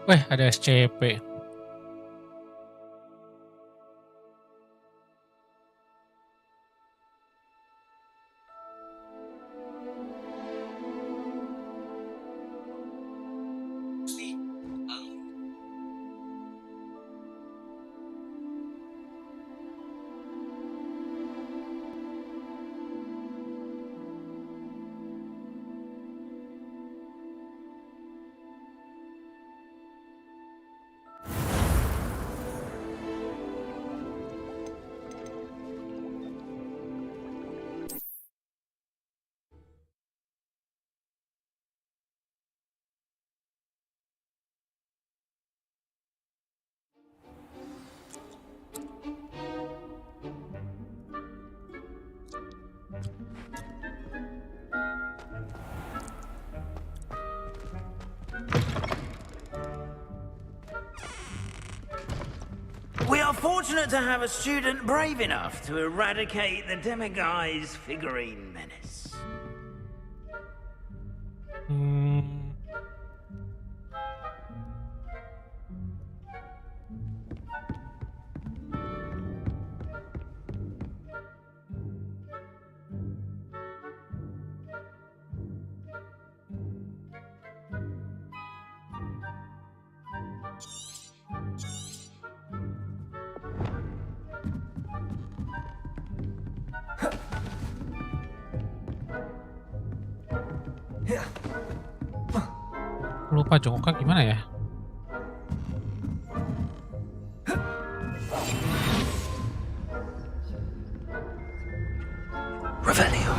Weh, ada SCP. We are fortunate to have a student brave enough to eradicate the demiguise figurine menace. Lupa jongkok gimana ya? Revelio.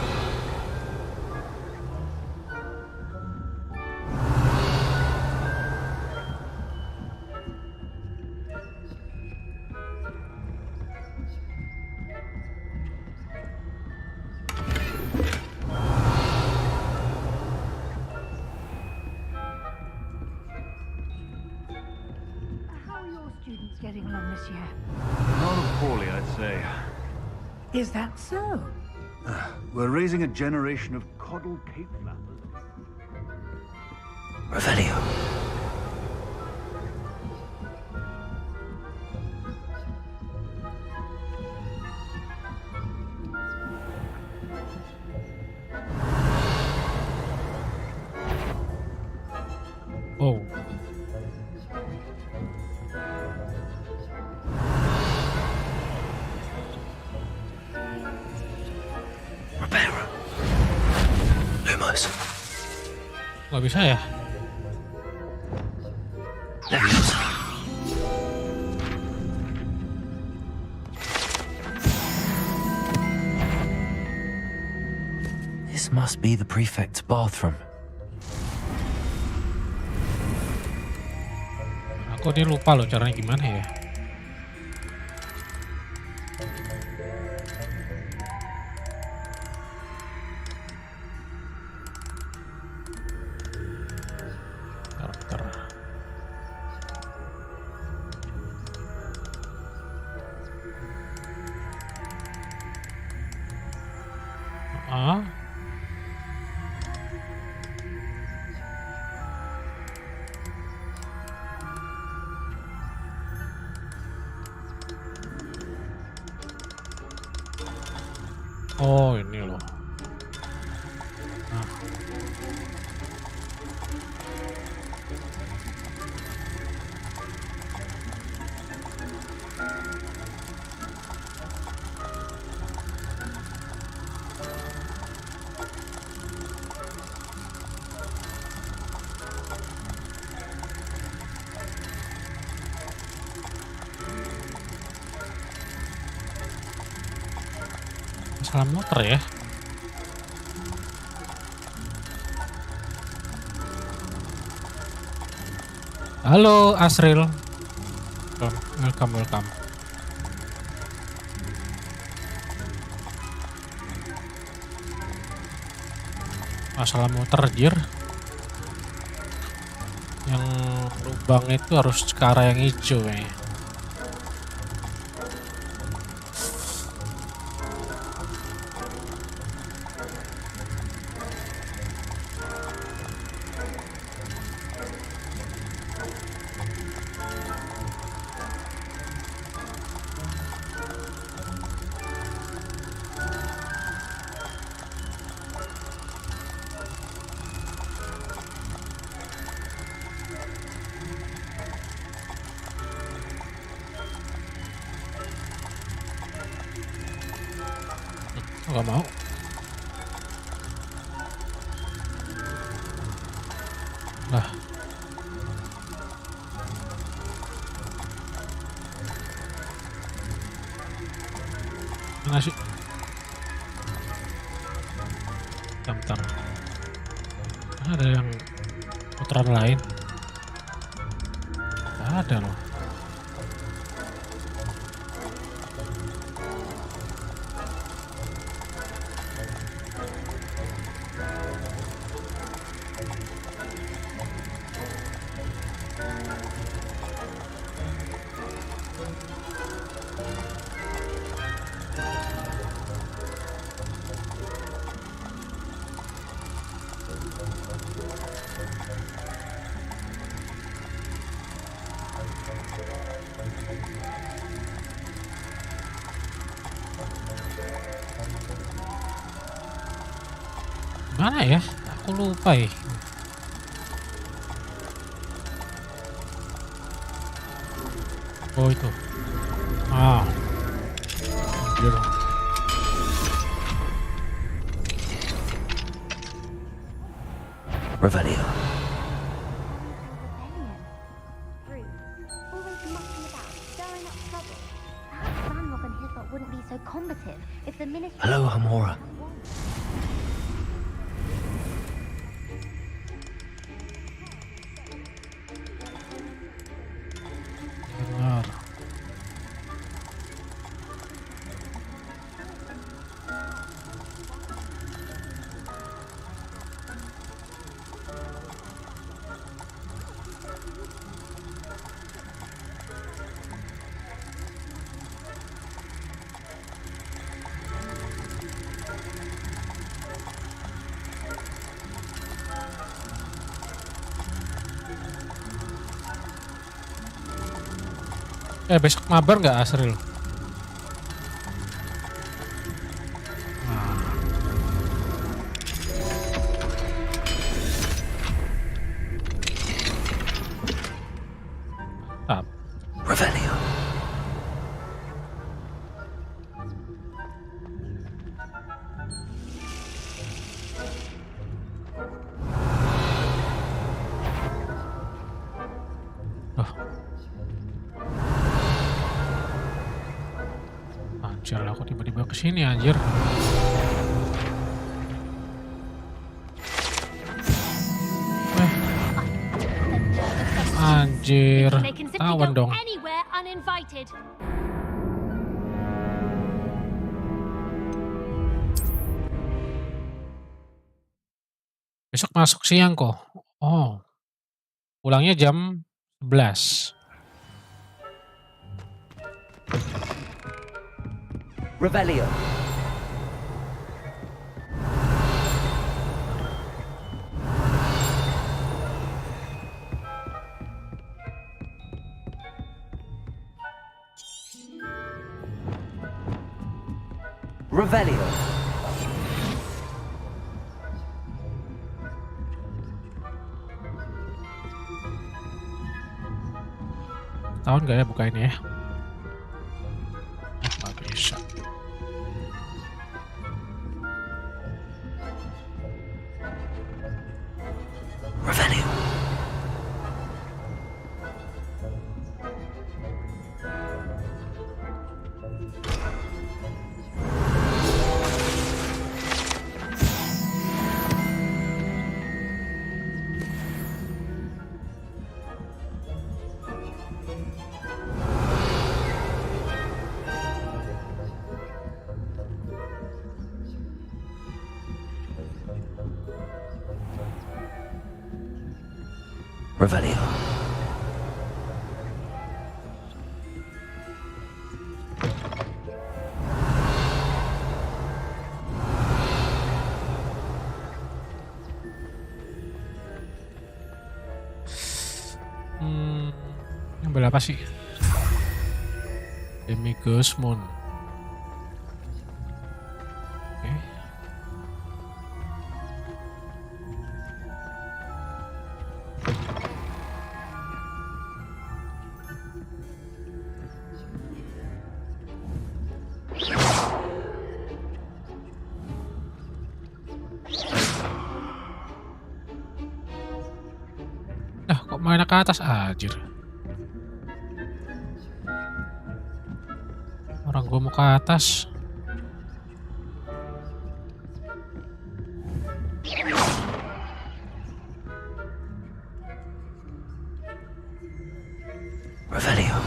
Getting along this year? Rather poorly, I'd say. Is that so? We're raising a generation of coddled cape flappers. Revelio. Oh. Nggak bisa ya? This must be the prefect's bathroom. Aku ini lupa loh caranya gimana ya. Oh, ini loh. Nah. Salah motor ya. Halo Asril. Welcome. Masalah motor jir. Yang lubang itu harus ke arah yang hijau ya. Nggak mau. Lah. Mana sih? Bentar. Ada yang putaran lain? Nggak ada loh. Mana ya? Aku lupa ya. Oh itu. Ah. Anjir. Revelio. Fruit. Always mucking about, stirring up trouble. Perhaps Ranrock and his lot wouldn't be so combative if the ministry... Hello, Hamora. Benar. Besok mabar nggak Asril? Mantap. Revelio. Anjir, aku tiba-tiba kesini anjir. Anjir, They can simply tawan go dong. anywhere uninvited. Besok masuk siang kok. Oh, pulangnya jam 11. Revelio. Revelio. Tahun gak ya buka ini ya? Nggak bisa. Revelio. Revelio. Ambil apa sih? Demigos Moon. Oke. Lah, kok main ke atas anjir. Orang gua mau ke atas. Revelio.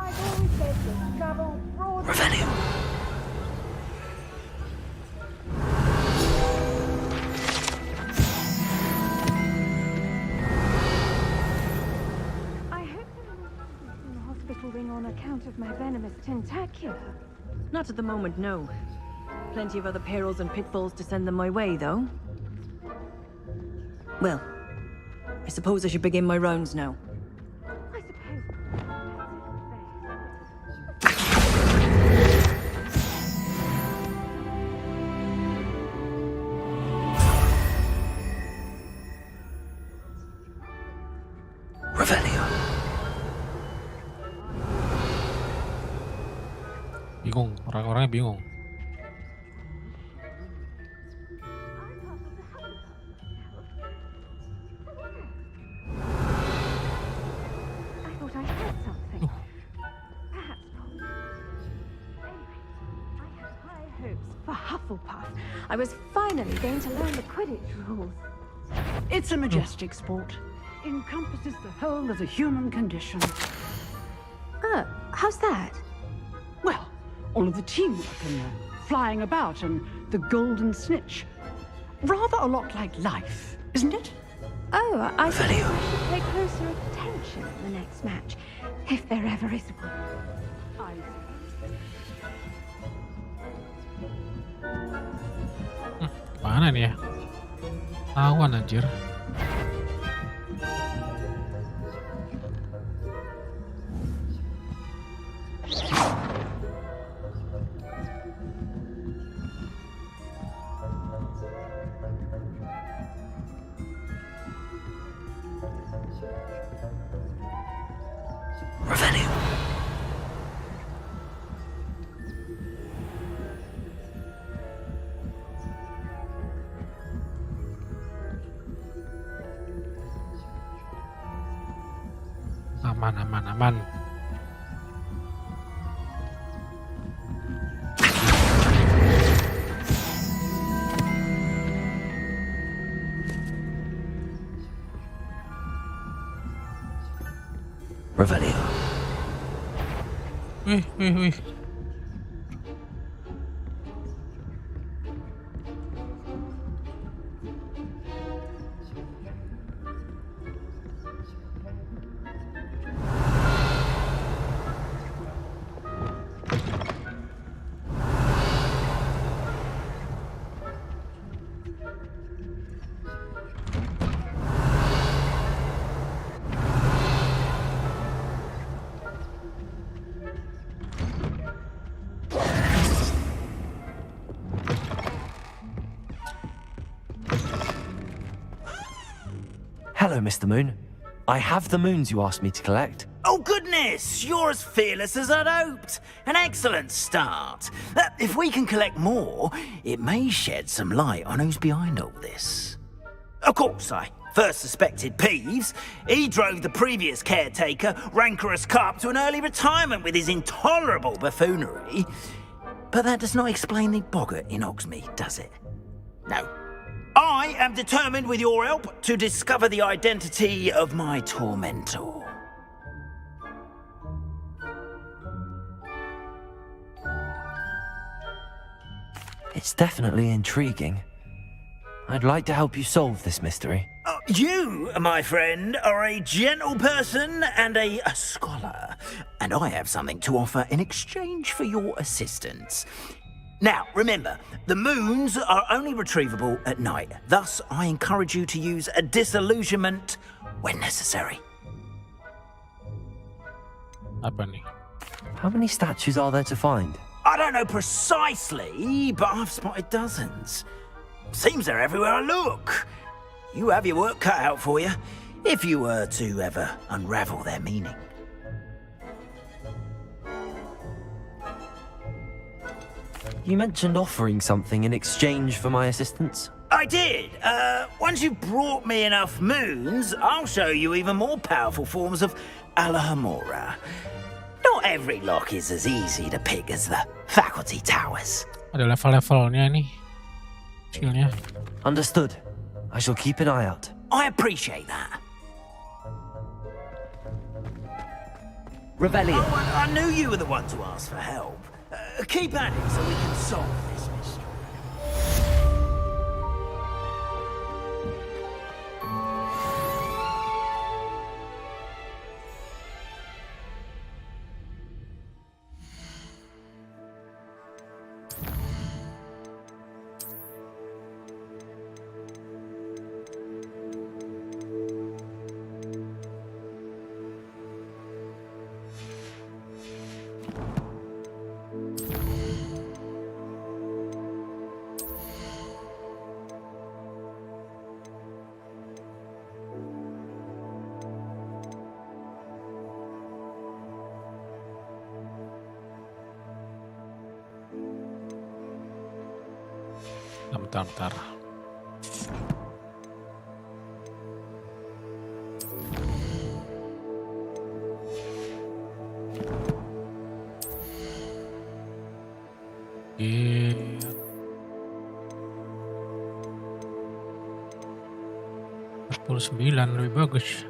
I've always said that travel broad. Revelio. I hope there are no patients in the hospital wing on account of my venomous tentacula. Not at the moment, no. Plenty of other perils and pitfalls to send them my way, though. Well, I suppose I should begin my rounds now. I suppose. Revelio. Bingung, orang-orangnya bingung. I thought I heard something. Perhaps not. Anyway, I had high hopes for Hufflepuff. I was finally going to learn the Quidditch rules. It's a majestic sport. Encompasses the whole of the human condition. How's that? Well, all of the teamwork and the flying about and the golden snitch. Rather a lot like life, isn't it? Oh, I suppose Revelio. I should pay closer attention in the next match, if there ever is one. Mana nih ya? Tawan anjir. Revelio. Aman, aman, aman. Revelio. Wih. Hello, Mr. Moon. I have the moons you asked me to collect. Oh, goodness! You're as fearless as I'd hoped. An excellent start. If we can collect more, it may shed some light on who's behind all this. Of course, I first suspected Peeves. He drove the previous caretaker, Rancorous Carp, to an early retirement with his intolerable buffoonery. But that does not explain the boggart in Hogsmeade, does it? No. I am determined, with your help, to discover the identity of my tormentor. It's definitely intriguing. I'd like to help you solve this mystery. You, my friend, are a gentle person and a scholar, and I have something to offer in exchange for your assistance. Now, remember, the moons are only retrievable at night. Thus, I encourage you to use a disillusionment when necessary. Apa nih? How many statues are there to find? I don't know precisely, but I've spotted dozens. Seems they're everywhere I look. You have your work cut out for you, if you were to ever unravel their meaning. You mentioned offering something in exchange for my assistance. I did. Once you've brought me enough moons, I'll show you even more powerful forms of Alahamora. Not every lock is as easy to pick as the faculty towers. Ada level-levelnya nih. Skillnya. Understood. I shall keep an eye out. I appreciate that. Revelio. Oh, I knew you were the one to ask for help. Keep at it so we can solve this mystery. Bentar. Iya. 49 lebih bagus.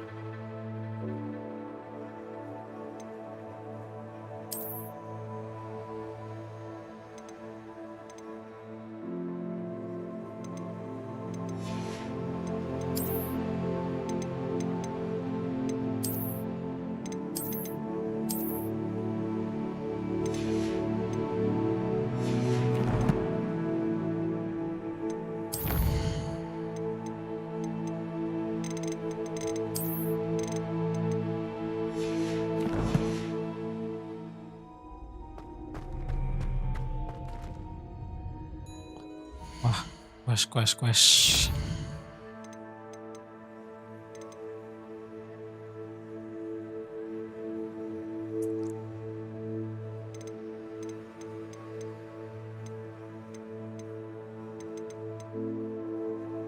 Wah, quest.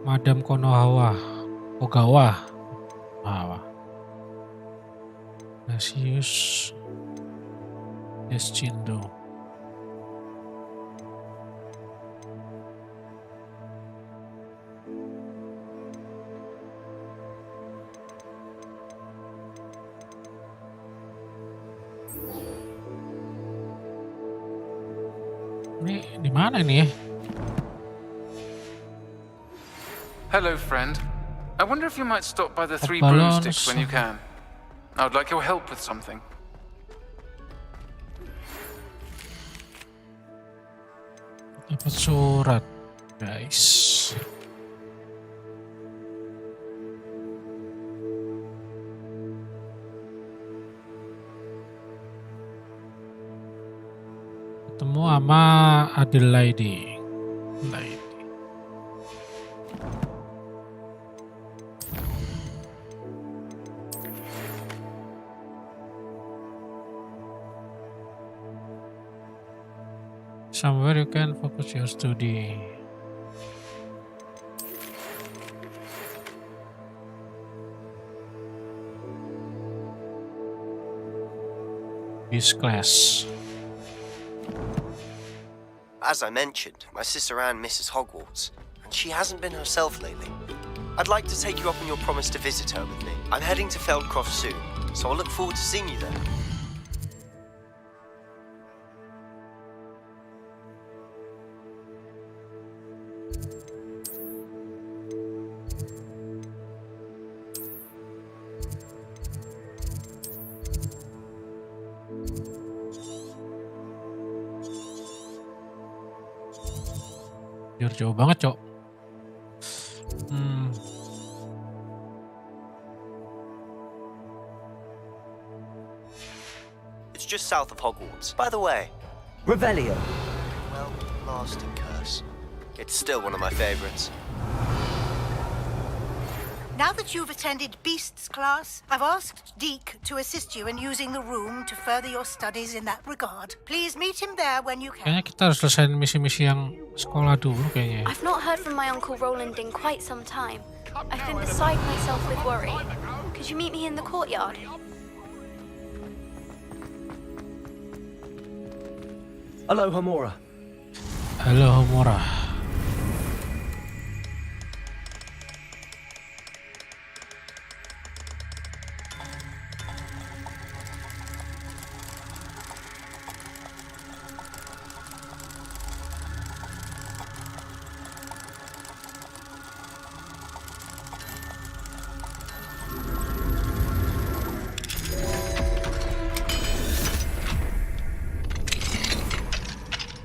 Madam Ogawa. Nasius Descindo. Ini di mana ini ya? Hello, friend. I wonder if you might stop by the Three Balance. Broomsticks when you can. I would like your help with something. Dapat surat, guys. Ketemu sama Adelaide. Somewhere you can focus your study. This class. As I mentioned, my sister Anne misses Hogwarts, and she hasn't been herself lately. I'd like to take you up on your promise to visit her with me. I'm heading to Feldcroft soon, so I'll look forward to seeing you there. Jauh banget, Cok. It's just just south of Hogwarts. By the way, Revelio. well, lasting curse. It's still one of my favorites. Now that you've attended Beasts class, I've asked Deke to assist you in using the room to further your studies in that regard. Please meet him there when you can. Kayaknya kita harus selesaiin misi-misi yang sekolah dulu kayaknya. I've not heard from my Uncle Roland in quite some time. I've been beside myself with worry. Could you meet me in the courtyard? Aloha Mora. Halo Homora.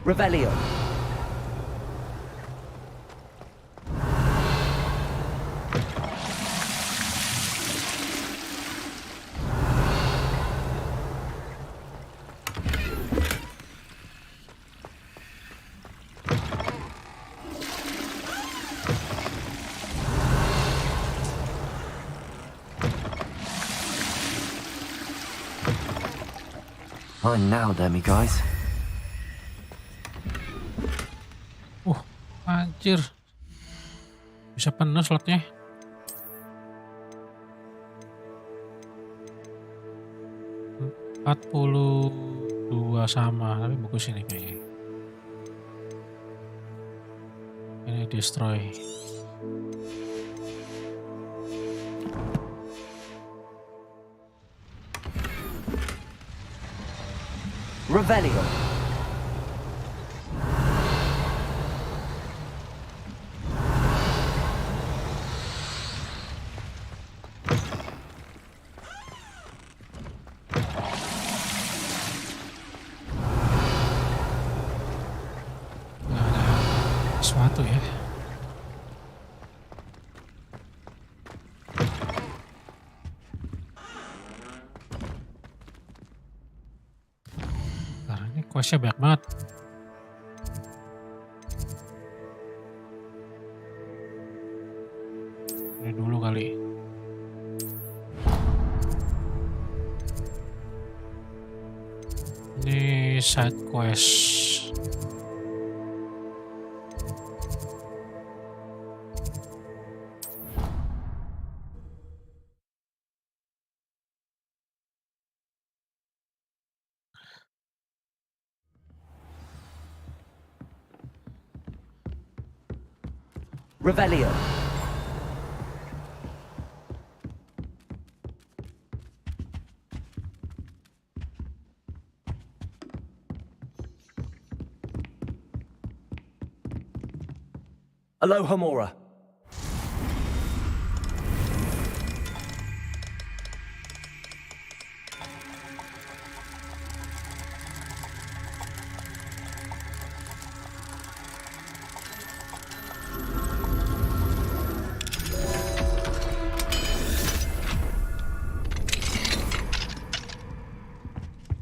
Revelio. Fine now, Demi guys. Anjir. Bisa penuh slotnya. $42 sama, tapi bagus ini kayaknya. Ini destroy. Revelio. Sesuatu ya. Karena ini questnya banyak banget. Ini dulu kali. Ini side quest. Revelio. Aloha Mora.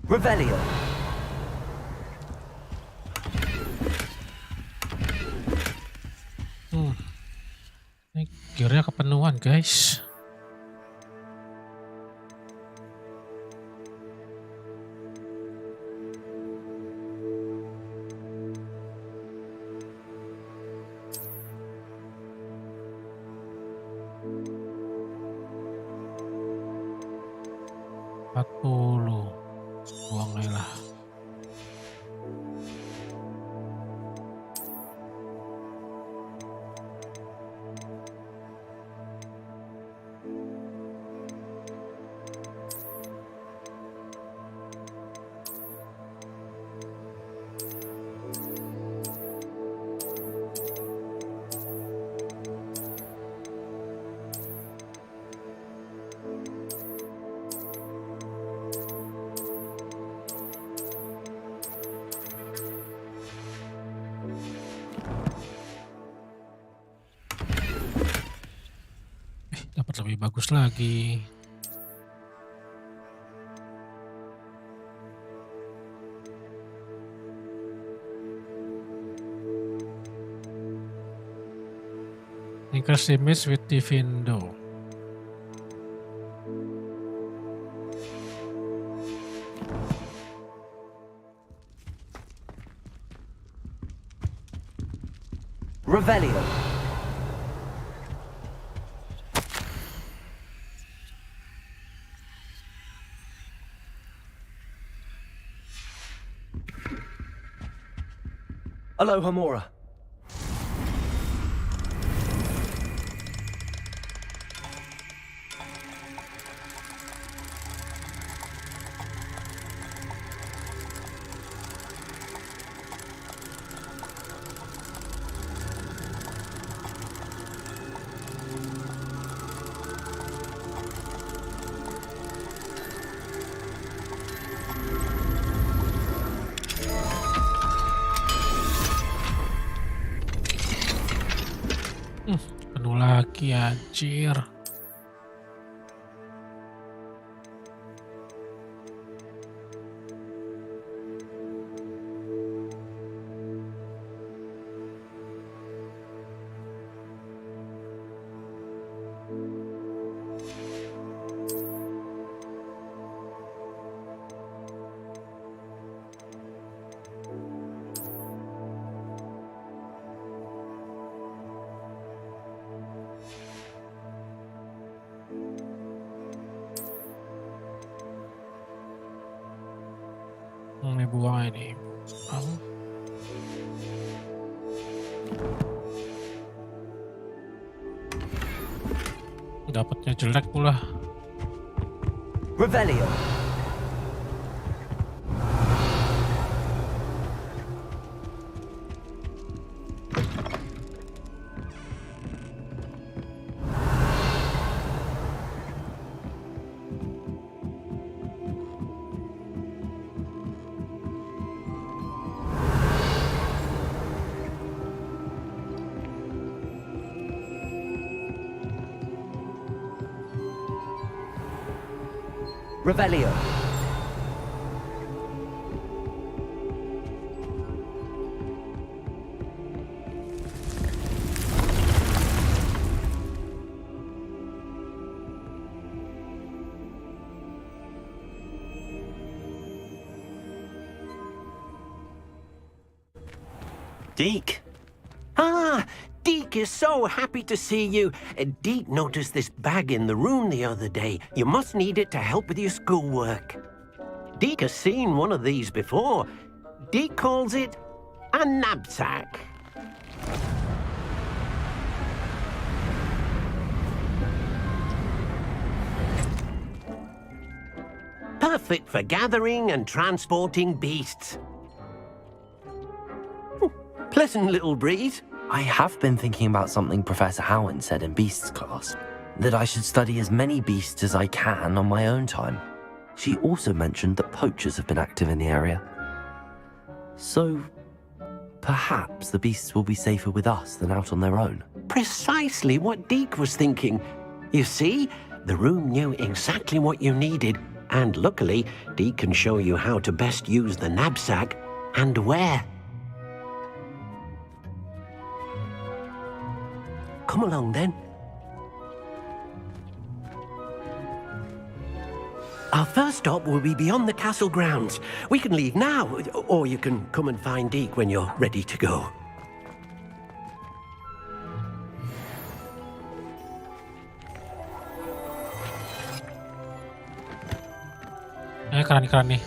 Revelio. Ini gearnya kepenuhan guys. Buang aja lah. Dapat lebih bagus lagi. Increase image with the window. Revelio. Aloha Mora. Penuh lagi anjir. Ini buang ini. Dapatnya jelek pula. Revelio. Revelio. Deke. Ah, Deke is so happy to see you. Deke noticed this bag in the room the other day. You must need it to help with your schoolwork. Deke has seen one of these before. Deke calls it a knapsack. Perfect for gathering and transporting beasts. Pleasant little breeze. I have been thinking about something Professor Howard said in Beasts class, that I should study as many beasts as I can on my own time. She also mentioned that poachers have been active in the area. So, perhaps the beasts will be safer with us than out on their own. Precisely what Deke was thinking. You see, the room knew exactly what you needed, and luckily, Deke can show you how to best use the knapsack and where. Come along then. Our first stop will be beyond the castle grounds. We can leave now, or you can come and find Deke when you're ready to go. Keren nih.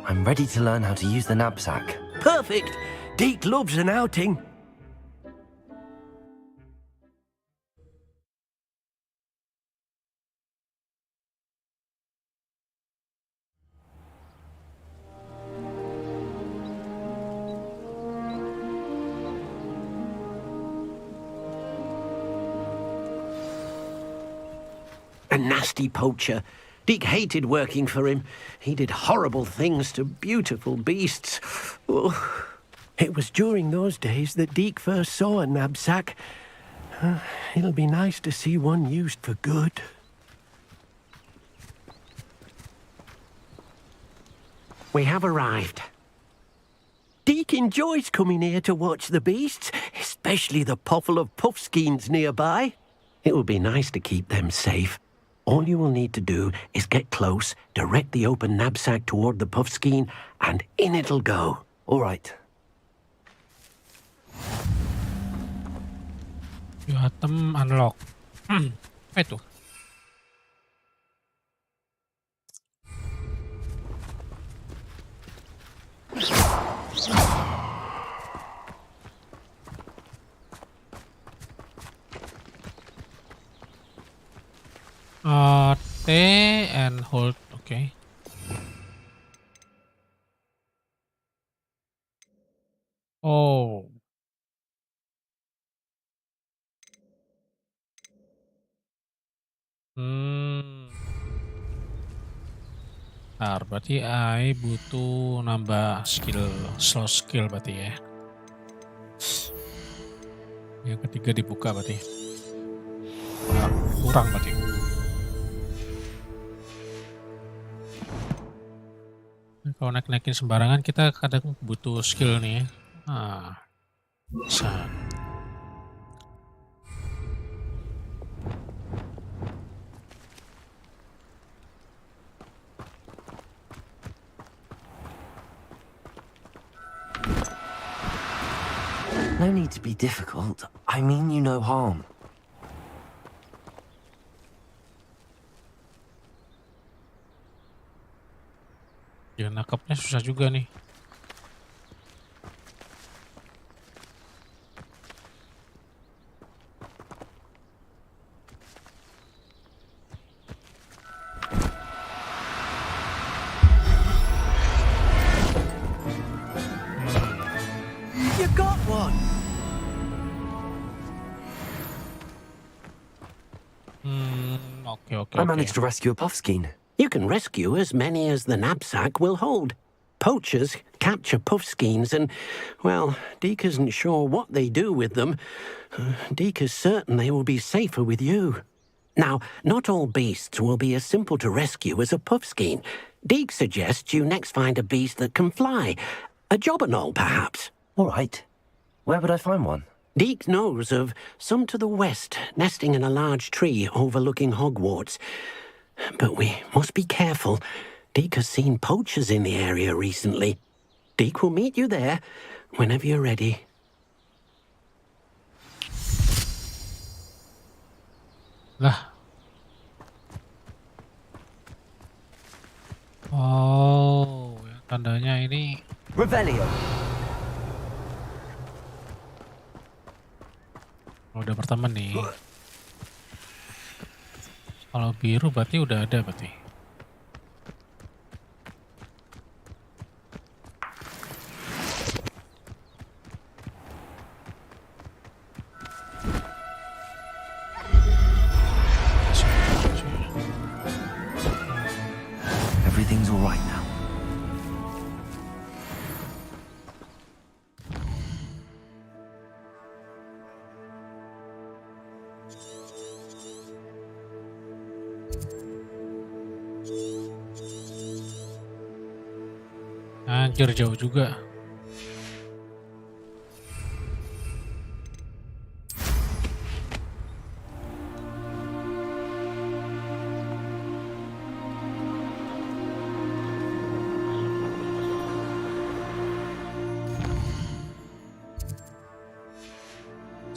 I'm ready to learn how to use the knapsack. Perfect. Deke loves an outing. A nasty poacher. Deke hated working for him. He did horrible things to beautiful beasts. Oh. It was during those days that Deke first saw a knapsack. It'll be nice to see one used for good. We have arrived. Deke enjoys coming here to watch the beasts, especially the potful of puffskeins nearby. It will be nice to keep them safe. All you will need to do is get close, direct the open knapsack toward the puffskein, and in it'll go. All right. View item unlock. Apa itu? T and hold, okay. Oh. Bentar, berarti I butuh nambah slow skill berarti ya. Yang ketiga dibuka berarti. Nah, kurang berarti. Kalau naik-naikin sembarangan kita kadang butuh skill nih ya. Bisa. No need to be difficult. I mean you no harm. Ya nangkapnya susah juga nih. You got one. I managed to rescue a puffskein. You can rescue as many as the knapsack will hold. Poachers capture puffskeins and, well, Deke isn't sure what they do with them. Deke is certain they will be safer with you. Now, not all beasts will be as simple to rescue as a puffskein. Deke suggests you next find a beast that can fly. A jobberknoll, perhaps. All right. Where would I find one? Deke knows of some to the west, nesting in a large tree overlooking Hogwarts. But we must be careful. Deke has seen poachers in the area recently. Deke will meet you there whenever you're ready. Lah. Oh, tandanya ini. Revelio. Udah berteman nih. Kalau biru berarti udah ada berarti. Everything's all right now. Anjir, jauh juga.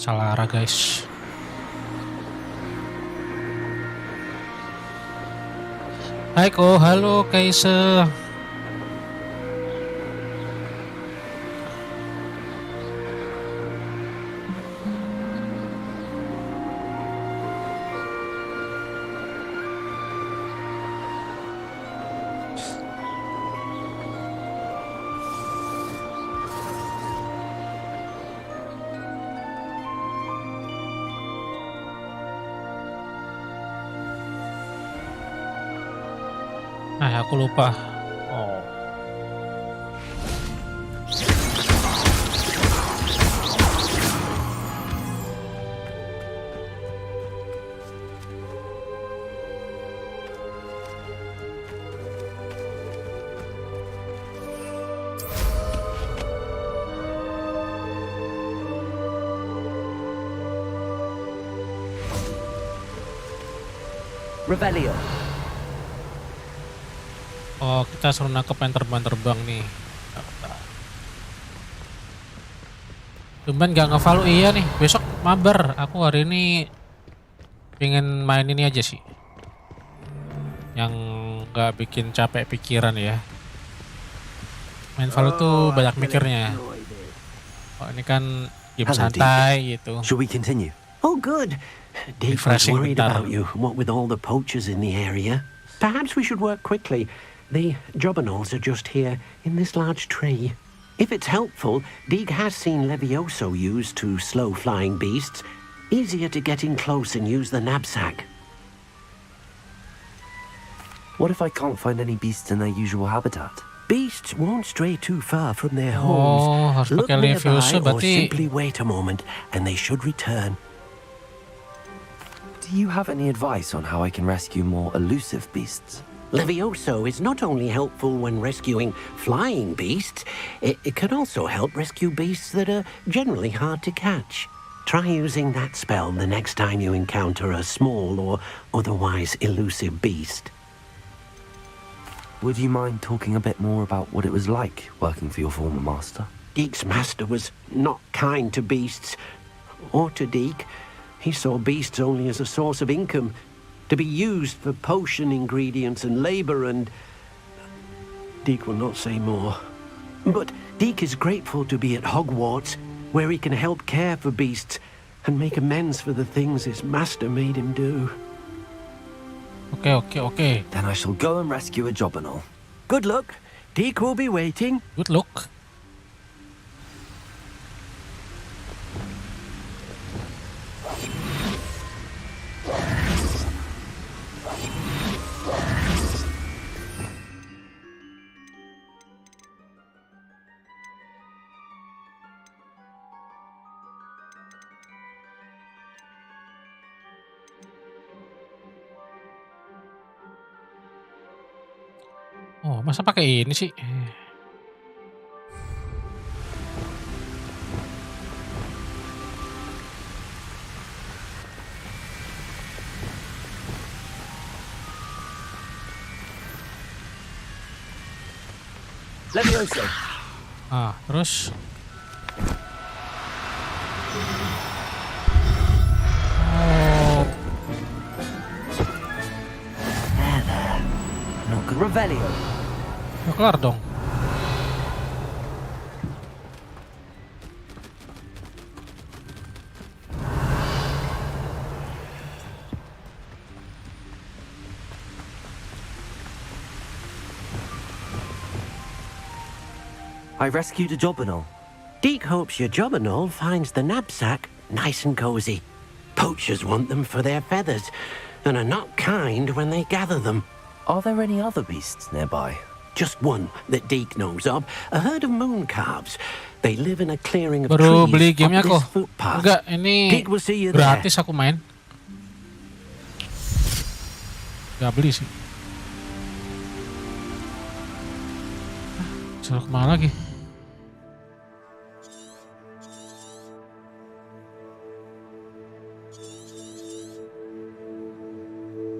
Salah arah, guys. Hai, halo Kaiser. Aku lupa. Oh. Revelio. Oh, kita suruh nangkep yang terbang-terbang nih. Tumben gak nge-follow, iya nih. Besok mabar. Aku hari ini pengen main ini aja sih. Yang gak bikin capek pikiran ya. Main follow tuh banyak mikirnya. Oh, ini kan game santai gitu. Should we continue? Oh, good. Deke was worried about you, what with all the poachers in the area. Perhaps we should work quickly. The jobberknolls are just here, in this large tree. If it's helpful, Deke has seen Levioso used to slow flying beasts. Easier to get in close and use the knapsack. What if I can't find any beasts in their usual habitat? Beasts won't stray too far from their homes. Look nearby or simply wait a moment, and they should return. Do you have any advice on how I can rescue more elusive beasts? Levioso is not only helpful when rescuing flying beasts, it can also help rescue beasts that are generally hard to catch. Try using that spell the next time you encounter a small or otherwise elusive beast. Would you mind talking a bit more about what it was like working for your former master? Deke's master was not kind to beasts, or to Deke. He saw beasts only as a source of income, to be used for potion ingredients and labor, and Deke will not say more. But Deke is grateful to be at Hogwarts, where he can help care for beasts and make amends for the things his master made him do. Okay. Then I shall go and rescue a jobberknoll. Good luck. Deke will be waiting. Good luck. Oh, masa pakai ini sih? Levioso. Terus Revelio. Ya kelar dong. I rescued a jobberknoll. Deke hopes your jobberknoll finds the knapsack nice and cozy. Poachers want them for their feathers, and are not kind when they gather them. Are there any other beasts nearby? Just one that Deke knows of, a herd of moon calves. They live in a clearing of baru beli trees gamenya up this kok. footpath. Enggak, ini Deke will see you gratis there. aku main. Gak beli sih. Suruh kemana lagi?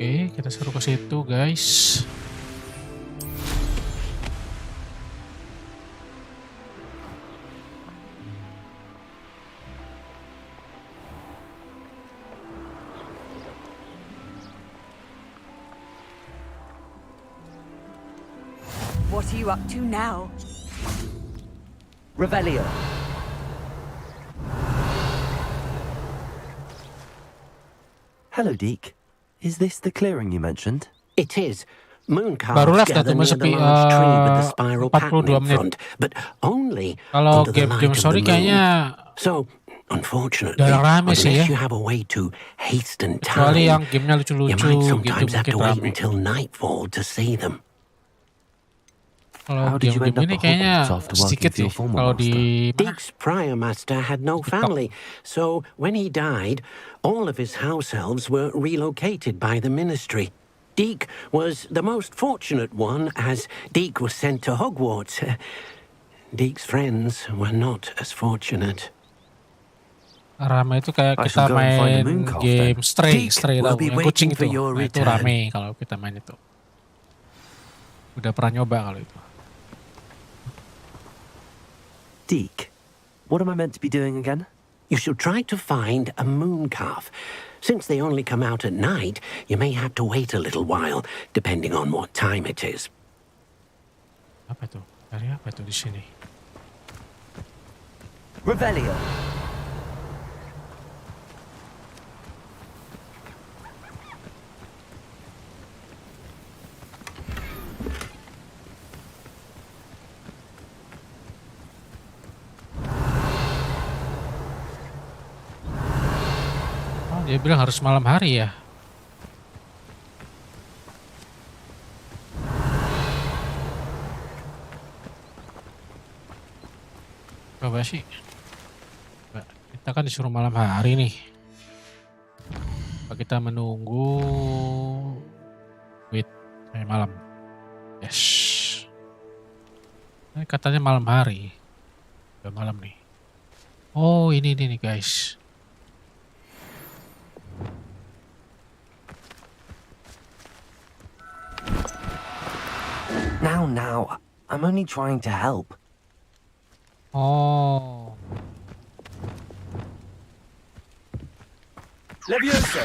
Oke, kita suruh ke situ, guys. What are you up to now? Revelio. Hello, Deke. Is this the clearing you mentioned? It is. Moon Baru calves left gather cuma near the sepi large tree with the spiral pattern 42 in menit. front, but only Kalau under the light game of the story moon. kayaknya So, unfortunately, udah rame unless sih ya. you have a way to hasten Kecuali yang time, gamenya you lucu-lucu might gitu sometimes have mungkin to wait rame. until nightfall to see them. Kalau How did you game-game end up ini at kayaknya Hogwarts after working sedikit for your sih. former Kalau master? di Deek's prior master had no family, so when he died, all of his house elves were relocated by the ministry. Deek was the most fortunate one, as Deek was sent to Hogwarts. Deek's friends were not as fortunate. rame itu kayak I kita shall go and find a main mooncalf game then. Stray Deek tahu will be yang kucing waiting for itu. your Nah, itu return. rame kalau kita main itu. Udah pernah nyoba kalau itu. Deke, what am I meant to be doing again? You should try to find a mooncalf. Since they only come out at night, you may have to wait a little while, depending on what time it is. Apa itu? Dari apa itu di sini? Revelio. Oh, dia bilang harus malam hari ya. Coba sih. Coba. Kita kan disuruh malam hari nih. Coba kita menunggu. Wait, malam. Yes. Ini katanya malam hari. Udah malam nih. Oh, ini nih guys. Now, I'm only trying to help. Oh. Levioso.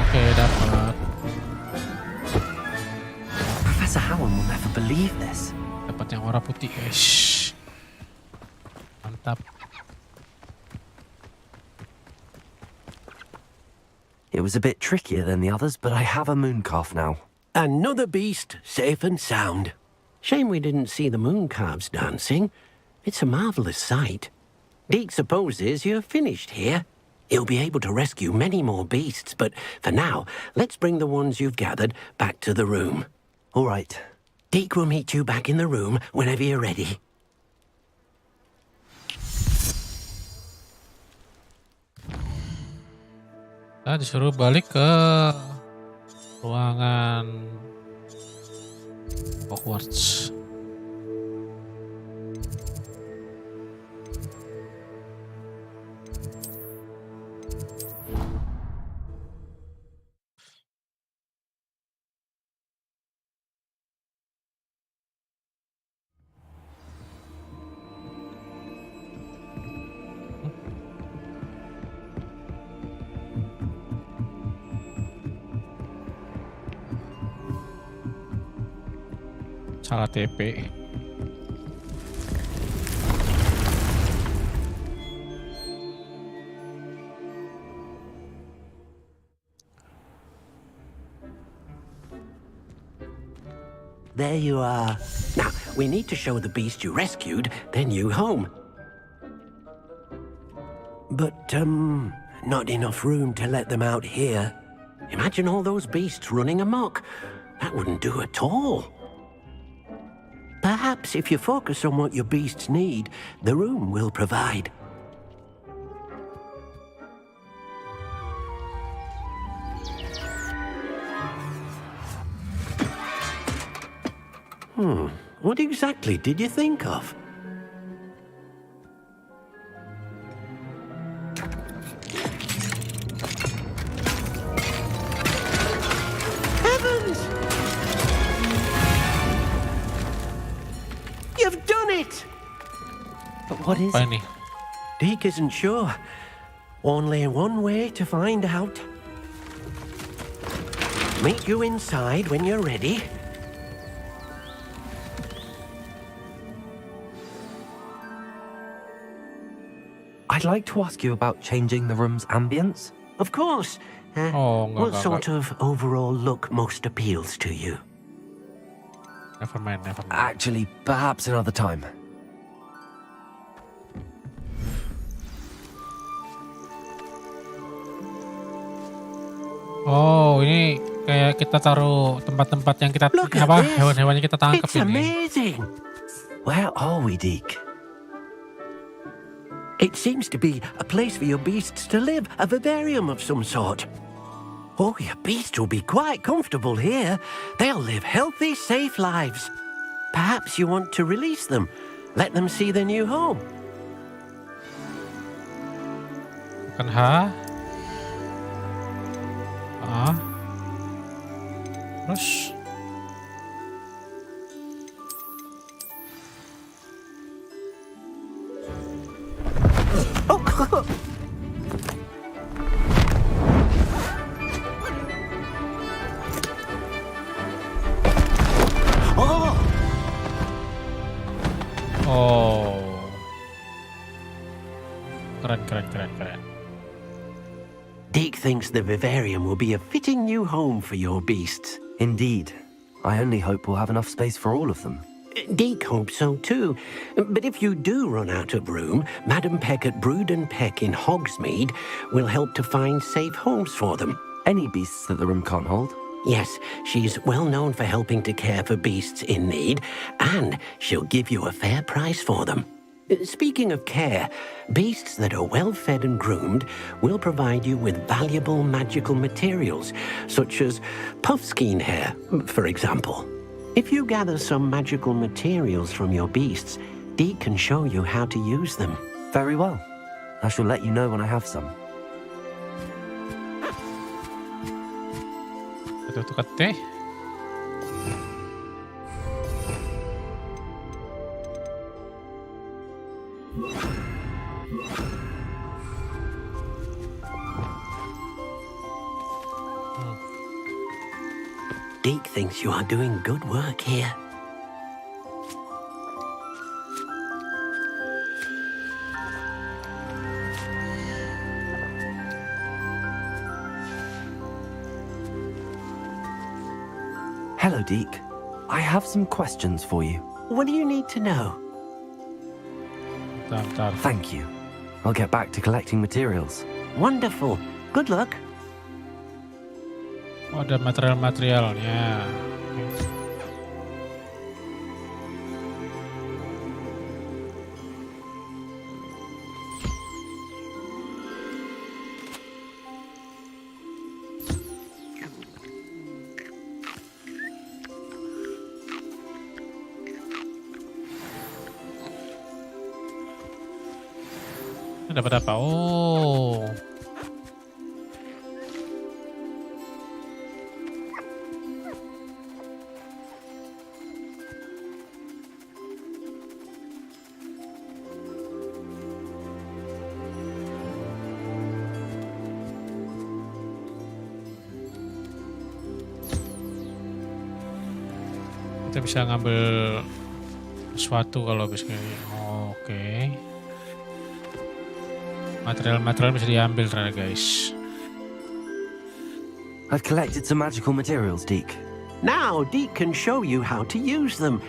Oke, dapat. Professor Howard will never believe this. Dapat yang warna putih, guys. Mantap. It was a bit trickier than the others, but I have a mooncalf now. Another beast, safe and sound. Shame we didn't see the mooncalves dancing. It's a marvelous sight. Deek supposes you're finished here. He'll be able to rescue many more beasts, but for now, let's bring the ones you've gathered back to the room. All right. Deek will meet you back in the room whenever you're ready. Kita disuruh balik ke ruangan Hogwarts. Salah TP. There you are. Now, we need to show the beast you rescued their new home. But, not enough room to let them out here. Imagine all those beasts running amok. That wouldn't do at all. Perhaps if you focus on what your beasts need, the room will provide. What exactly did you think of? Heavens! You've done it! But what is Apa ini? Deek isn't sure. Only one way to find out. Meet you inside when you're ready. I'd like to ask you about changing the room's ambience. Of course. What sort of overall look most appeals to you? Never mind. Actually, perhaps another time. Oh, ini kayak kita taruh tempat-tempat yang kita Look at apa this. hewan-hewan yang kita tangkap It's ini. amazing. Where are we, Deke? It seems to be a place for your beasts to live, a vivarium of some sort. Oh, your beasts will be quite comfortable here. They'll live healthy, safe lives. Perhaps you want to release them, let them see their new home. Bukan H. A. Terus oh. Keren. Deke thinks the vivarium will be a fitting new home for your beasts. Indeed. I only hope we'll have enough space for all of them. Deke hopes so too. But if you do run out of room, Madam Peck at Brood and Peck in Hogsmeade will help to find safe homes for them. Any beasts that the room can't hold? Yes, she's well known for helping to care for beasts in need, and she'll give you a fair price for them. Speaking of care, beasts that are well fed and groomed will provide you with valuable magical materials, such as puffskein hair, for example. If you gather some magical materials from your beasts, Deke can show you how to use them. Very well. I shall let you know when I have some. Ito kate. Deke thinks you are doing good work here. Hello, Deke. I have some questions for you. What do you need to know? Thank you. I'll get back to collecting materials. Wonderful. Good luck. Oh, ada material-materialnya. Dapat apa? Oh. Kita bisa ngambil sesuatu kalau habis ini. Oh, oke. Material-material bisa diambil ternyata, guys. I've collected some magical materials, Deke. Now Deke can show you how to use them.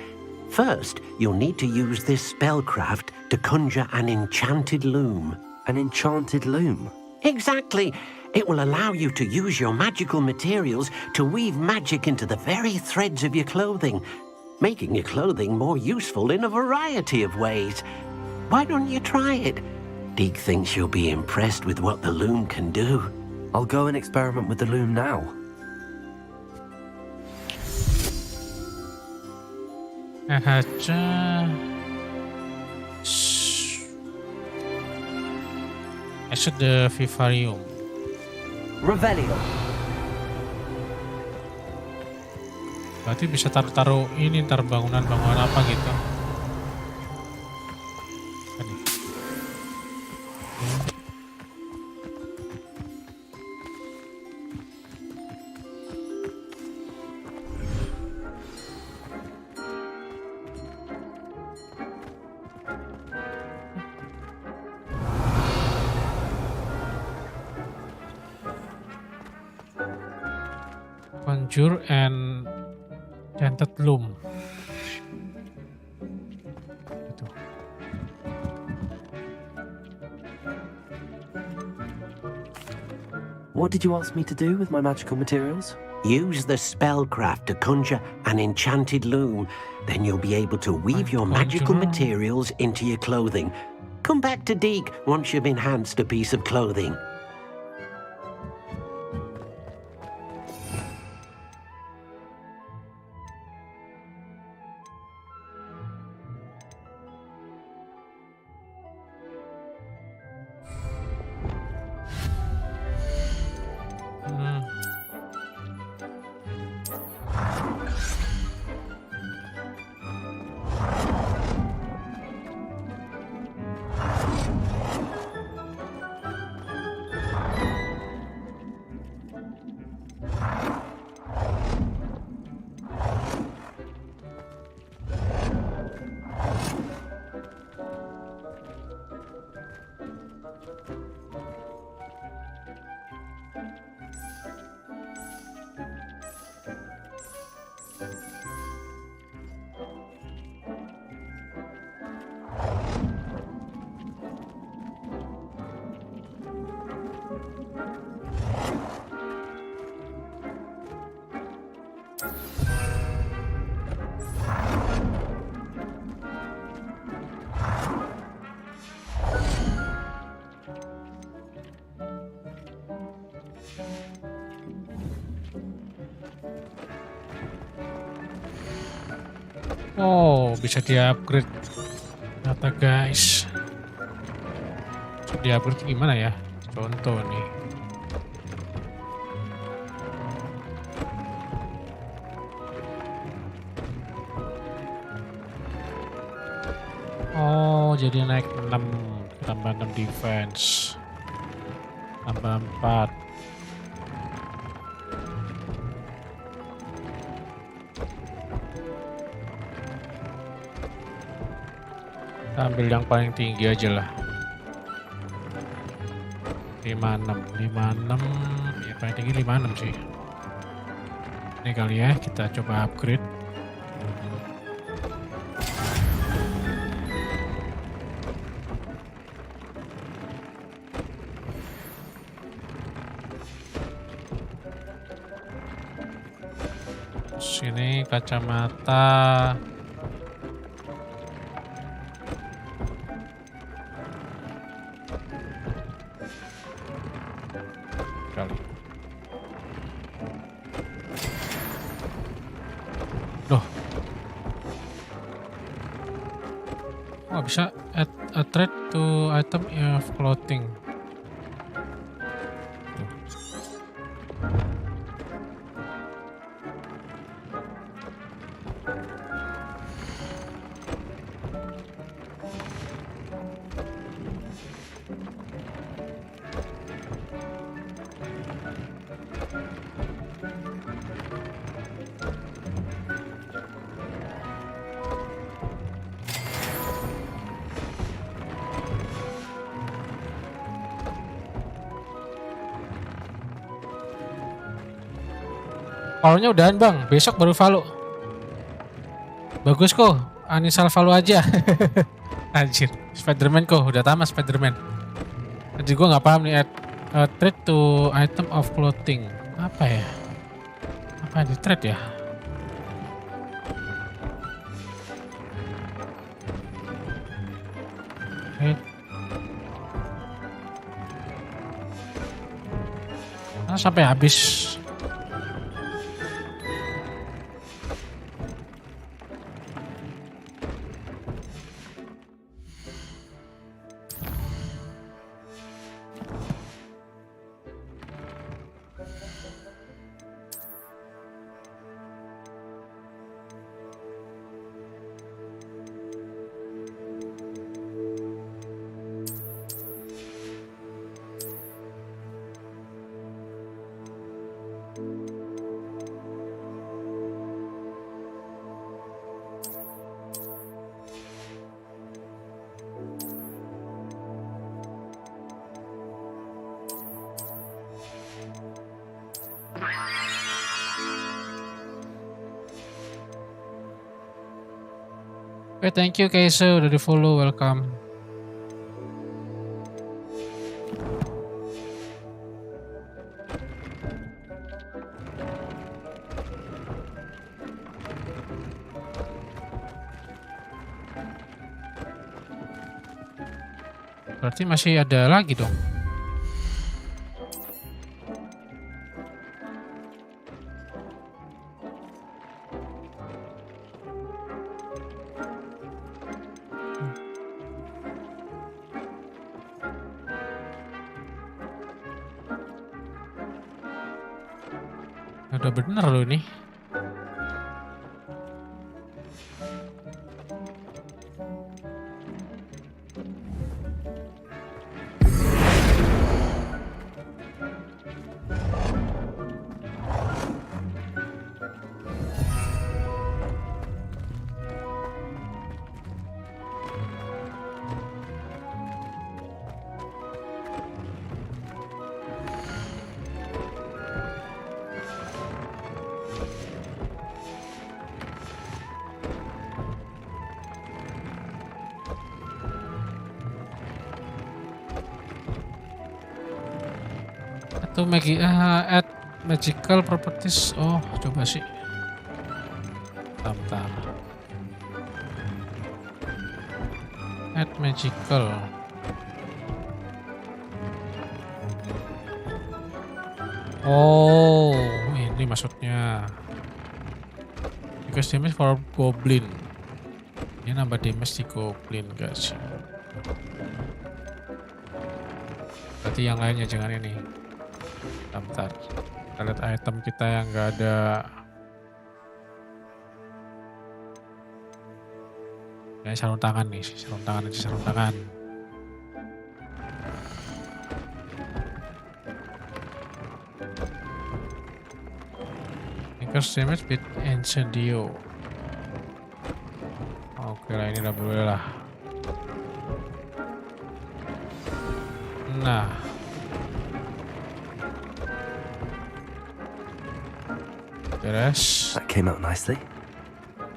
First, you'll need to use this spellcraft to conjure an enchanted loom. An enchanted loom? Exactly. It will allow you to use your magical materials to weave magic into the very threads of your clothing, making your clothing more useful in a variety of ways. Why don't you try it? Deke thinks you'll be impressed with what the loom can do. I'll go and experiment with the loom now. Exit the vivarium. Revelio. Berarti bisa taruh ini ntar bangunan-bangunan apa gitu. Conjure and enchanted loom. Gitu. What did you ask me to do with my magical materials? Use the spellcraft to conjure an enchanted loom. Then you'll be able to weave your magical materials into your clothing. Come back to Deke once you've enhanced a piece of clothing. Oh, bisa di-upgrade. Ternyata guys. Bisa di-upgrade gimana ya? Contoh nih. Oh, jadi naik 6, tambah 6 defense. Tambah 4. Ambil yang paling tinggi aja lah. 56 ya, paling tinggi 56 sih. Ini kali ya, kita coba upgrade. Sini kacamata. Loh. Oh, bisa add a thread to item of clothing. Follow-nya udahan bang, besok baru follow. Bagus kok, uninstall follow aja. Anjir, Spiderman kok, udah tamat Spiderman. Jadi gue nggak paham nih, add trade to item of clothing. Apa ya? Apa di trade ya? Nah, sampai habis. Oke, thank you Kaiso udah di follow, welcome. Berarti masih ada lagi dong. Udah bener loh ini. Atau add magical properties. Oh, coba sih. Bentar. Add magical. Oh, ini maksudnya. Because damage for goblin. Ini nambah damage di goblin, guys. Berarti yang lainnya jangan ini. Bentar, kita lihat item kita yang nggak ada. Ya, sarung tangan nih, sarung tangan aja, sarung tangan. Increase damage with incendio. Oke lah, ini udah boleh lah. Nah. That came out nicely.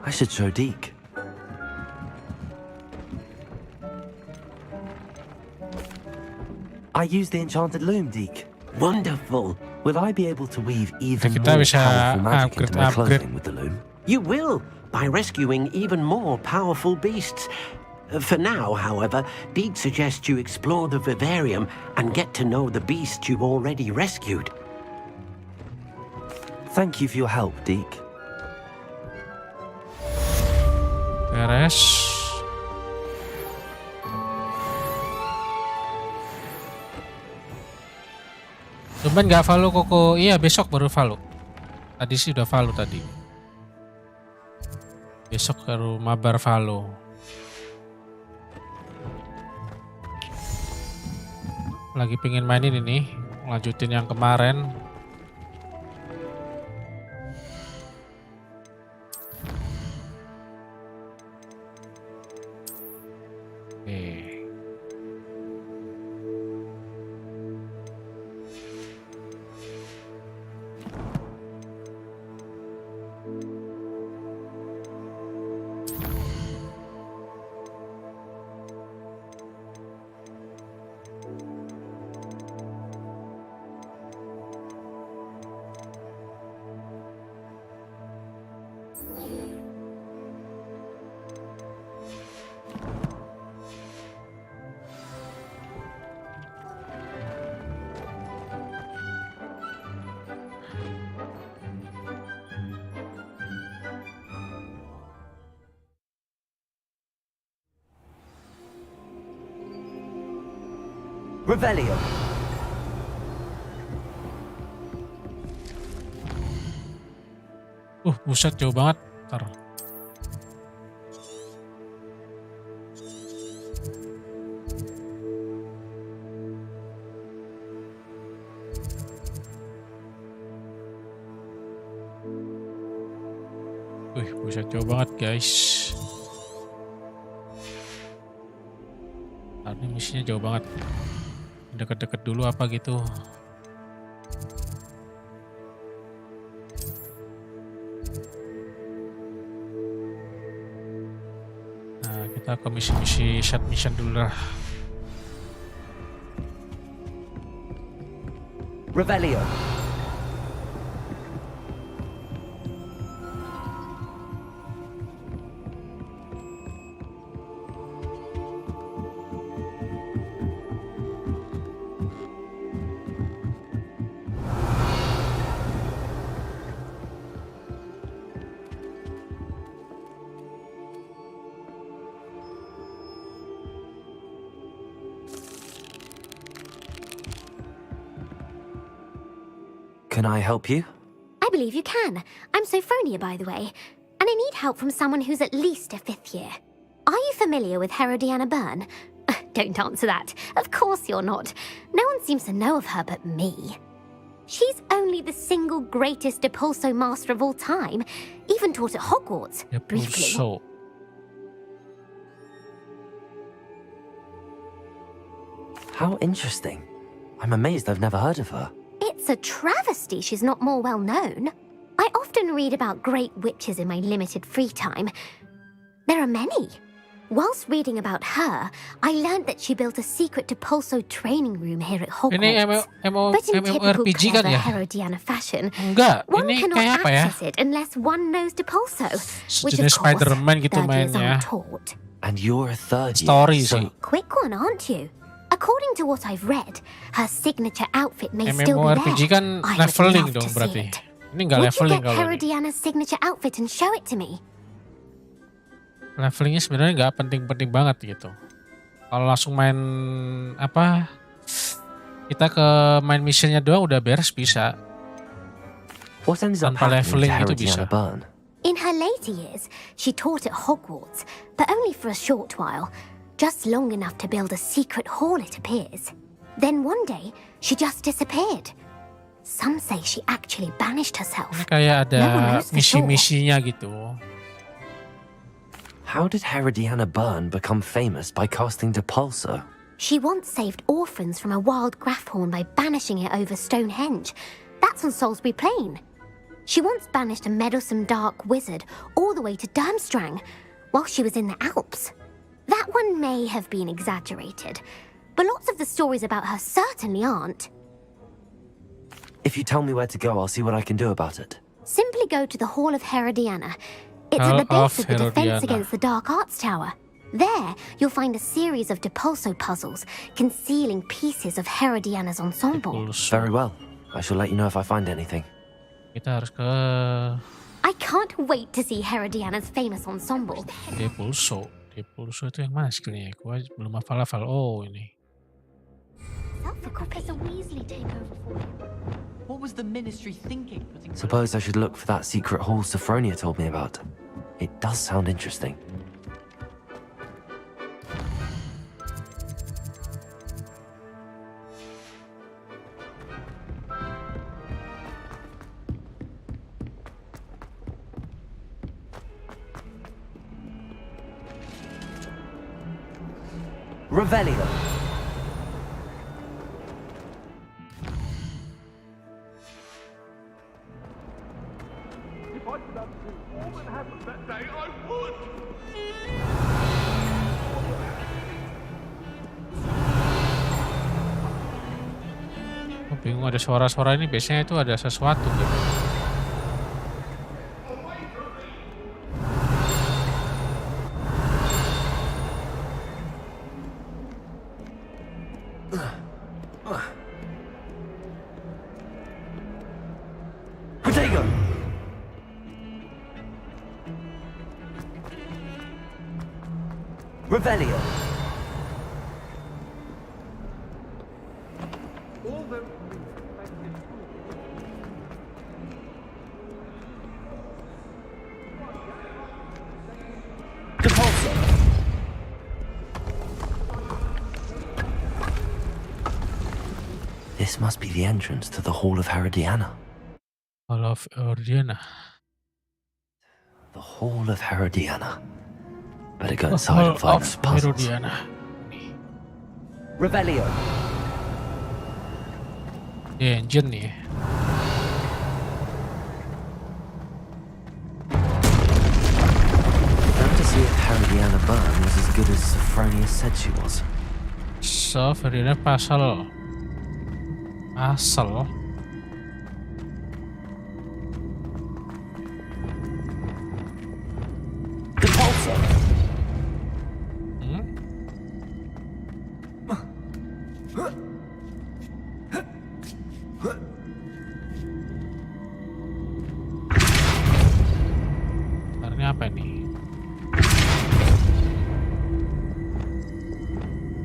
I should show Deke. I used the enchanted loom, Deke. Wonderful. Will I be able to weave even Kita more bisa powerful magic into my upgrade clothing with the loom? You will, by rescuing even more powerful beasts. For now, however, Deke suggests you explore the vivarium and get to know the beasts you've already rescued. Thank you for your help, Deke. Beres. Cuman nggak follow Koko. Iya, besok baru follow. Tadi sih udah follow tadi. Besok baru mabar follow. Lagi pengen mainin ini, lanjutin yang kemarin. Revelio. Buset jauh banget. Ntar. Buset jauh banget, guys. Ini misinya jauh banget. Deket-deket dulu apa gitu. Nah, kita ke misi-misi set mission dulu lah. Revelio. Can I help you? I believe you can. I'm Sophronia, by the way, and I need help from someone who's at least a 5th year. Are you familiar with Herodiana Byrne? Don't answer that. Of course you're not. No one seems to know of her but me. She's only the single greatest Depulso master of all time, even taught at Hogwarts, briefly. Depulso. How interesting. I'm amazed I've never heard of her. It's a travesty she's not more well known. I often read about great witches in my limited free time. There are many. Whilst reading about her, I learned that she built a secret Depulso training room here at Hogwarts. Ini But in typical MMORPG kan clever ya? Herodiana fashion, Enggak, one ini cannot kayak apa ya? access it unless one knows Depulso, which Sejenis of course, Spider-Man gitu third years mainnya. aren't taught. And you're a 3rd year. Story so sih. Quick one, aren't you? According to what I've read, her signature outfit may still be MMORPG there. kan I would leveling love dong to see berarti. it. Ini nggak Would you leveling get kalau ini. Herodiana's signature outfit and show it to me? Levelingnya sebenarnya nggak penting-penting banget gitu. Kalau langsung main apa, kita ke main missionnya doang udah beres bisa. what ends up Tanpa happening to leveling itu Herodiana bisa. Byrne? In her later years, she taught at Hogwarts, but only for a short while, just long enough to build a secret hall, it appears. Then one day, she just disappeared. Some say she actually banished herself. Ini kayak ada No one knows for sure. misi-misinya gitu. How did Herodiana Byrne become famous by casting Depulso? She once saved orphans from a wild Graphorn by banishing it over Stonehenge. That's on Salisbury Plain. She once banished a meddlesome dark wizard all the way to Durmstrang while she was in the Alps. That one may have been exaggerated, but lots of the stories about her certainly aren't. If you tell me where to go, I'll see what I can do about it. Simply go to the Hall of Herodiana. It's Hall at the base of of the defense Herodiana. against the Dark Arts Tower. There, you'll find a series of Depulso puzzles concealing pieces of Herodiana's ensemble. Very well. I shall let you know if I find anything. Kita harus ke I can't wait to see Herodiana's famous ensemble. Depulso. Depulso itu yang mana skillnya? Gua belum hafal-hafal. Oh ini. Professor Weasley take over for him. What was the Ministry thinking? Suppose I should look for that secret hall Sophronia told me about. It does sound interesting. Revelio. If I could undo all that happened that day, I would! Oh, bingung ada suara-suara ini biasanya itu ada sesuatu gitu. Protego! Revelio. All that Depulso. This must be the entrance to the Hall of Herodiana. Hall of Herodiana. The Hall of Herodiana. Better go inside and find those puzzles. Herodiana. Revelio. Ya, engine nih. Time to see if Herodiana Byrne was as good as Sophronia said she was. So, Herodiana pasal. Depulso. Sebenarnya apa ini?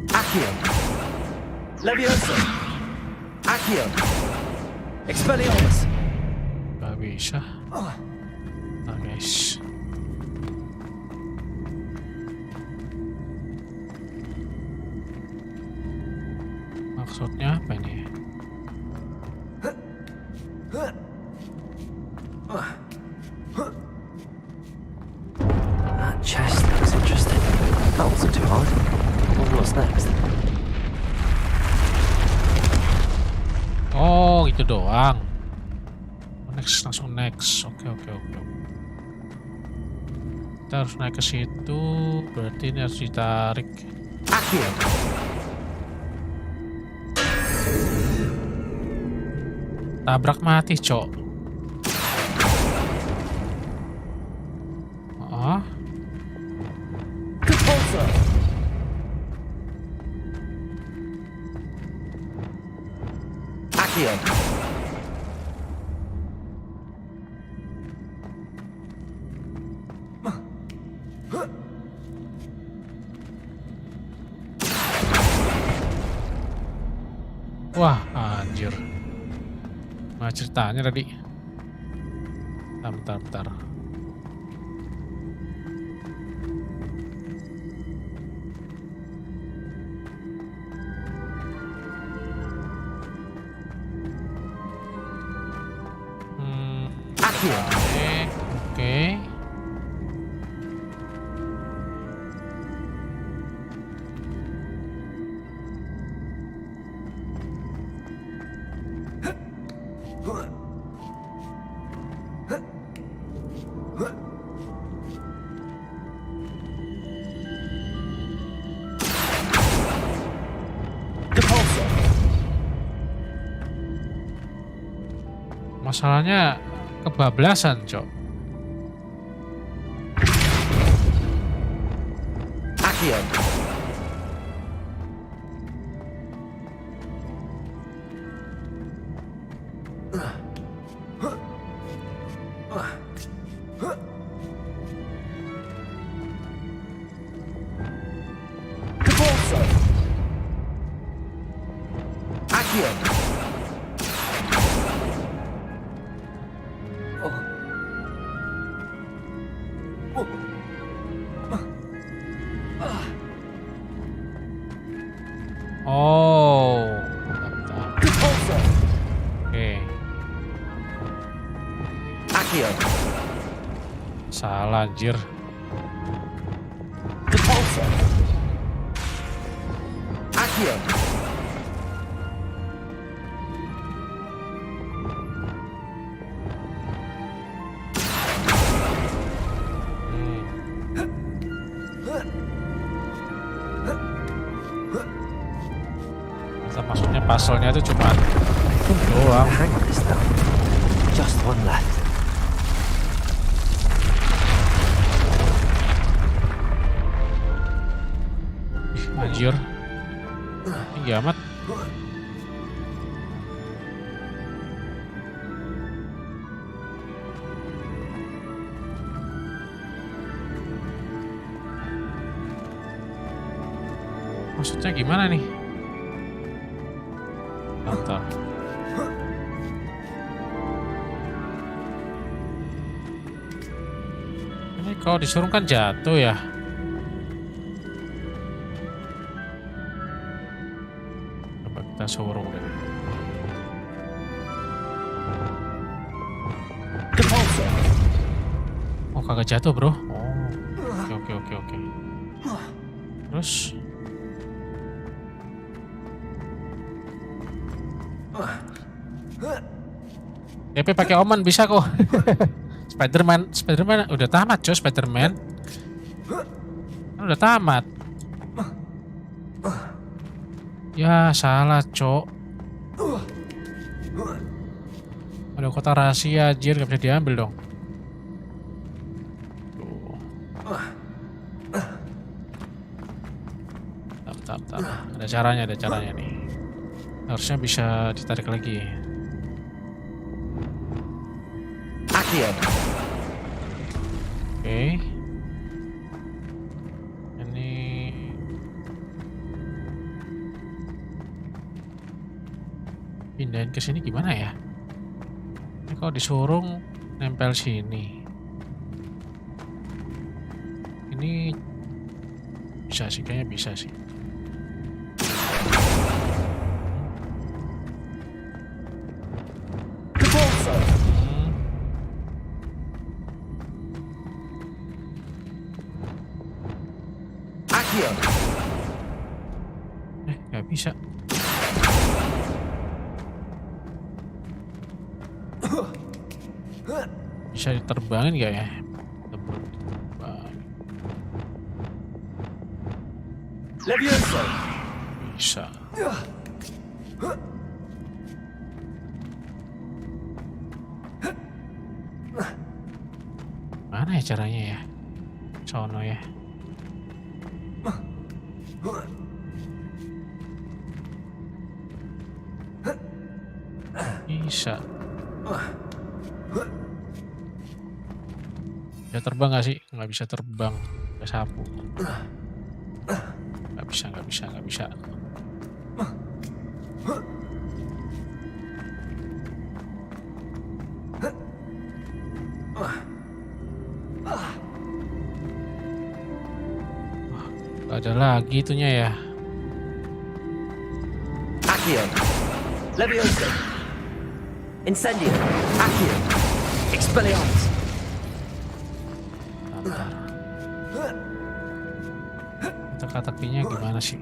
Accio. Levioso. Accio. Expelliarmus! Gak bisa. Nah guys. Maksudnya apa ini? That chest looks interesting. That wasn't too hard. What's next? Oh, gitu doang. Next, langsung next. Oke. Kita harus naik ke situ. Berarti ini harus ditarik. Akhir. Tabrak mati, cok. Oh. Akhir. Wah, anjir. Nah, ceritanya tadi. Bentar. Akhir. Oke. Masalahnya kebablasan, cok. Akhir. Akhir. Oh. Bentar. Oke. Akhir. Salah, anjir. Akhir. Maksudnya puzzle-nya itu cuma doang. Hang on this now. Just one left. Anjir. Tinggi amat. Maksudnya gimana nih? Bentar. Ini kalau disuruh kan jatuh ya. Coba kita suruh deh. Oh, kagak jatuh, bro. Oh. Oke. Terus DP pakai omen bisa kok. Spiderman udah tamat, coy. Spiderman udah tamat. Ya salah, cok. Ada kota rahasia, anjir, gak bisa diambil dong. Bentar. Ada caranya nih. Harusnya bisa ditarik lagi. Akhir. Oke. Ini pindahin ke sini gimana ya? kok disuruh nempel sini. Ini bisa sih, kayaknya bisa sih. Nggak bisa. Bisa diterbangin nggak ya? Bisa. Mana ya caranya ya? Sono ya. Bisa. Bisa terbang nggak sih? Nggak bisa terbang. Nggak sapu. Nggak bisa. Gak ada lagi itunya ya. Accio. Levioso. Incendio. Accio. Expelliarmus. Teka-tekinya gimana sih?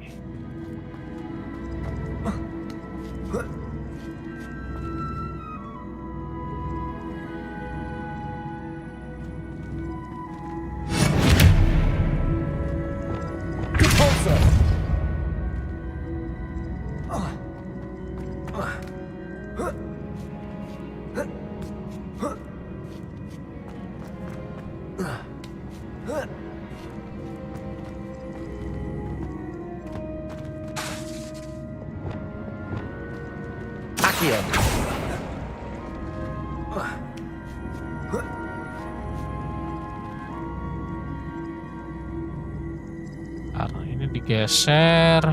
Accio. Karena ini digeser.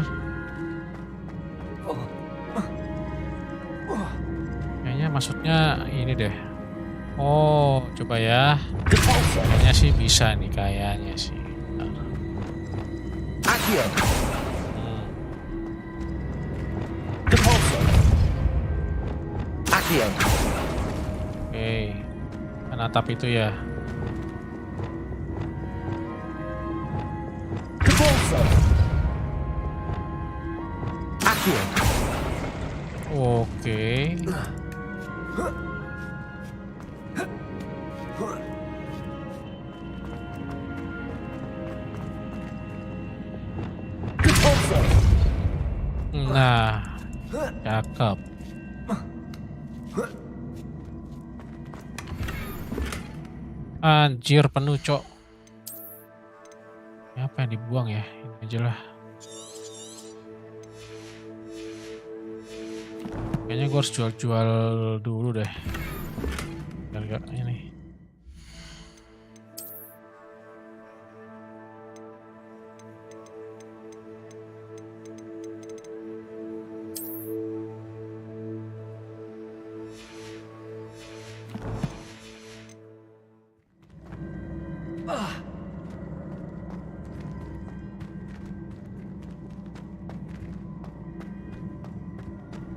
Kayaknya maksudnya ini deh. Oh, coba ya. Kayaknya sih bisa nih, kayaknya sih. Accio. Accio. Oke. Kan atap itu ya. Accio. Oke. Nah, cakep. Anjir, penuh, cok. Ini apa yang dibuang ya? Ini aja lah. Kayaknya gue harus jual-jual dulu deh. Biar gak ini.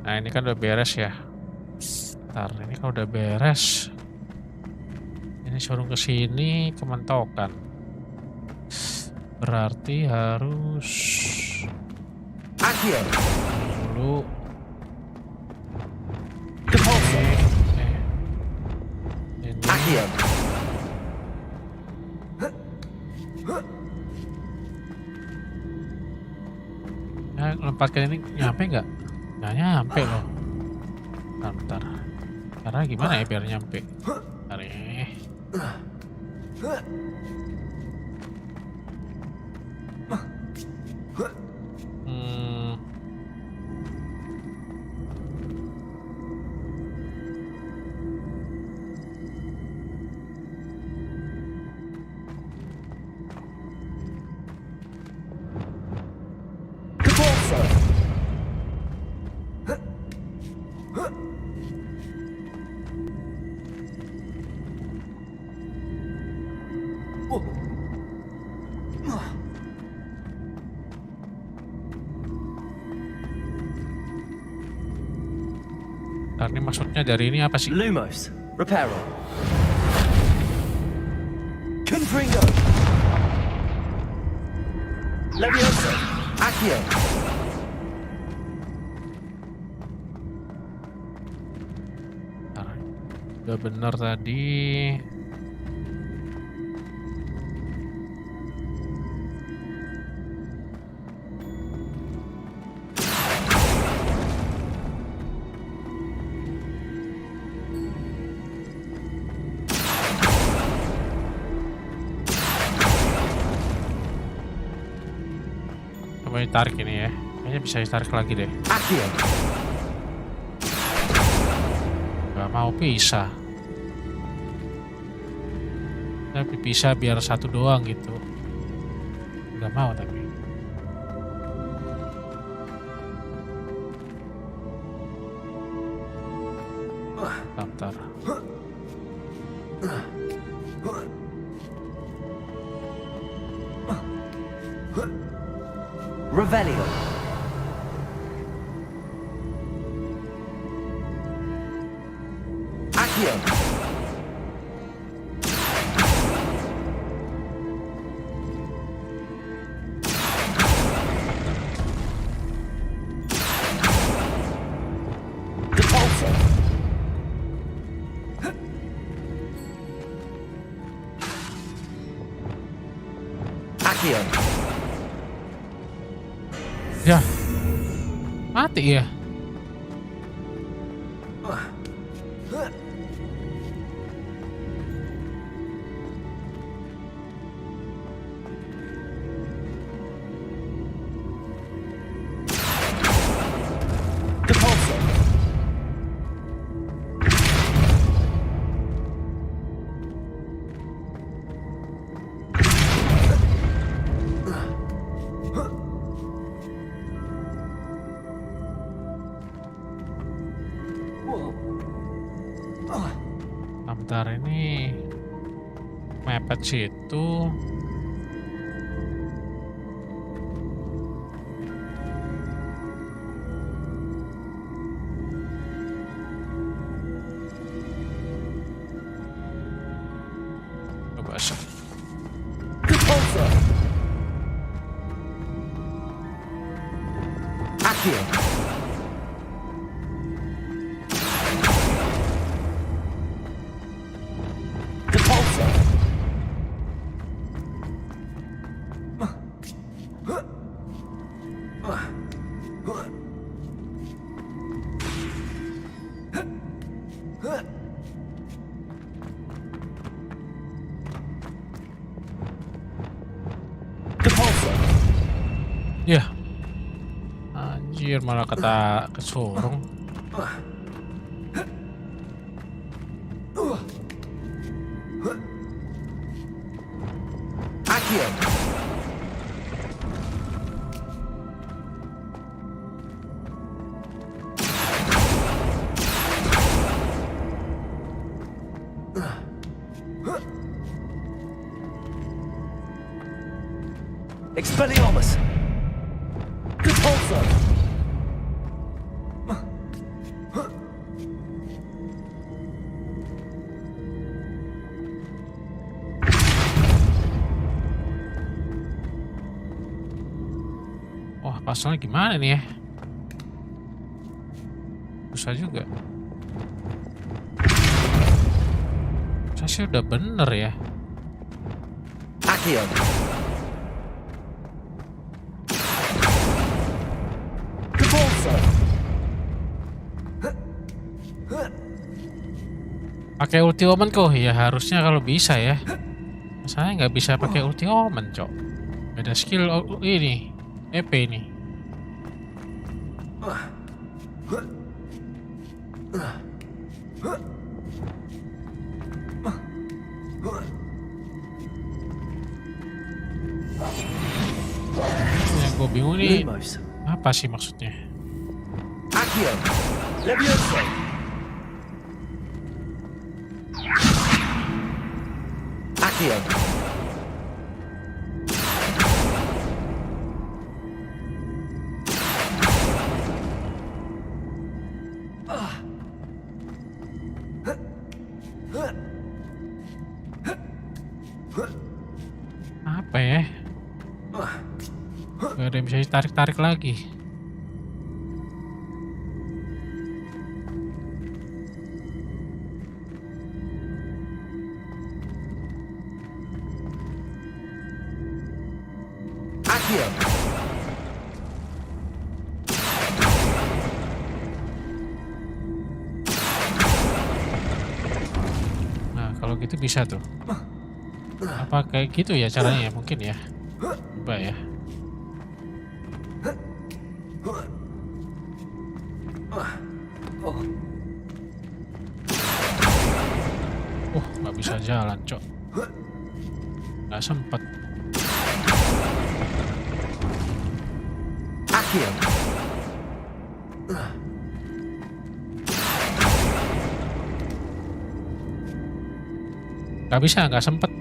Nah, ini kan udah beres ya. Ntar ini kalau udah beres, ini suruh ke sini kementokan. Berarti harus dulu. Nah, lempatkan ini nyampe nggak? Nggak nyampe loh. Bentar. Karena gimana ya biar nyampe? Bentar ya. Bentar, ini maksudnya dari ini apa sih? Lumos, Reparo. Confringo. Levioso. Accio. Bentar. Udah bener tadi. Coba ditarik ini ya. Kayaknya bisa ditarik lagi deh. Accio. Gak mau pisah. Tapi pisah biar satu doang gitu. Gak mau tapi. Bentar. Revelio. Accio. Depulso. Accio. Ya. Mati ya. Depulso. Bentar, ini mepet situ. Coba sih. Depulso. Accio. Depulso. Depulso. Ya. Anjir, malah kata kesurung. Accio. Expelliarmus. Depulso. Wah, pasalnya gimana nih ya? Susah juga. Saya sih udah bener ya. Accio. Depulso. Pakai ulti omen kok ya, harusnya kalau bisa ya. Masalahnya nggak bisa pakai ulti omen, cok. Beda skill ini, EP ini. Yang gue bingung nih, apa sih maksudnya? Accio. Levioso. Accio. ada yang bisa ditarik-tarik lagi. Nah, kalau gitu bisa tuh. Apa kayak gitu ya caranya ya? Mungkin ya. Coba ya. Nggak bisa jalan, Cok. Nggak sempet. Nggak bisa, nggak sempet.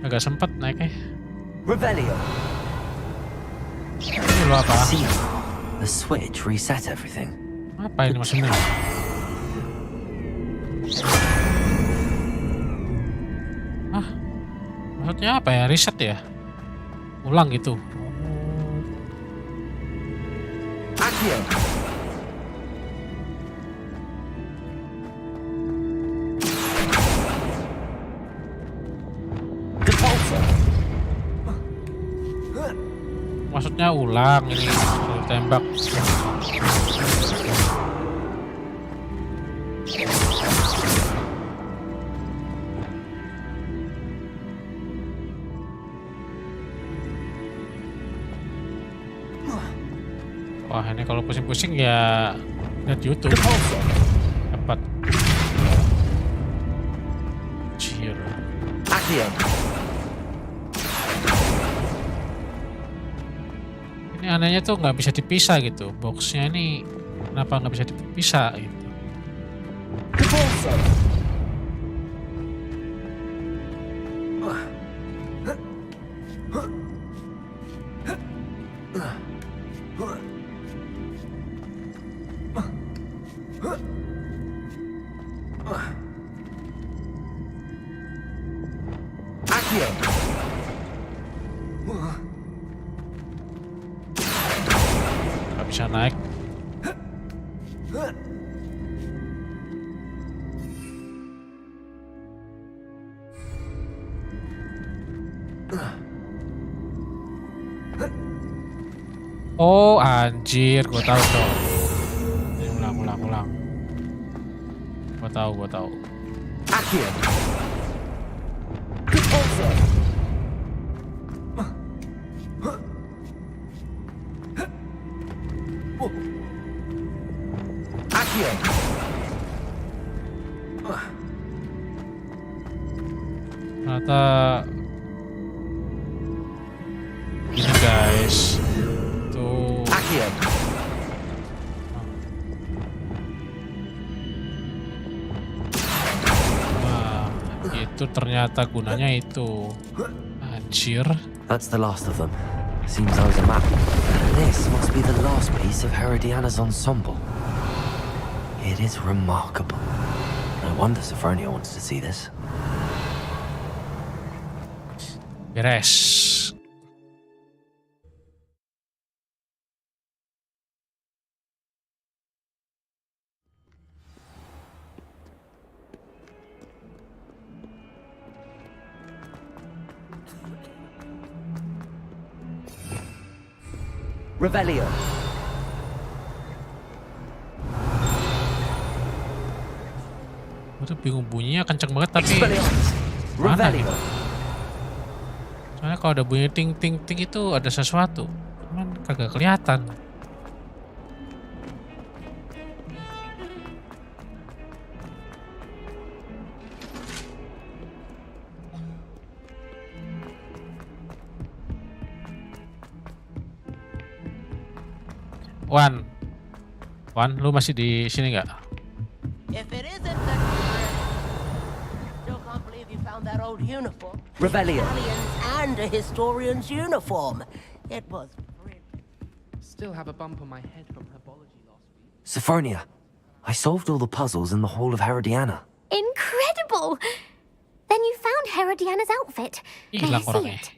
Nggak sempet naiknya. Revelio. Ini lo apa? See, the switch reset everything. Apa ini maksudnya? Maksudnya apa ya? Reset ya? Ulang gitu. Accio. Maksudnya ulang ini tembak. Wah, ini kalau pusing-pusing ya lihat YouTube. Dapat. Cheer. Ini anehnya tuh nggak bisa dipisah gitu. Boxnya ini kenapa nggak bisa dipisah gitu? Nggak bisa naik. Oh anjir, gue tahu tuh. Ulang. Gue tahu. Accio. Accio. Ternyata ini guys. Tuh. Accio. Nah, itu ternyata gunanya itu. Anjir. That's the last of them. Seems I was a map. This must be the last piece of Herodiana's ensemble. It is remarkable. No wonder Sophronia wants to see this. Beres. Revelio. Gue tuh bingung bunyinya kenceng banget tapi mana gitu. Soalnya kalau ada bunyi ting ting ting itu ada sesuatu, cuman kagak kelihatan. Wan, lu masih di sini nggak? If it isn't the still can't believe you found that old uniform. Revelio. Aliens and a historian's uniform. It was Still have a bump on my head from herbology last week. Sophronia, I solved all the puzzles in the Hall of Herodiana. Incredible! Then you found Herodiana's outfit. May I see it?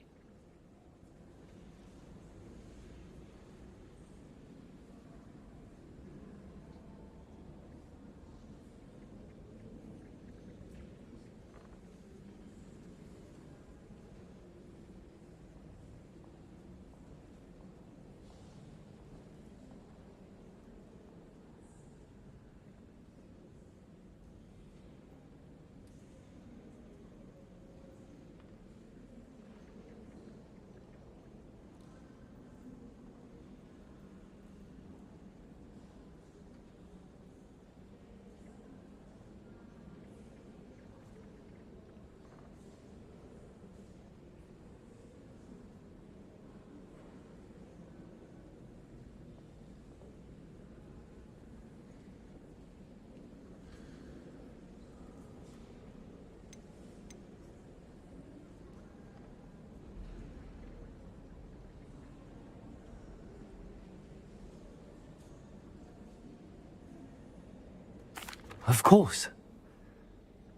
Of course.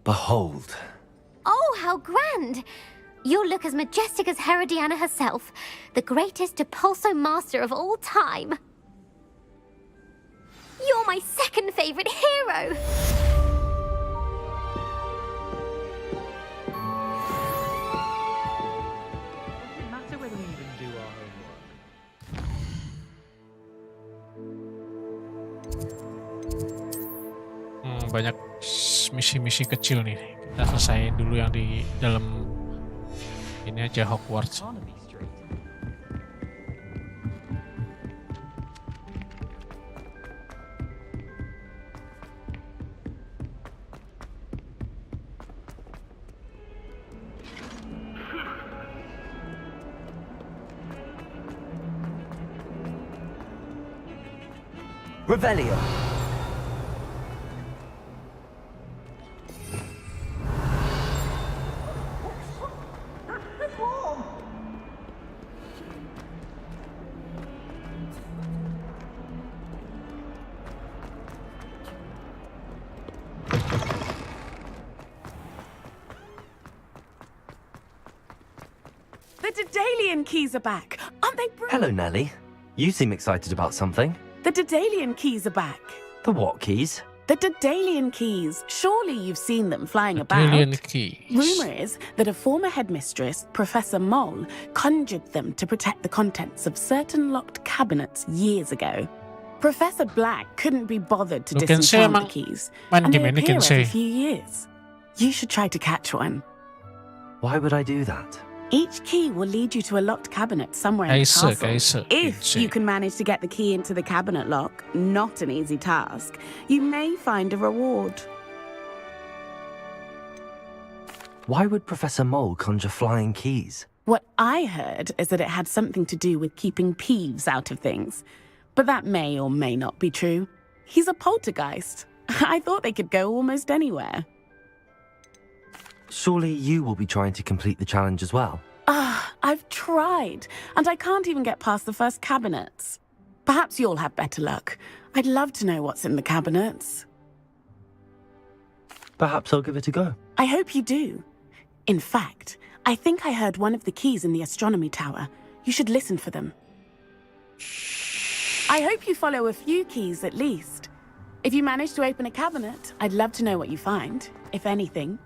Behold. Oh, how grand! You'll look as majestic as Herodiana herself, the greatest Depulso master of all time. You're my second favorite hero! Does it matter whether we even do our homework? Banyak misi-misi kecil nih. Kita selesaiin dulu yang di dalam ini aja Hogwarts. Revelio. The Daedalian keys are back. Aren't they brilliant? Hello, Nellie. You seem excited about something. The Daedalian keys are back. The what keys? The Daedalian keys. Surely you've seen them flying about. Daedalian keys. Rumour is that a former headmistress, Professor Mole, conjured them to protect the contents of certain locked cabinets years ago. Professor Black couldn't be bothered to disenchant the keys, and they appear every few years. You should try to catch one. Why would I do that? Each key will lead you to a locked cabinet somewhere in the castle. If you can manage to get the key into the cabinet lock, not an easy task, you may find a reward. Why would Professor Mole conjure flying keys? What I heard is that it had something to do with keeping Peeves out of things. But that may or may not be true. He's a poltergeist. I thought they could go almost anywhere. Surely you will be trying to complete the challenge as well. I've tried, and I can't even get past the first cabinets. Perhaps you'll have better luck. I'd love to know what's in the cabinets. Perhaps I'll give it a go. I hope you do. In fact, I think I heard one of the keys in the astronomy tower. You should listen for them. I hope you follow a few keys at least. If you manage to open a cabinet, I'd love to know what you find, if anything.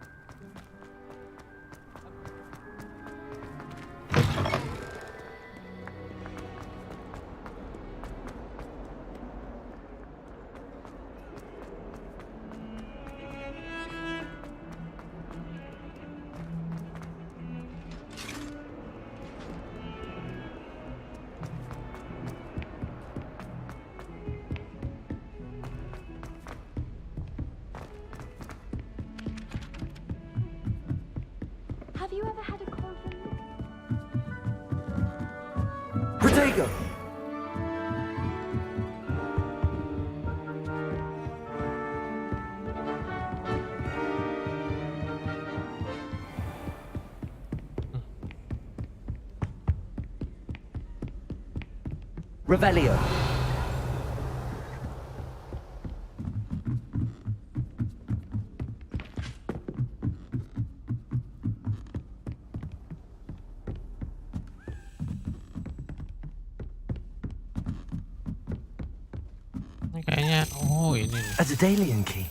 Have you ever had a call from me? Protego! Revelio. Kayaknya, oh ini nih. A Daedalian key.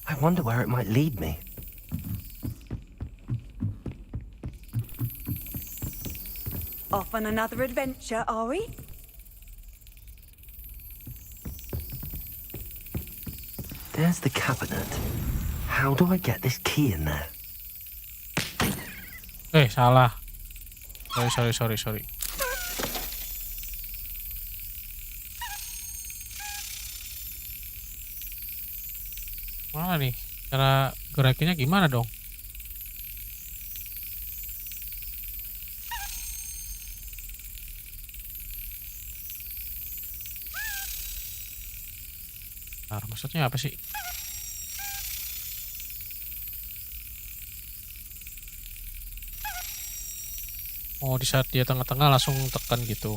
I wonder where it might lead me. Off on another adventure, are we? There's the cabinet. How do I get this key in there? Salah. Sorry. Mana nih? Cara gerakinnya gimana dong? Nah, maksudnya apa sih? Oh, di saat dia tengah-tengah langsung tekan gitu.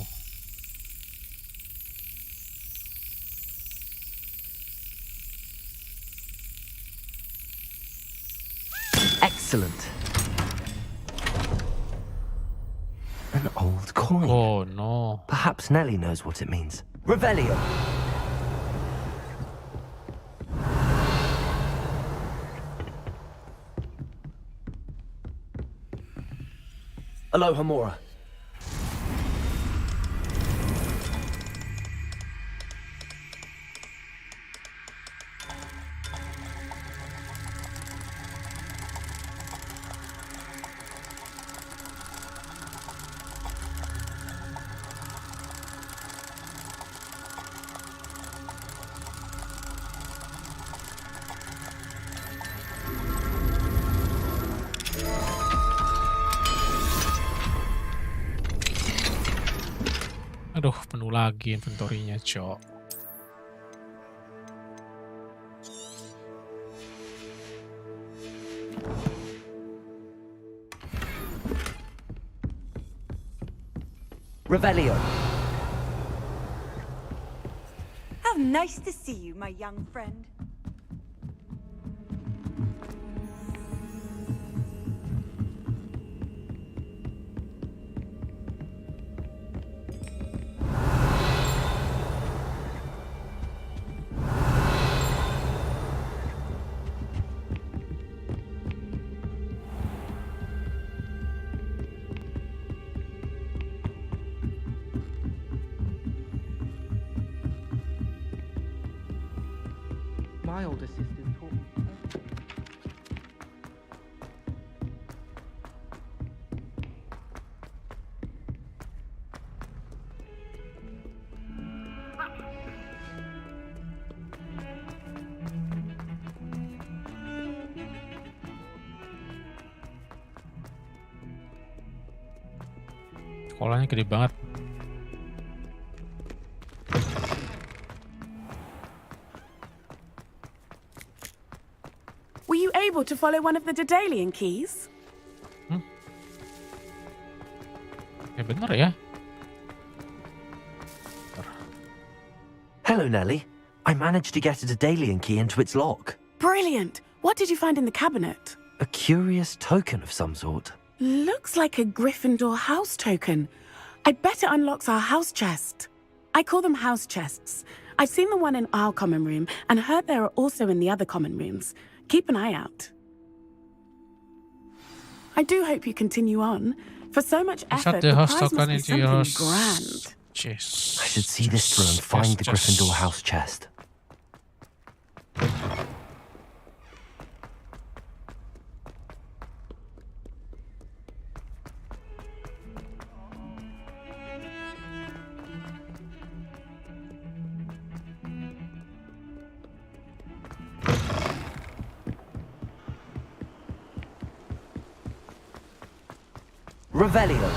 Excellent. An old coin. Oh no. Perhaps Nellie knows what it means. Revelio. Alohomora. Aduh, penuh lagi inventory-nya, Cok. Revelio. How nice to see you, my young friend. My older sister's taught me. Sekolahnya gede banget. Were you able to follow one of the Daedalian keys? Ya bener ya. Hello, Nellie. I managed to get a Daedalian key into its lock. Brilliant. What did you find in the cabinet? A curious token of some sort. Looks like a Gryffindor house token. I bet it unlocks our house chest. I call them house chests. I've seen the one in our common room and heard there are also in the other common rooms. Keep an eye out. I do hope you continue on. For so much effort, the prize must be something grand. Chest. I should see this through and find the Gryffindor house chest. Revelio.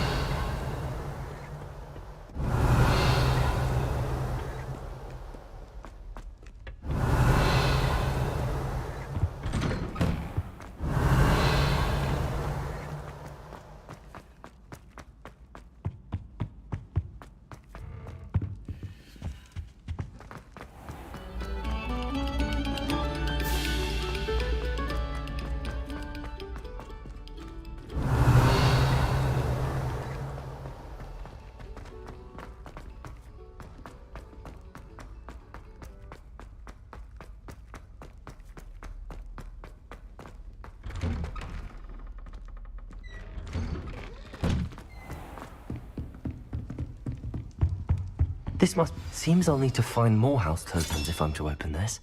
Seems I'll need to find more house tokens if I'm to open this.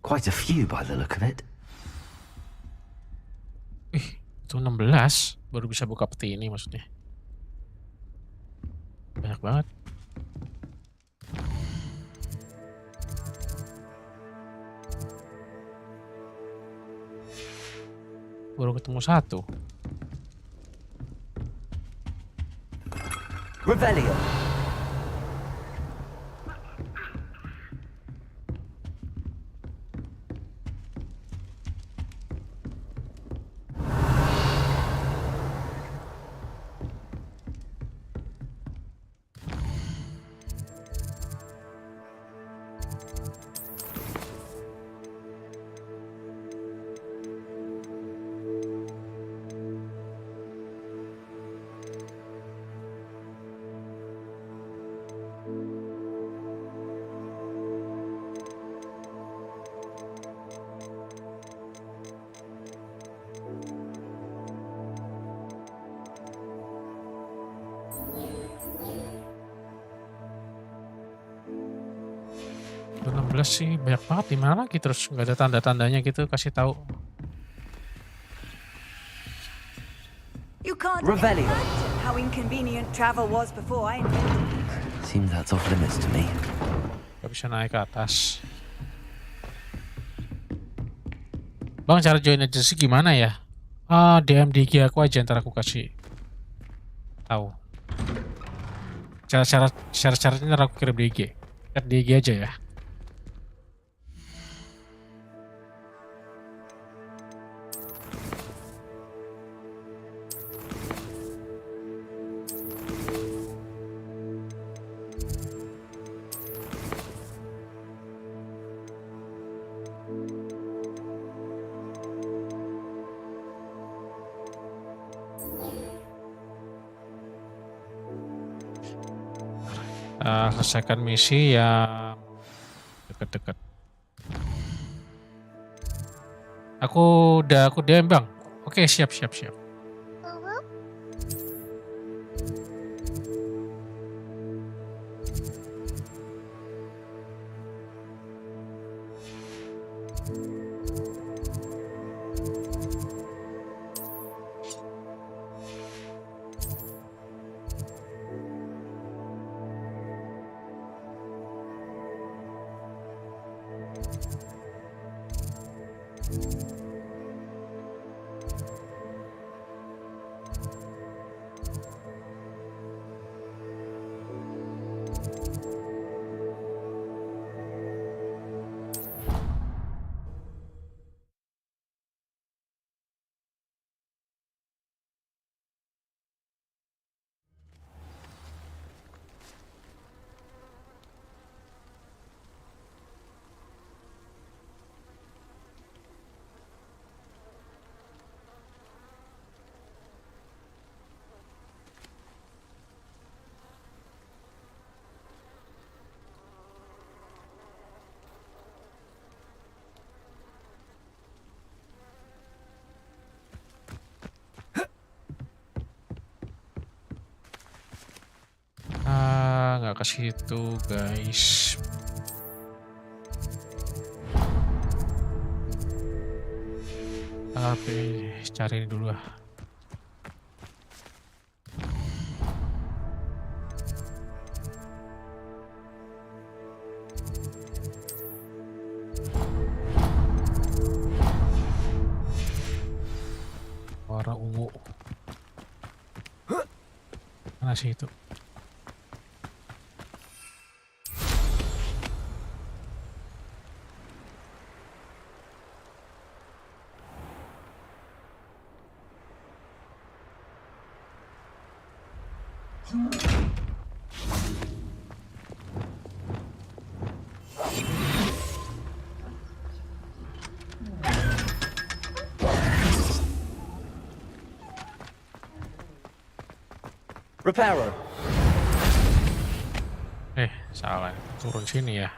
Quite a few by the look of it. Itu 16 baru bisa buka peti ini maksudnya. Banyak banget. Baru ketemu satu. Revelio. 16 sih banyak banget, di mana lagi terus nggak ada tanda-tandanya gitu, kasih tahu. You can't Revelio. imagine how inconvenient travel was before I invented it. Seems that's off limits to me. Gak bisa naik ke atas. Bang, cara join agency gimana ya? DM DG aku aja, ntar aku kasih tahu. Cara-caranya ntar aku kirim DG. Chat DG aja ya. Selesaikan misi yang deket-deket. Aku DM bang. Oke, siap. Nggak ke situ guys. Tapi cari ini dulu lah. Warna ungu. Mana sih itu? Reparo. Salah. Turun sini ya.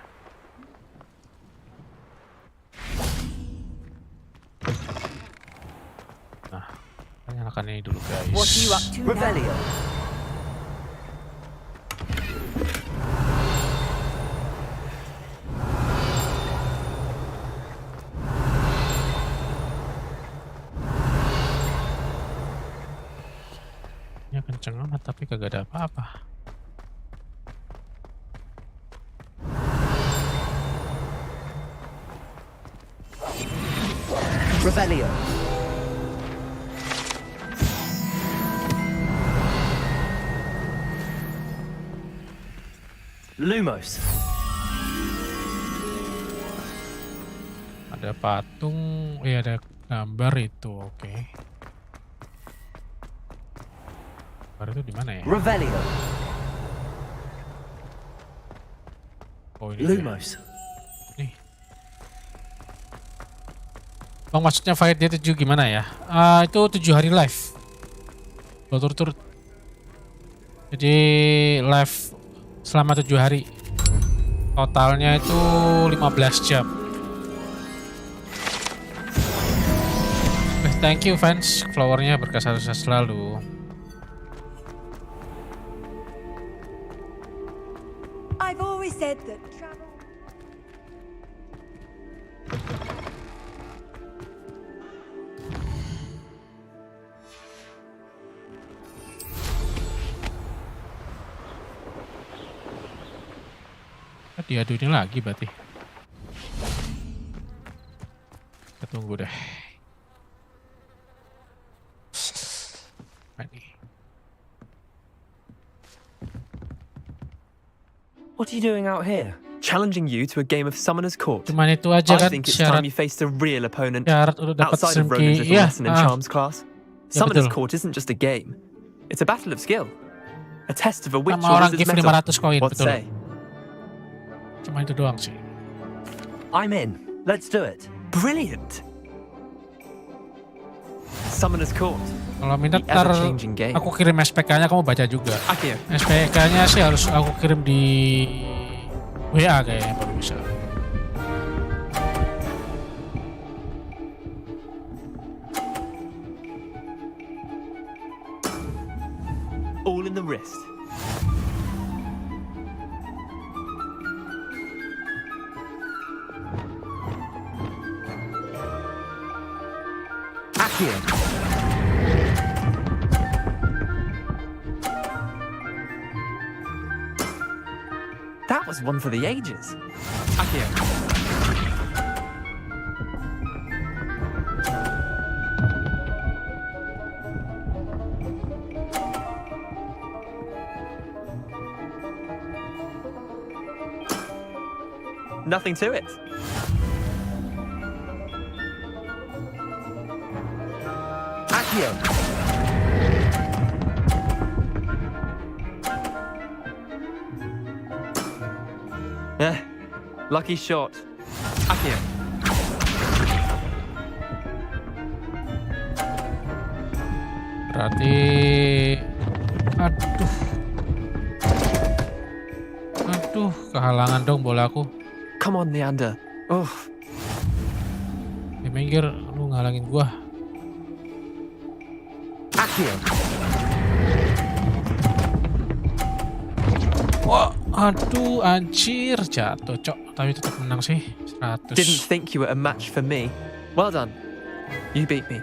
Nah, nyalakan ini dulu guys. What are you up to Revelio. Ya kenceng amat tapi kagak ada apa-apa. Revelio. Lumos. Ada patung, ada gambar itu, oke. Gambar itu di mana ya? Revelio. Oh ini. Lumos. Nih. Bang, maksudnya fight dia 7 gimana ya? Itu 7 hari live. Berturut-turut. Jadi live selama 7 hari. Totalnya itu 15 jam. Thank you fans, flowernya berkah selalu. I've always said that travel... diadu ini lagi berarti. Kita tunggu deh. Ini. What are you doing out here? Challenging you to a game of Summoner's Court. Cuman itu aja I kan think it's syarat. time you faced a real opponent Syarat udah dapat outside of SMK. Roland's little lesson in charms class. Ya, Summoner's betul. Court isn't just a game. It's a battle of skill. A test of a witch Sama or orang wizard's give mettle. 500 koin, What betul. say? Cuma itu doang sih. I'm in. Let's do it. Brilliant. Summoner's Court. Kalau minta The ntar ever-changing game. aku kirim SPK-nya, kamu baca juga. Akio. SPK-nya sih harus aku kirim di WA kayaknya baru bisa. All in the wrist. Accio. That was one for the ages. Akio. Nothing to it. Accio. Lucky shot. Akio. Berarti aduh kehalangan dong bola aku. Come on, Leander. Oh. Di minggir, lu ngalangin gua. Accio. Wah, aduh anjir jatuh, Cok. Tapi tetap menang sih. 100. Didn't think you were a match for me. Well done. You beat me.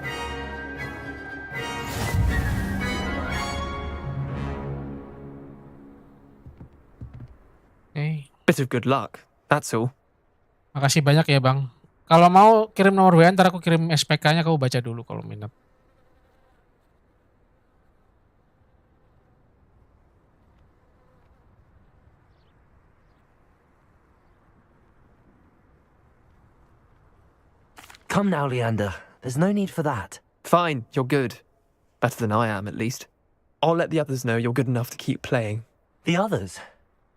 Oke. Bit of good luck. That's all. Makasih banyak ya, Bang. Kalau mau kirim nomor WA, ntar aku kirim SPK-nya, kamu baca dulu kalau minat. Come now, Leander. There's no need for that. Fine, you're good. Better than I am, at least. I'll let the others know you're good enough to keep playing. The others?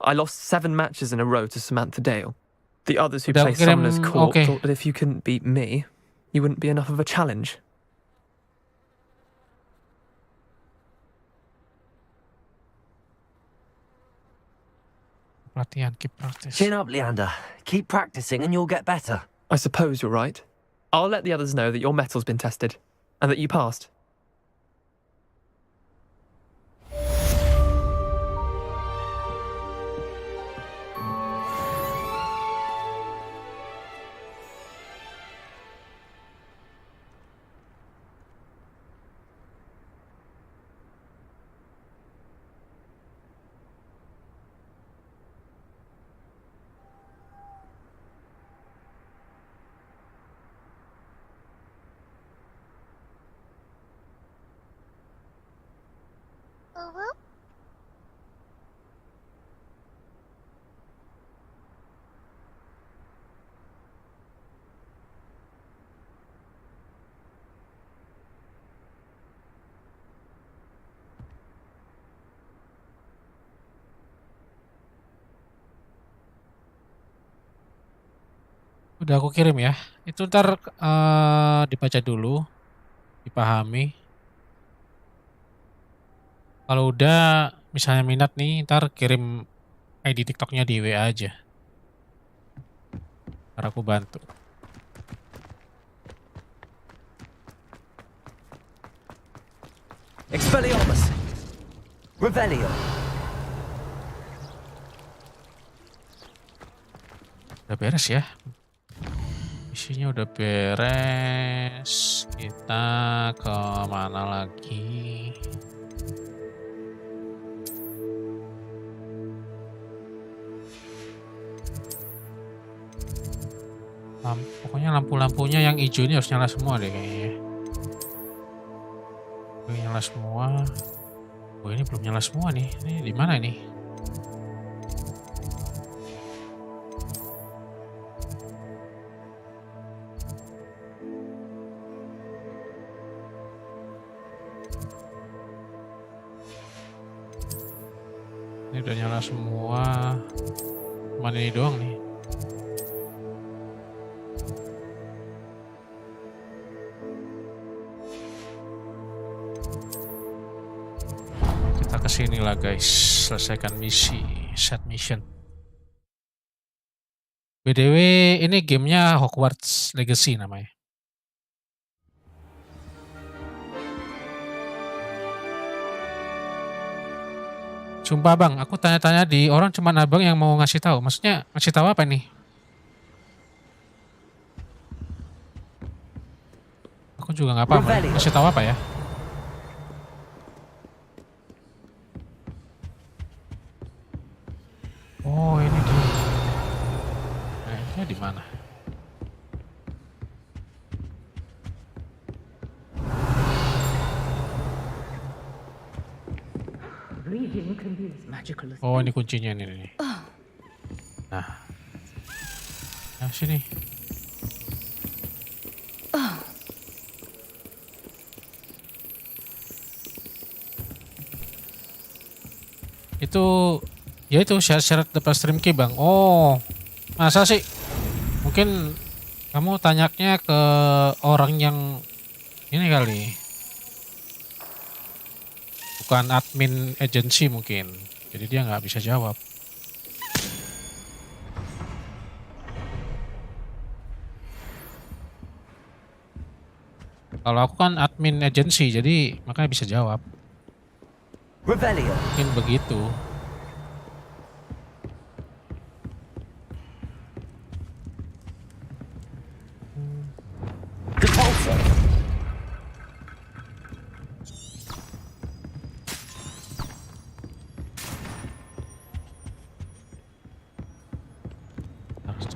I lost 7 matches in a row to Samantha Dale. The others who Udah play aku kirim, Summoner's Court oke. thought that if you couldn't beat me, you wouldn't be enough of a challenge. Latihan, keep practice. Chin up, Leander. Keep practicing and you'll get better. I suppose you're right. I'll let the others know that your metal's been tested, and that you passed. Udah aku kirim ya. Itu ntar dibaca dulu, dipahami. Kalau udah misalnya minat nih, ntar kirim ID TikToknya di WA aja. Ntar aku bantu. Expelliarmus. Revelio. Udah beres ya. Isinya udah beres. Kita ke mana lagi? Pokoknya lampu-lampunya yang hijau ini harus nyala semua deh kayaknya. Oke, nyala semua. Oh, ini belum nyala semua nih. Ini di mana ini? Ini udah nyala semua. Cuman ini doang nih. Kita kesini lah guys. Selesaikan misi. Set mission. BTW ini gamenya Hogwarts Legacy namanya. Sumpah bang, aku tanya-tanya di orang cuman abang yang mau ngasih tahu. Maksudnya ngasih tahu apa nih? Aku juga nggak paham. Ngasih tahu apa ya? Oh ini dia. Nah, di mana? Oh ini kuncinya nih. Nah, nah sini. Itu ya itu syarat dapat stream key bang. Oh masa sih? Mungkin kamu tanyanya ke orang yang ini kali. Bukan admin agency mungkin. Jadi dia nggak bisa jawab. Kalau aku kan admin agency, jadi makanya bisa jawab. Mungkin begitu.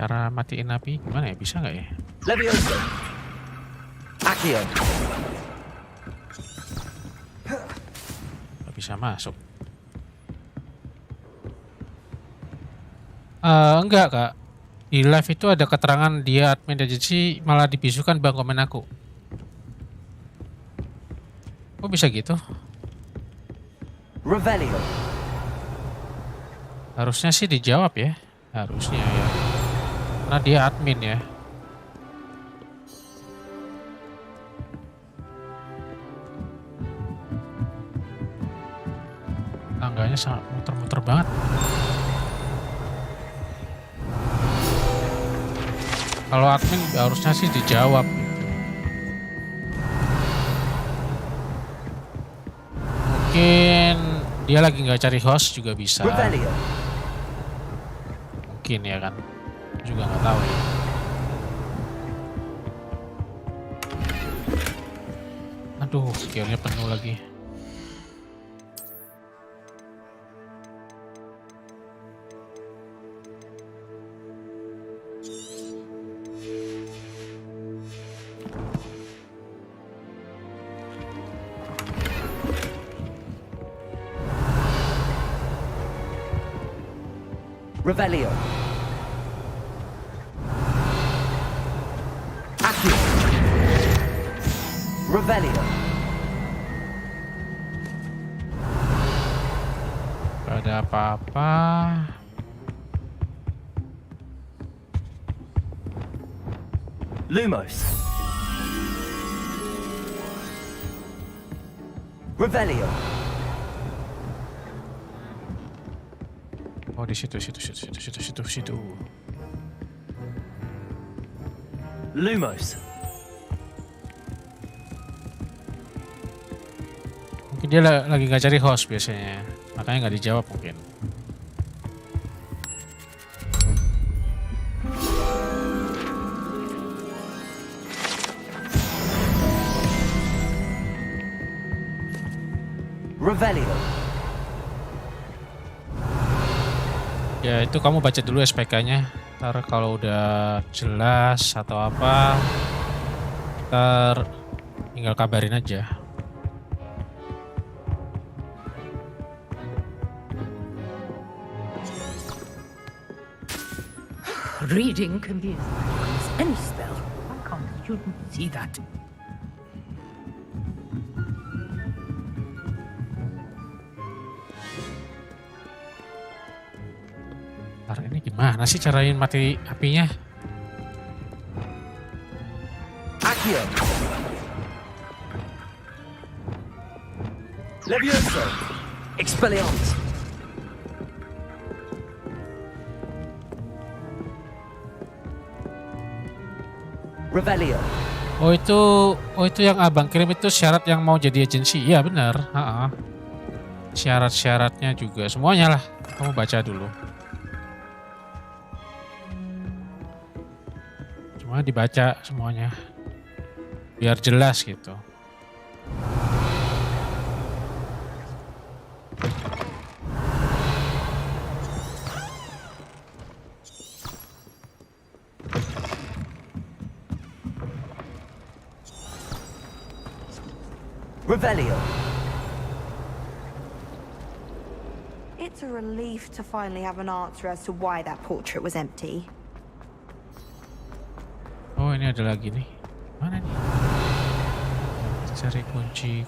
Cara matiin api gimana ya? Bisa nggak ya? Nggak bisa masuk. Enggak kak. Di live itu ada keterangan dia admin agency malah dibisukan bang komen aku. Kok bisa gitu? Harusnya sih dijawab ya. Harusnya ya. Karena dia admin ya. Tangganya sangat muter-muter banget. Kalau admin harusnya sih dijawab gitu. Mungkin dia lagi nggak cari host juga bisa. Mungkin ya kan. Juga nggak tahu ya. Aduh, skillnya penuh lagi. Revelio. Revelio. Gak ada apa-apa. Lumos. Revelio. Oh di situ. Lumos. Mungkin dia lagi nggak cari host biasanya, makanya nggak dijawab mungkin. Revelio. Ya itu kamu baca dulu SPK-nya. Ntar kalau udah jelas atau apa, ntar tinggal kabarin aja. Reading can be as difficult as any spell. Why can't the student see that? Ntar ini gimana sih carain mati apinya? Accio. Levioso. Expelliarmus. Revelio. Oh itu yang abang kirim itu syarat yang mau jadi agensi. Iya benar. Syarat-syaratnya juga semuanya lah. Kamu baca dulu. Cuma dibaca semuanya. Biar jelas gitu. Revelio. It's a relief to finally have an answer as to why that portrait was empty. Oh ini ada lagi nih. Mana nih? Cari kunci.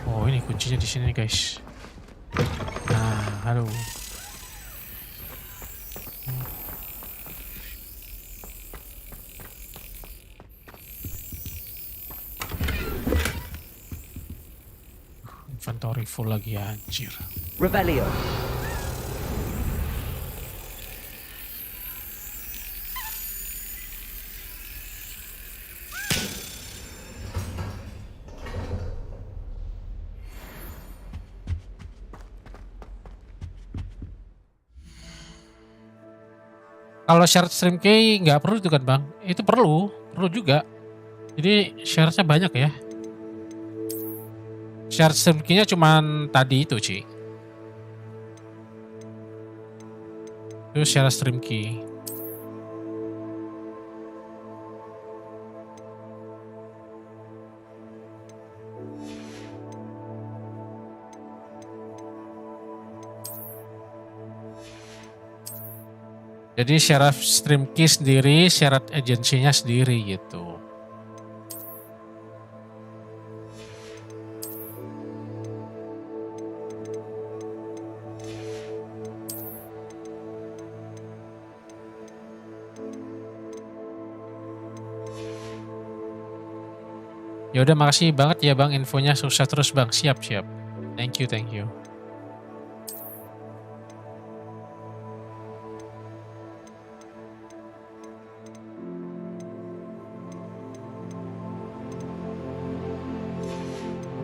Oh ini kuncinya di sini guys. Nah, halo. Inventory full lagi anjir. Revelio. Kalau syarat stream key nggak perlu itu kan bang? Itu perlu juga. Jadi syaratnya banyak ya. Syarat stream key-nya cuman tadi itu Ci. Itu syarat stream key. Jadi syarat stream key sendiri, syarat agensinya sendiri gitu. Ya udah makasih banget ya bang infonya, sukses terus bang. Siap. Thank you.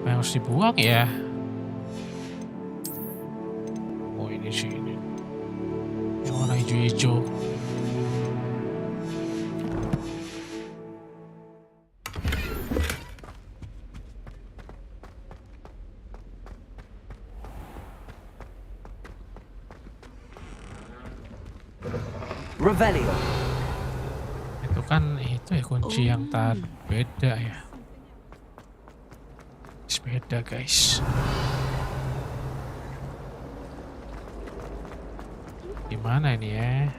Apa yang harus dibuang ya? Oh ini sih ini. Yang warna hijau-hijau. Revelio. Itu kan itu ya kunci yang tadi beda ya. Beda guys. Gimana ini ya?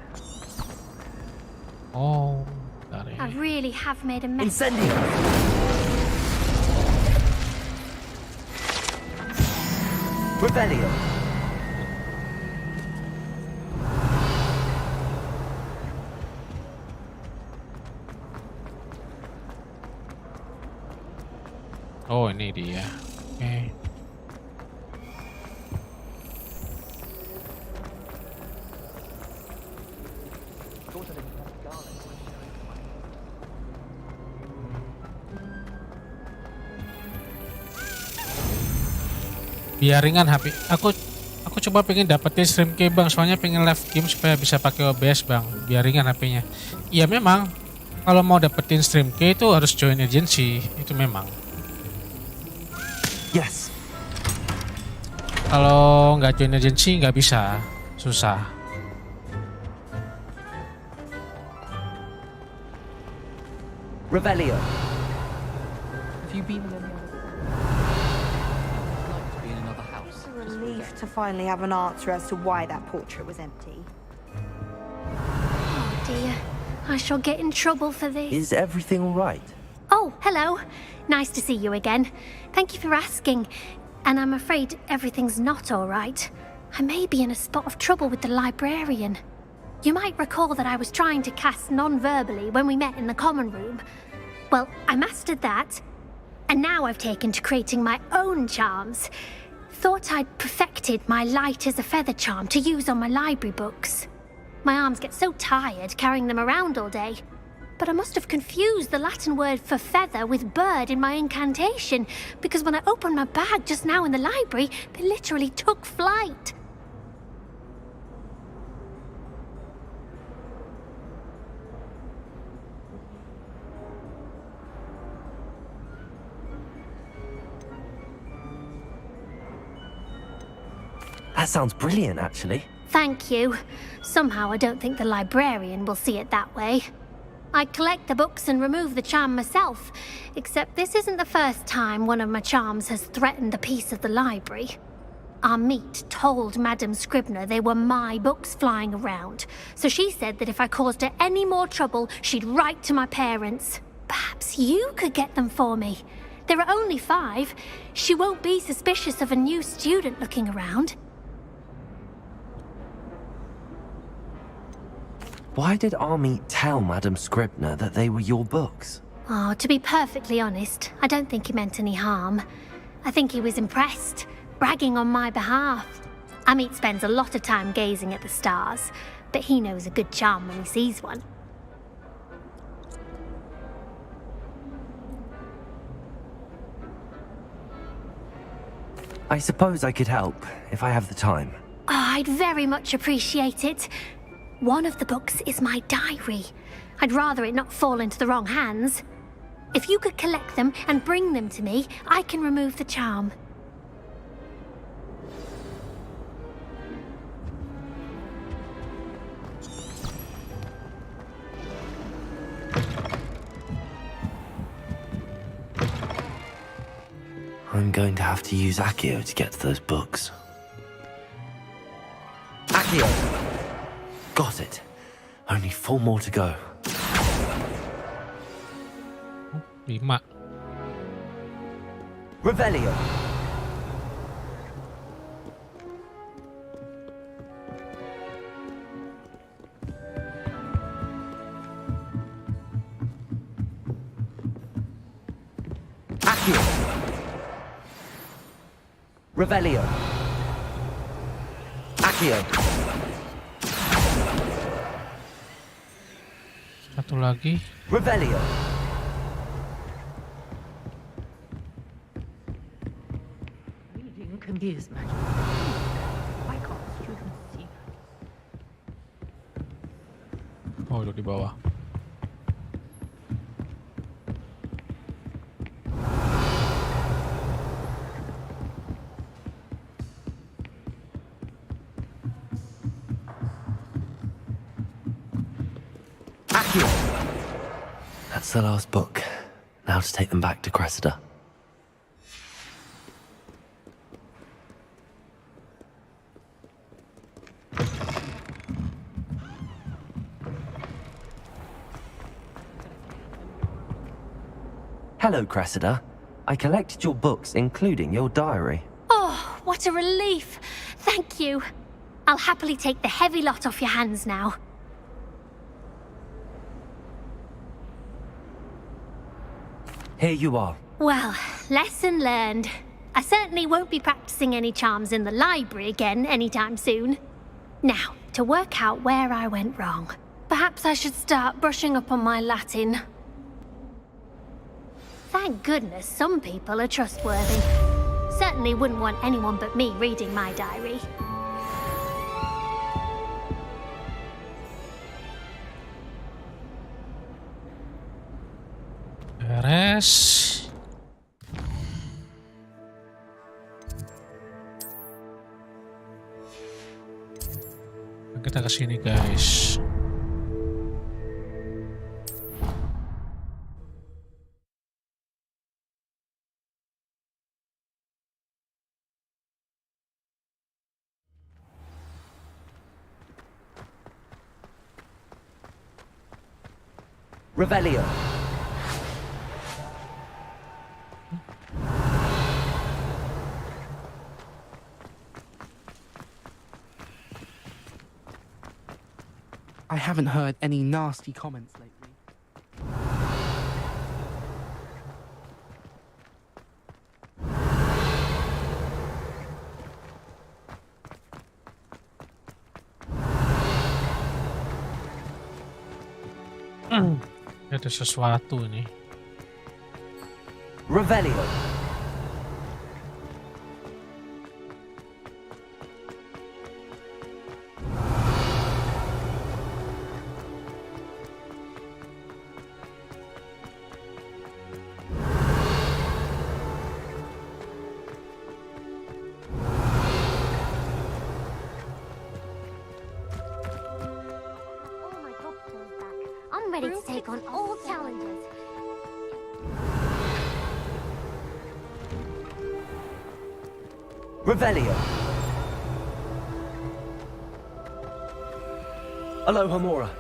Oh, bentar ya. I really have made a mess. Incendio. Revelio. Oh ini dia. Oke. Biar ringan HP. Aku coba pengen dapetin stream key bang, soalnya pengen live game supaya bisa pakai OBS bang. Biar ringan HP-nya. Iya memang. Kalau mau dapetin stream key itu harus join agency, itu memang. Yes. Kalau nggak join agency nggak bisa, susah. Revelio. Have you been in any other? I'd like to be in another house. It's a relief to finally have an answer as to why that portrait was empty. Oh dear, I shall get in trouble for this. Is everything all right? Oh, hello. Nice to see you again. Thank you for asking. And I'm afraid everything's not all right. I may be in a spot of trouble with the librarian. You might recall that I was trying to cast non-verbally when we met in the common room. Well, I mastered that. And now I've taken to creating my own charms. Thought I'd perfected my light as a feather charm to use on my library books. My arms get so tired carrying them around all day. But I must have confused the Latin word for feather with bird in my incantation, because when I opened my bag just now in the library, they literally took flight. That sounds brilliant, actually. Thank you. Somehow I don't think the librarian will see it that way. I collect the books and remove the charm myself, except this isn't the first time one of my charms has threatened the peace of the library. Our meet told Madame Scribner they were my books flying around, so she said that if I caused her any more trouble, she'd write to my parents. Perhaps you could get them for me. There are only 5. She won't be suspicious of a new student looking around. Why did Army tell Madame Scribner that they were your books? Oh, to be perfectly honest, I don't think he meant any harm. I think he was impressed, bragging on my behalf. Amit spends a lot of time gazing at the stars, but he knows a good charm when he sees one. I suppose I could help, if I have the time. Oh, I'd very much appreciate it. One of the books is my diary. I'd rather it not fall into the wrong hands. If you could collect them and bring them to me, I can remove the charm. I'm going to have to use Accio to get to those books. Accio! Got it. Only 4 more to go. 5. Revelio. Accio. Revelio. Accio. Satu lagi. Revelio. Reading can be as magical. Why can't students see that? Oh, itu di bawah. That's the last book. Now to take them back to Cressida. Hello, Cressida. I collected your books, including your diary. Oh, what a relief. Thank you. I'll happily take the heavy lot off your hands now. Here you are. Well, lesson learned. I certainly won't be practicing any charms in the library again anytime soon. Now, to work out where I went wrong. Perhaps I should start brushing up on my Latin. Thank goodness some people are trustworthy. Certainly wouldn't want anyone but me reading my diary. Beres. Kita ke sini, guys. Revelio. I haven't heard any nasty comments lately. Ada sesuatu nih. Revelio. I'm ready to take on all challenges. Revelio. Aloha Mora.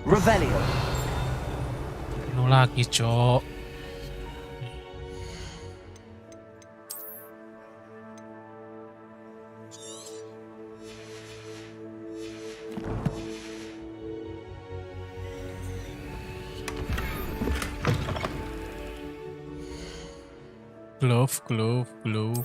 Revelio. Penuh lagi, Cok. Glove.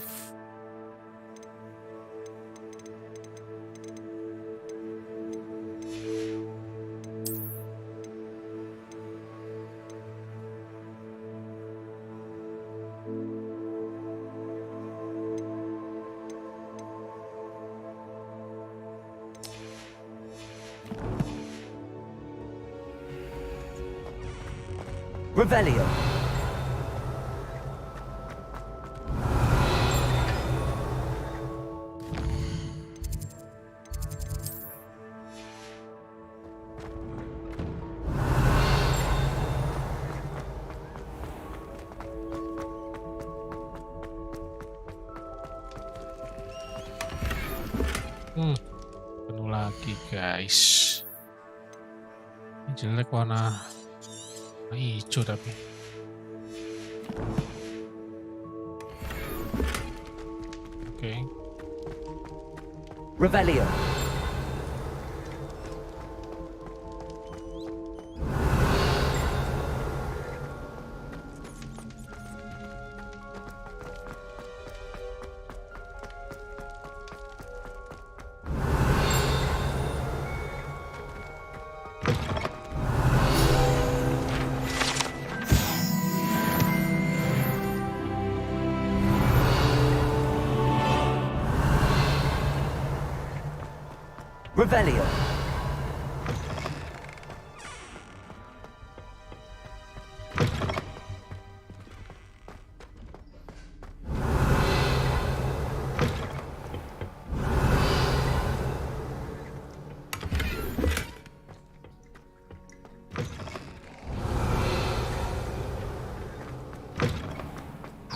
Revelio. Penuh lagi, guys. Ini jelek warna hijau tapi. Oke. Revelio. Revelio.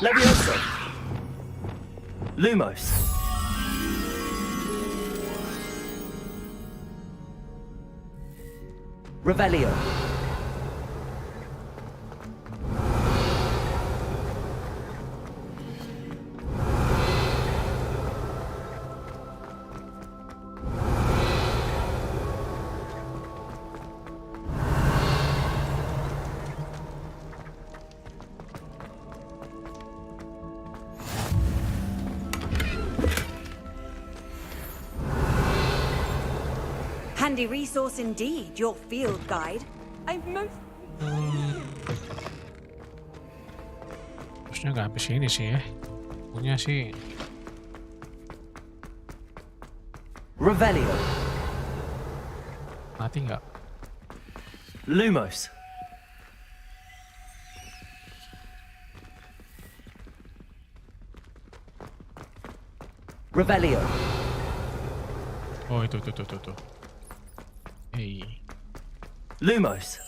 Levioso. Lumos. Revelio. Handy resource indeed, your field guide. I'm most... Harusnya nggak habis ini sih ya. Punya sih. Revelio. Mati nggak? Lumos. Revelio. Oh itu. Hey. Lumos.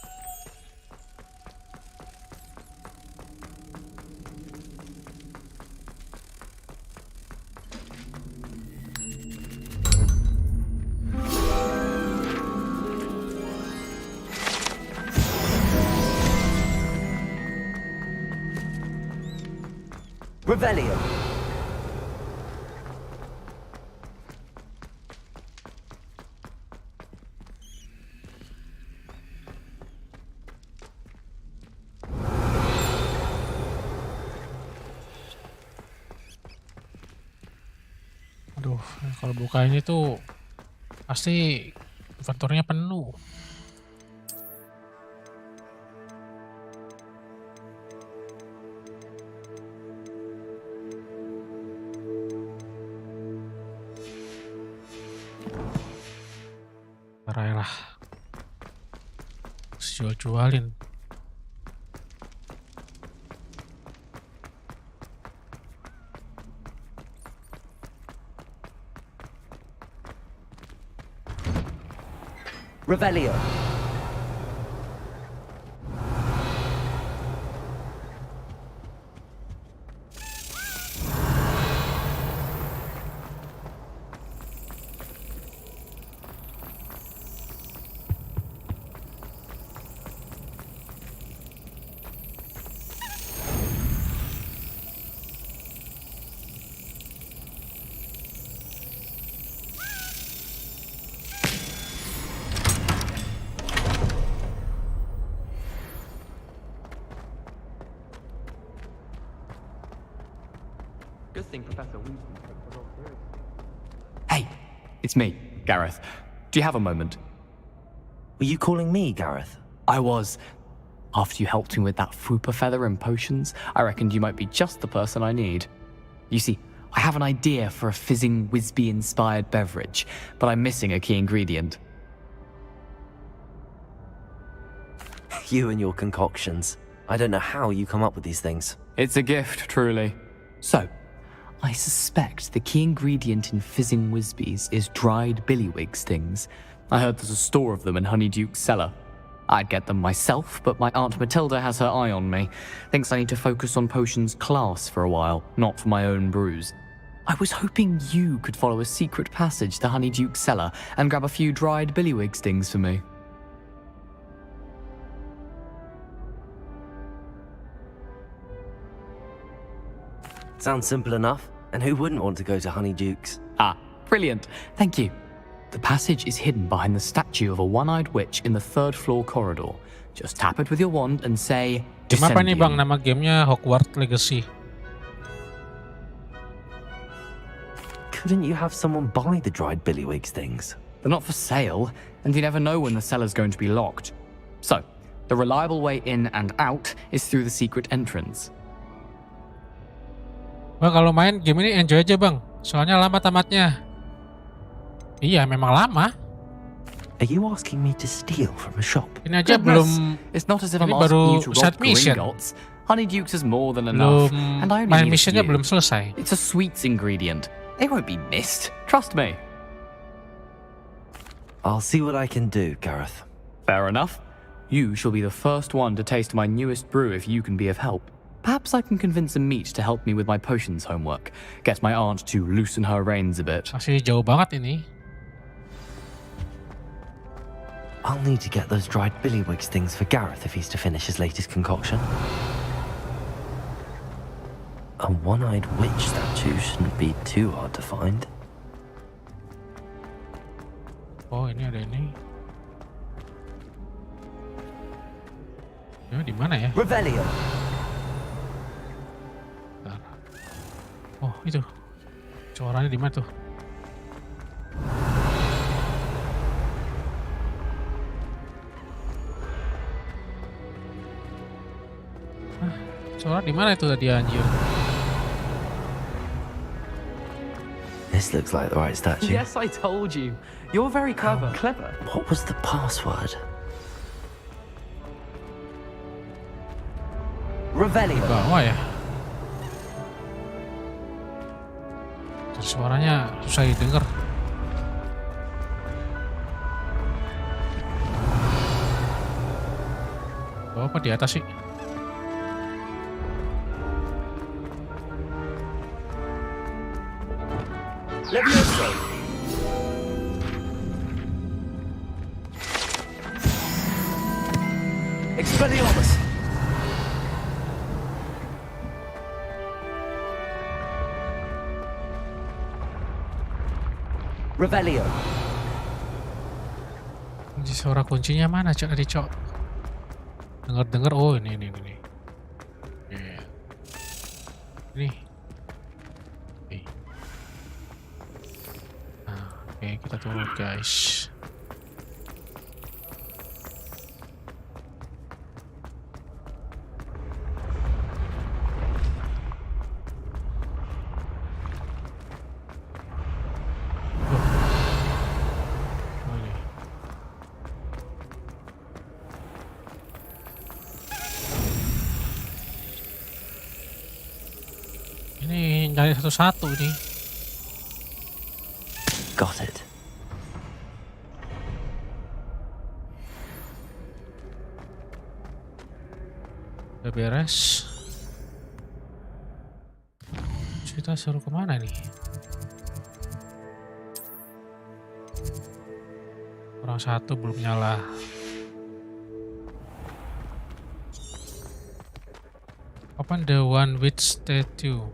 Revelio. Aduh, kalau buka ini tuh pasti inventornya penuh. Lah, jual-jualin. Revelio. Good thing Professor Weasley took the whole through. Hey, it's me, Gareth. Do you have a moment? Were you calling me, Gareth? I was. After you helped me with that Fupa feather and potions, I reckoned you might be just the person I need. You see, I have an idea for a fizzing Wisby-inspired beverage, but I'm missing a key ingredient. You and your concoctions. I don't know how you come up with these things. It's a gift, truly. So, I suspect the key ingredient in fizzing Wisbies is dried billywig stings. I heard there's a store of them in Honeyduke's cellar. I'd get them myself, but my Aunt Matilda has her eye on me. Thinks I need to focus on potions class for a while, not for my own brews. I was hoping you could follow a secret passage to Honeyduke's cellar and grab a few dried billywig stings for me. Sounds simple enough. And who wouldn't want to go to Honeyduke's? Ah, brilliant. Thank you. The passage is hidden behind the statue of a one-eyed witch in the third-floor corridor. Just tap it with your wand and say, Game apa nih bang? Nama gamenya Hogwarts Legacy. Couldn't you have someone buy the dried billywig things? They're not for sale, and you never know when the cellar's going to be locked. So, the reliable way in and out is through the secret entrance. Wah, kalau main game ini enjoy aja bang, soalnya lama tamatnya. Iya, memang lama. Are you asking me to steal from a shop? Ini aja belum. It's not as if Ini I'm baru asking you to set rob mission. Gringotts. Honeyduke's is more than enough, and I only Main need a missionnya few. belum selesai. It's a sweets ingredient. They won't be missed. Trust me. I'll see what I can do, Gareth. Fair enough. You shall be the first one to taste my newest brew if you can be of help. Perhaps I can convince a meat to help me with my potions homework. Get my aunt to loosen her reins a bit. Masih jauh banget ini. I'll need to get those dried billywig things for Gareth if he's to finish his latest concoction. A one-eyed witch statue shouldn't be too hard to find. Oh, ini ada ini. Ya, di mana ya? Revelio. Oh, itu. Suaranya di mana tuh? Suara di mana itu tadi anjir? This looks like the right statue. Yes, I told you. You're very clever. Clever? What was the password? Revelio. Bawah ya. Terus suaranya susah didengar. Bawah apa di atas sih? Levioso. Expelliarmus. Revelio. Kunci suara kuncinya mana cok tadi cok? Dengar oh ini. Yeah. Ini. Oke, kita turun guys. Ini nyari satu-satu ini. Got it. Udah beres. Kita suruh kemana nih? Orang satu belum nyala. Open the one with statue.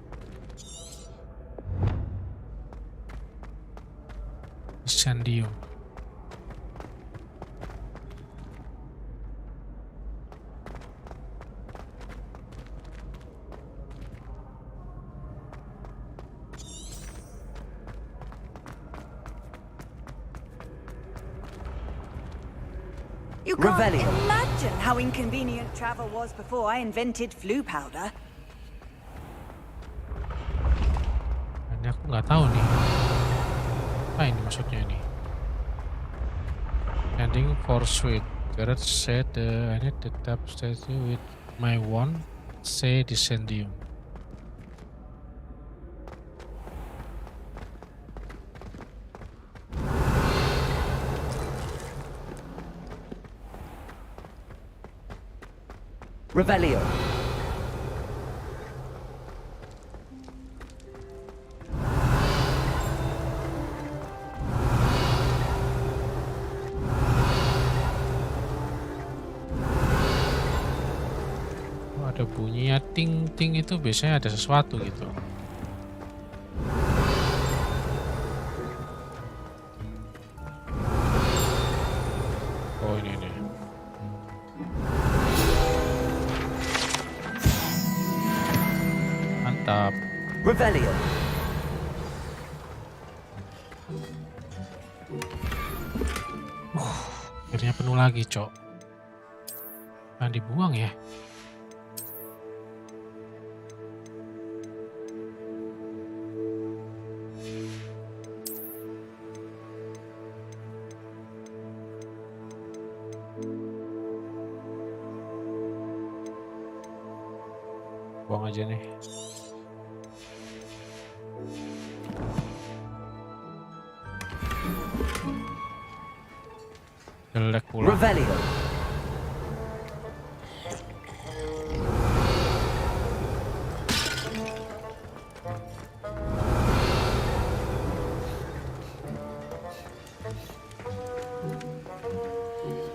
Incendium. You can't imagine how inconvenient travel was before I invented flu powder. Ini aku nggak tahu nih. Apa ini maksudnya ini? Ending for sweet. Garrett said I need the tap statue with my wand. Say descendium. Revelio. Ada bunyinya ting ting itu biasanya ada sesuatu gitu. Oh ini nih. Mantap. Revelio. Akhirnya penuh lagi, cok. Jangan dibuang ya. Buang aja nih. Jelek pula. Revelio.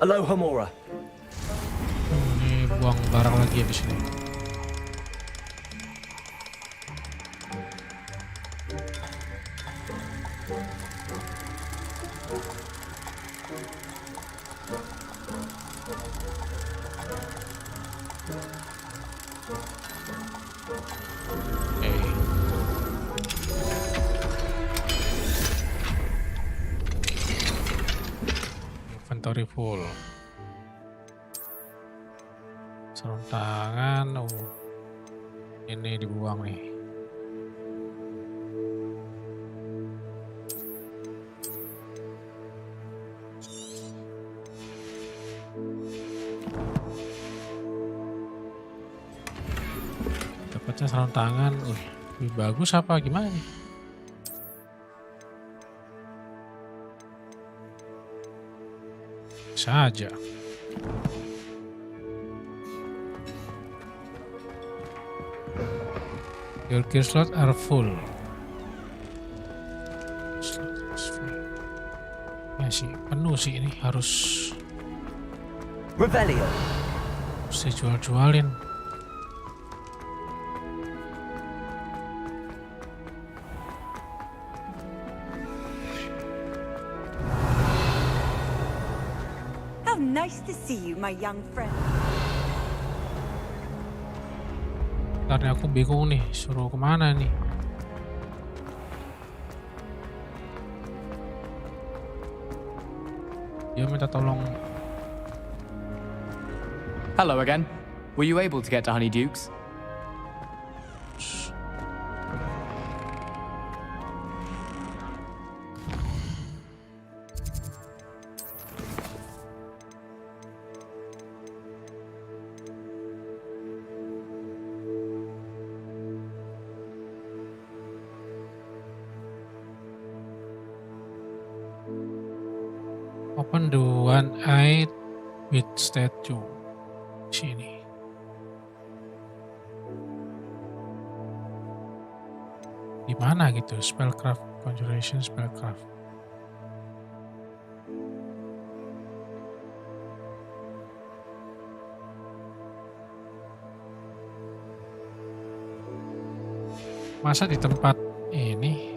Aloha Mora. Ini buang barang lagi habis ini. Inventory full. Sarung tangan. Ini dibuang nih. Dapatnya sarung tangan. Lebih bagus apa gimana nih? Bisa aja. Your gear slot are full. Ya sih, penuh sih ini harus. Revelio. Harus dijual-jualin. How nice to see you, my young friend. Karena aku bingung nih, suruh kemana nih? Dia minta tolong. Hello again. Were you able to get to Honeydukes? Open the one-eyed with statue. Sini. Di mana gitu? Spellcraft, conjuration, spellcraft. Masa di tempat ini?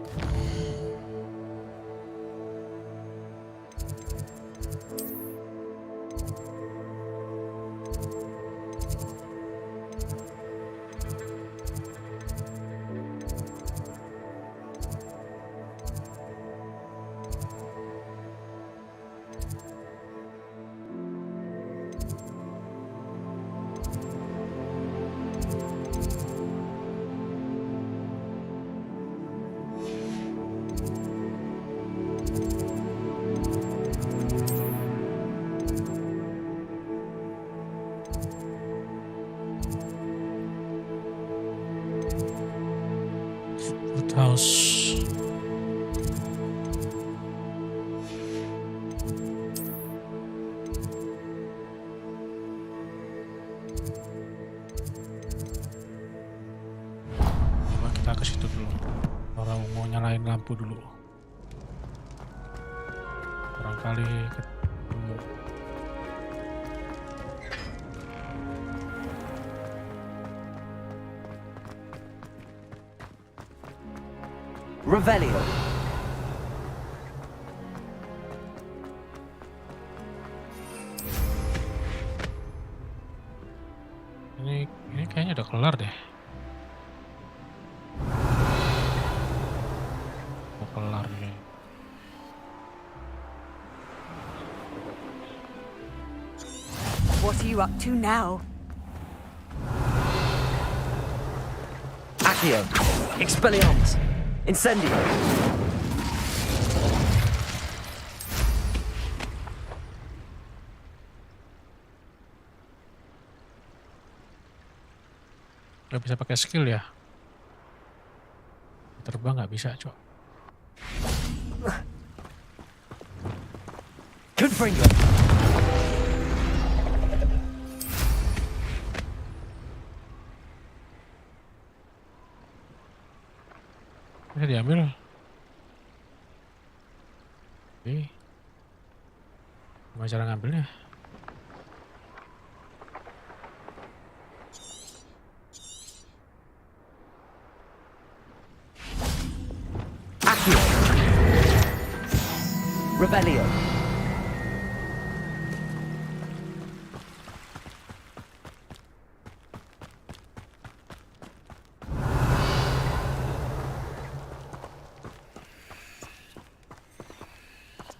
House. Coba kita ke situ dulu. Orang mau nyalain lampu dulu. Barangkali ketemu. Revelio. Ini kayaknya udah kelar deh. Udah kelar nih. What are you up to now? Accio. Expelliarmus. Incendio. Gak bisa pakai skill ya? Terbang gak bisa, cok. Confringo. Bisa diambil. Oke. Gimana cara ngambilnya? Accio. Revelio.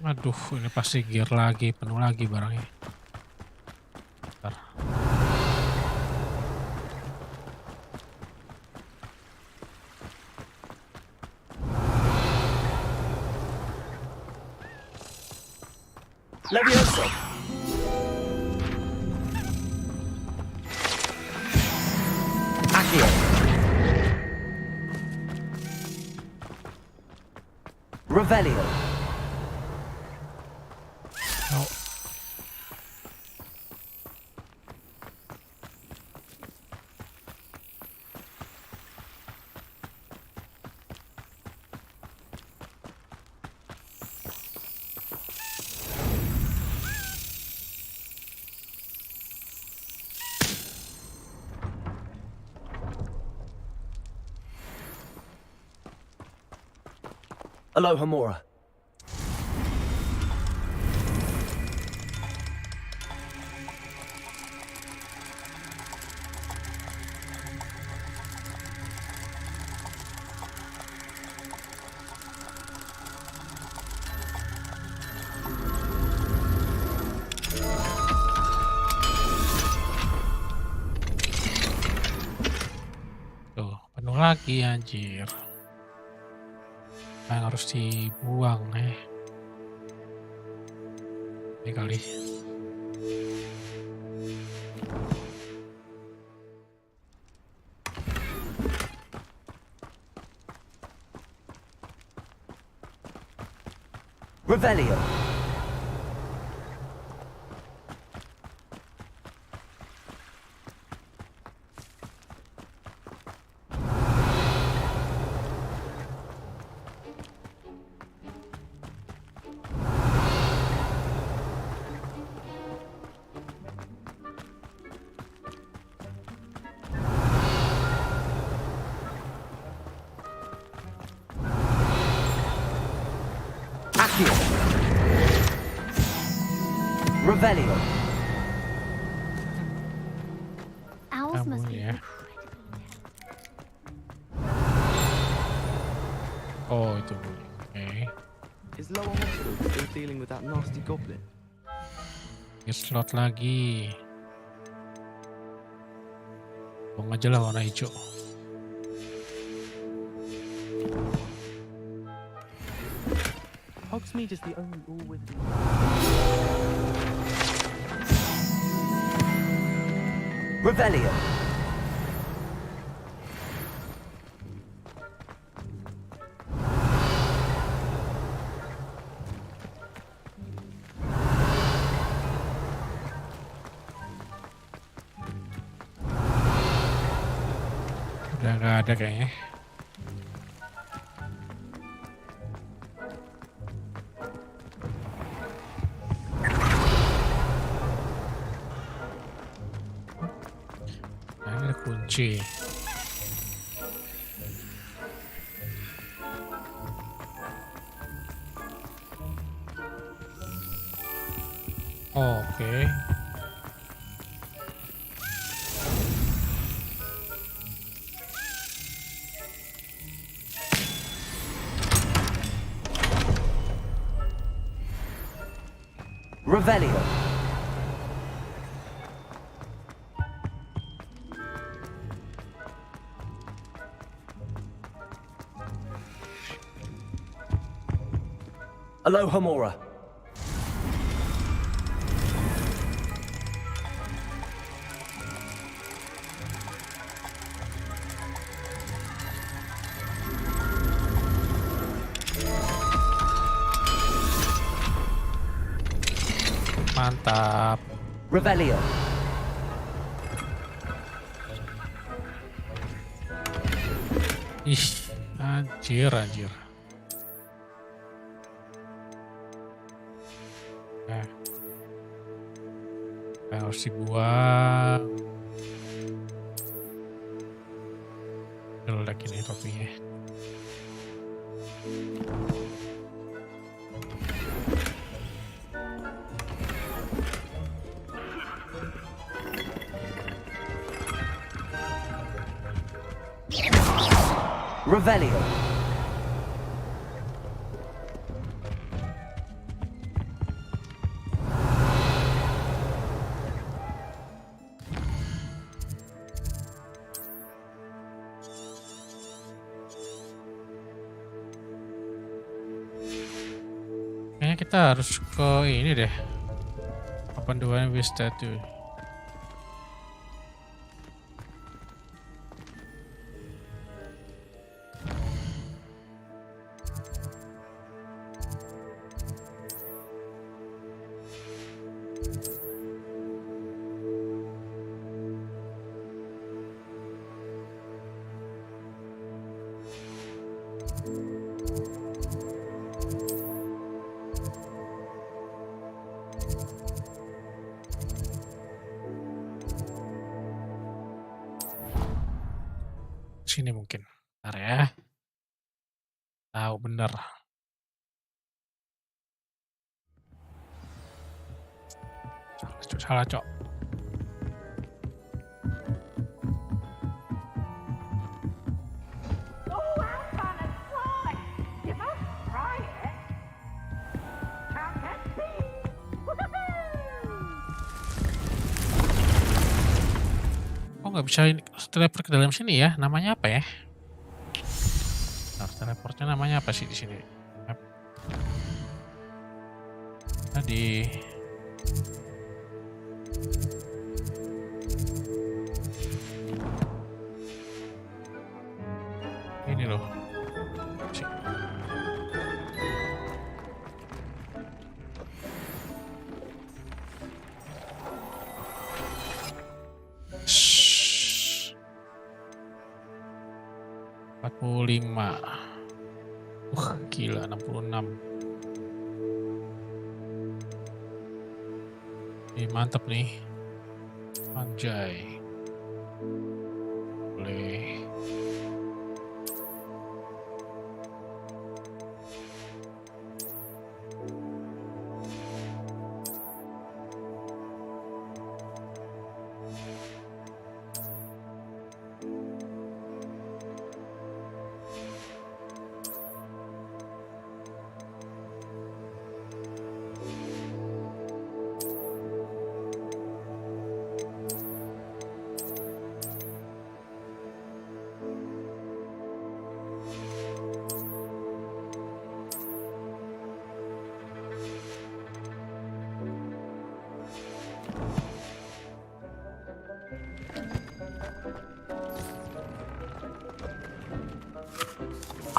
Aduh, ini pasti gear lagi, penuh lagi barangnya. Bentar. Levioso. Accio. Revelio. Oh. Aloha Mora. Tuh, penuh lagi anjir. Yang harus dibuang ini kali. Revelio. Accio. Revelio. Owls must be ya. Oh, itu bunyi. Oke. Is Lower Hospital still dealing with that nasty goblin? Slot lagi. Buang aja lah warna hijau. Hogsmeade is the only all-with. Revelio. Udah nggak ada kayaknya. Nah, ini ada kunci. Oke. Revelio. Aloha Mora. Mantap. Revelio. Ih, anjir. Harus dibuang. Jelek ini topinya. Revelio. Kayaknya kita harus ke ini deh. Open the one with statue. Sini mungkin. Bentar ya. Tahu bener. Salah, Cok. Oh, nggak bisa teleport ke dalam sini ya? Namanya apa ya? Nah, teleportnya namanya apa sih di sini? Tadi. Ini loh. Shhh. 45. Gila 66. Ini mantep nih. Anjay. Boleh.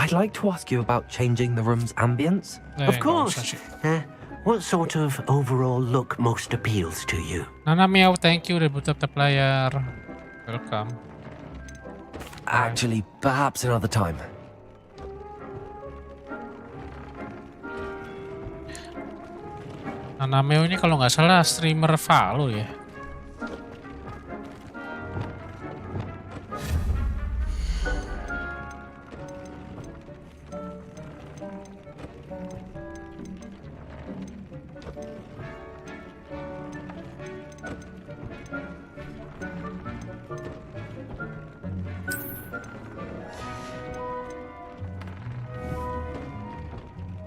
I'd like to ask you about changing the room's ambience. Of course. What sort of overall look most appeals to you? Nana Meow, thank you udah butuh tetap layar. Welcome. Actually, perhaps another time. Nana Meow ini kalau nggak salah streamer Valo ya.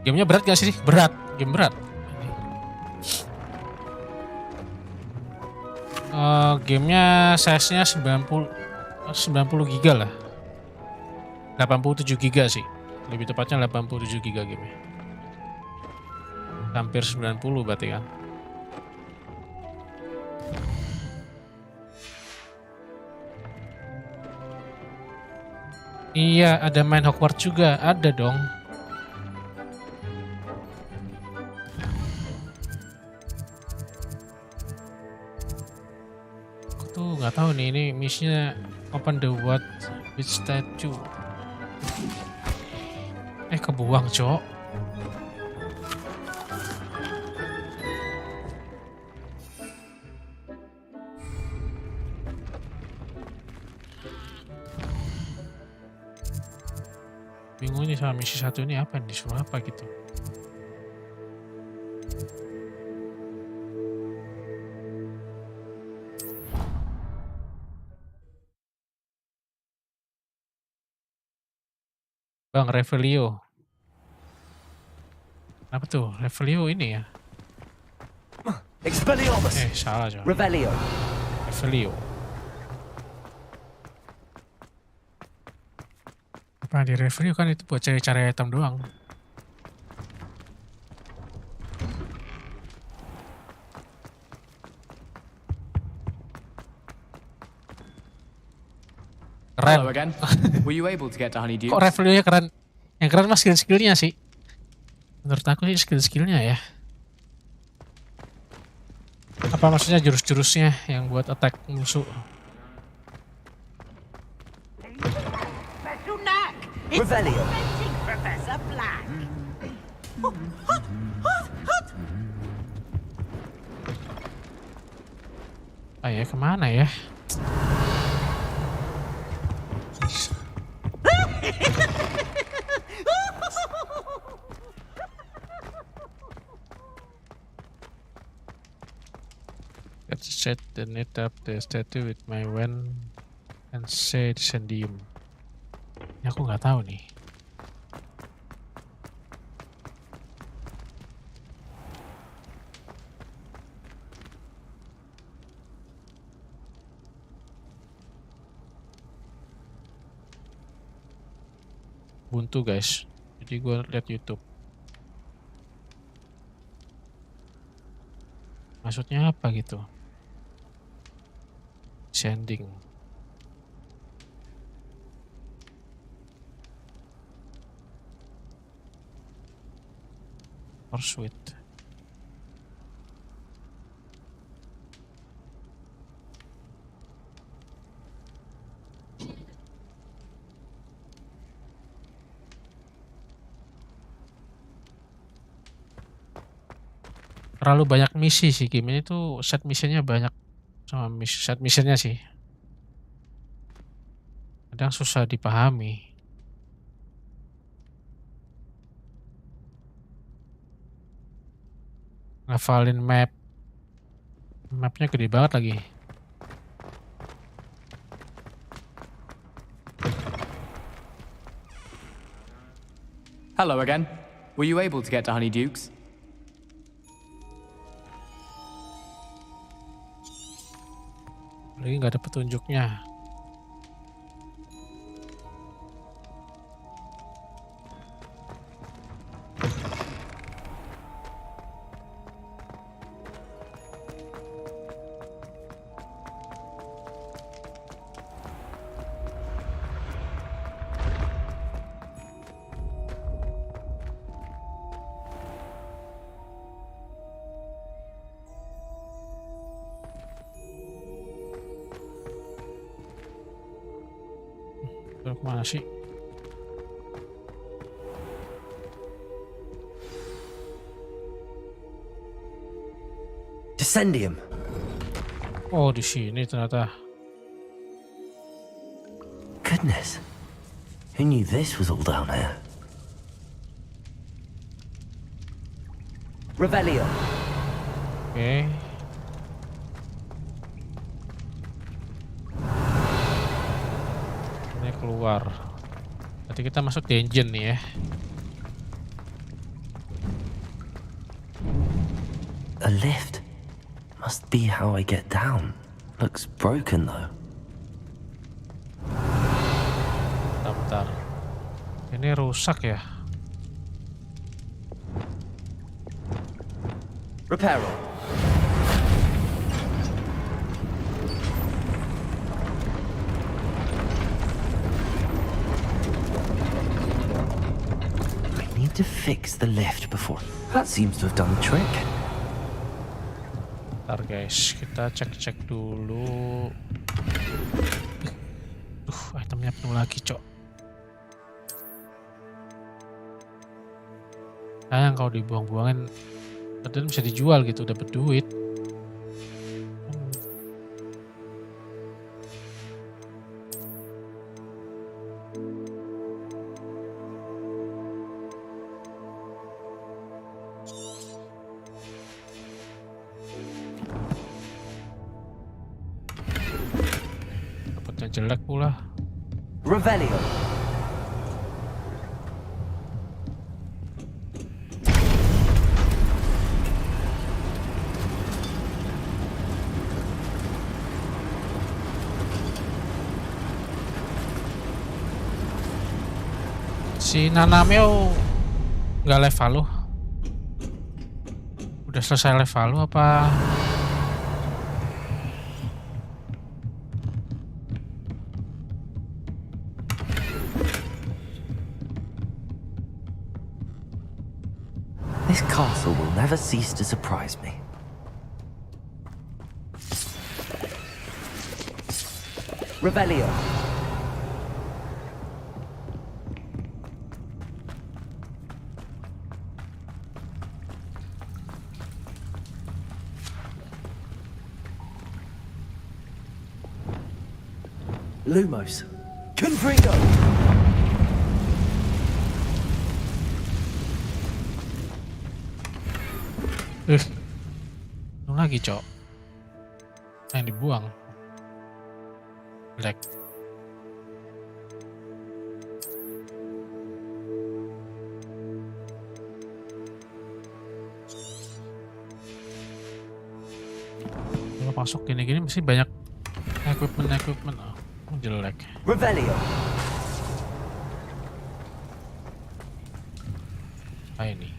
Gamenya berat gak sih? Berat, game berat. Gamenya size-nya 90 giga lah. 87 giga sih. Lebih tepatnya 87 giga gamenya. Hampir 90 berarti kan. Iya, ada main Hogwarts juga, ada dong. Tuh nggak tahu nih, ini misinya open the what with statue. Kebuang, Cok. Bingung nih sama misi satu ini apa, disuruh apa gitu. Bang, Revelio. Apa tuh? Revelio ini ya? Expelliarmus. Salah aja. Revelio. Revelio. Apa di Revelio kan itu buat cari-cari item doang. Keren. Hello again. Were you able to get to Honeydew? Kok reviewnya keren? Yang keren mah skill-skillnya sih. Menurut aku sih skill-skillnya ya. Apa maksudnya jurus-jurusnya yang buat attack musuh? Special knack! It's Revelio. preventing Professor Black. Ah ya, kemana ya? Let's set the net up the statue with my wand and say descendium. Ini aku nggak tahu nih. Buntu guys, jadi gue lihat YouTube. Maksudnya apa gitu? Sending. Pursuit. Terlalu banyak misi sih game ini tuh, set misinya banyak sama set misinya sih. Kadang susah dipahami. Ngafalin mapnya gede banget lagi. Hello again. Were you able to get to Honeydukes? Lagi nggak ada petunjuknya. Kemana sih? Descendium. Oh, di sini ternyata. Goodness. Who knew this was all down here? Revelio. Oke. Ini keluar. Berarti kita masuk dungeon nih ya. A lift. Must be how I get down. Looks broken though. Bentar. Ini rusak ya? Repair. I need to fix the lift before. That seems to have done the trick. Bentar guys, kita cek-cek dulu. Itemnya penuh lagi, cok. Sayang kalau dibuang-buangin, padahal bisa dijual gitu, dapat duit. Dapatnya jelek pula. Revelio. Si Nanameo nggak level lu? Udah selesai level lu apa? This castle will never cease to surprise me. Revelio. Lumos. Confringo! Belum lagi, Cok. Yang dibuang. Black. Kalau masuk gini-gini mesti banyak equipment. Oh, jelek. Revelio. Apa ini?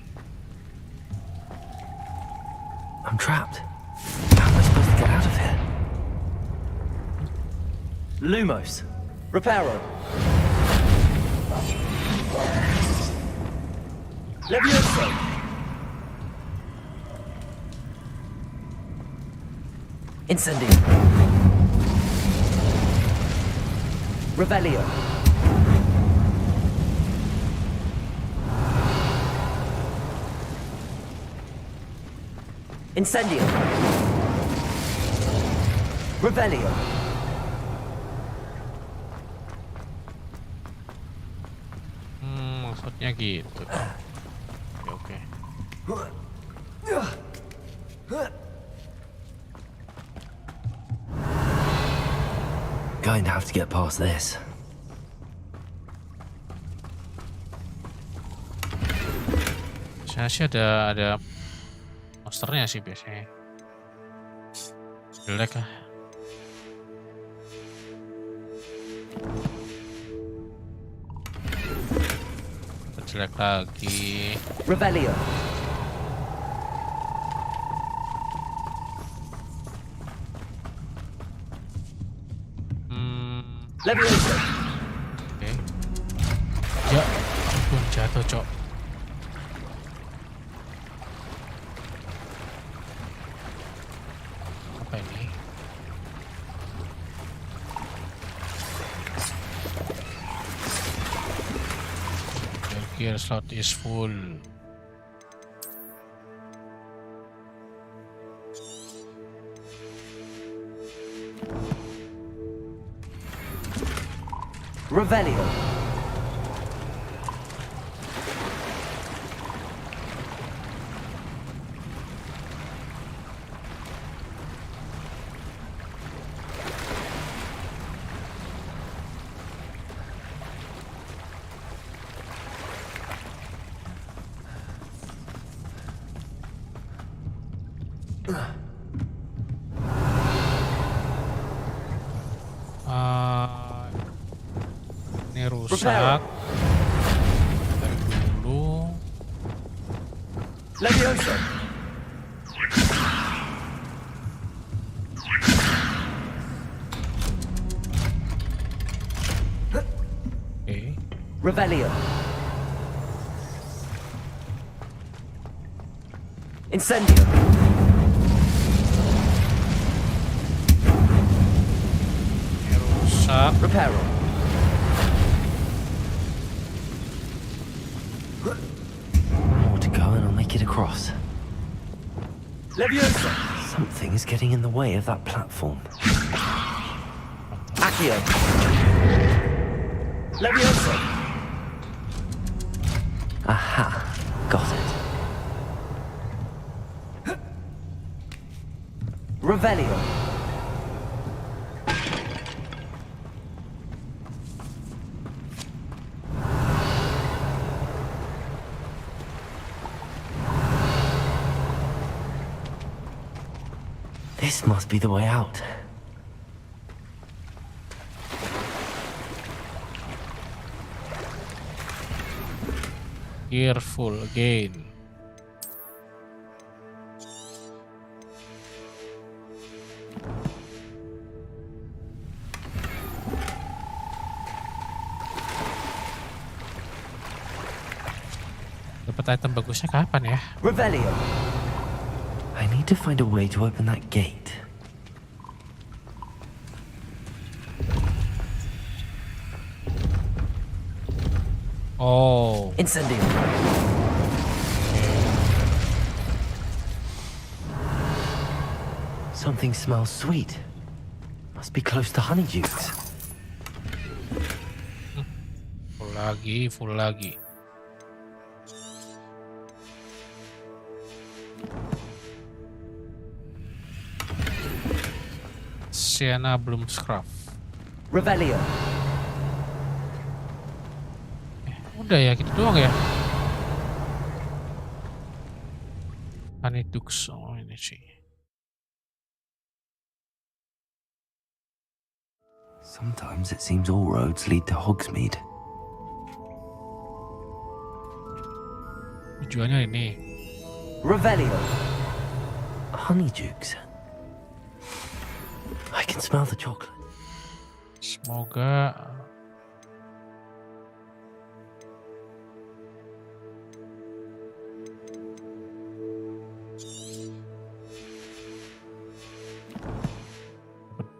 I'm trapped. How am I supposed to get out of here? Lumos. Reparo. Levioso. Incendio. Revelio. Incendio. Revelio. Maksudnya gitu. Oke. Going to have to get past this. Saya sih ada monsternya sih biasanya. Jelek ah. Jelek lagi. Revelio. Levioso. Oke. Ya, ampun jatuh, Cok. Apa ini? Your gear slot is full. Revelio. Ini rusak. Dari dulu. Levioso. Oke. Revelio. Incendio. Ini rusak. Reparo. More to go and I'll make it across. Levioso. Something is getting in the way of that platform. Accio. Levioso. Aha, got it. Revelio. This must be the way out. Careful again. Dapat dapat item bagusnya kapan ya? Revelio. I need to find a way to open that gate. Oh. Incendio. Something smells sweet. Must be close to honeydukes. Full lagi. Sienna Bloom Scruff. Revelio. Udah ya, gitu doang ya. Honeydukes, oh ini sih. Sometimes it seems all roads lead to Hogsmeade. Tujuannya ini. Revelio. Honeydukes. I can smell the chocolate. Semoga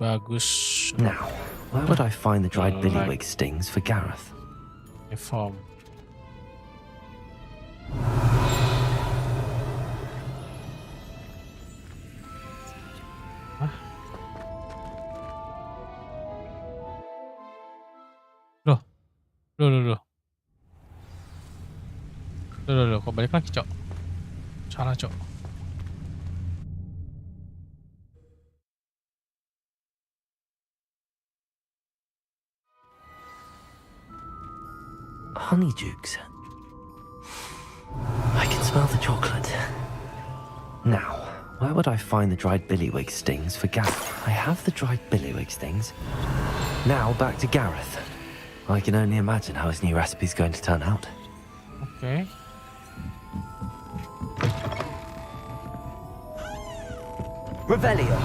bagus. Now, where would I find the dried billywig stings for Gareth? Reform. Loh, kok balik lagi, Cok? Salah, Cok. Honeydukes. I can smell the chocolate. Now, where would I find the dried billywig stings for Gareth? I have the dried billywig stings. Now back to Gareth. I can only imagine how his new recipe's going to turn out. Okay. Revelio.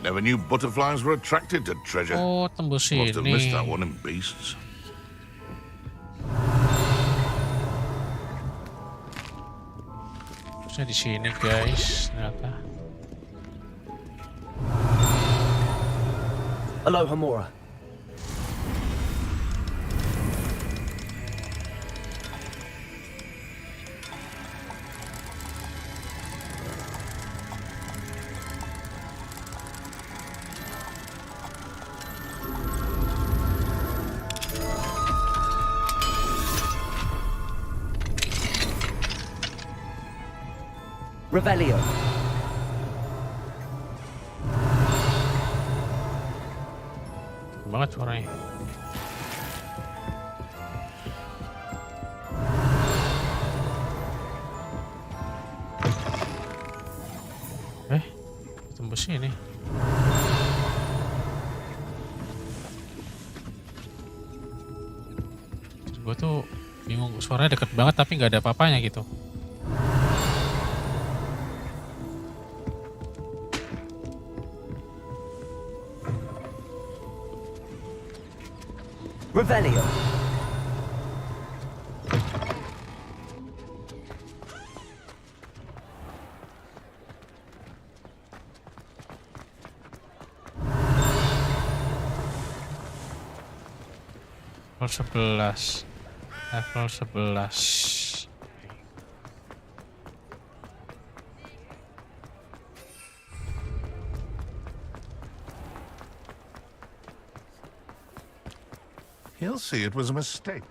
Never knew butterflies were attracted to treasure. Oh, tembus Must have ini. missed that one in Beasts. Harusnya di sini, guys. Ternyata. Aloha Mora. Revelio. Banget suaranya. Tembus ini. Gue tuh bingung, suaranya deket banget tapi nggak ada apa-apanya gitu. Revelio. Level 11. Level 11. He'll see it was a mistake.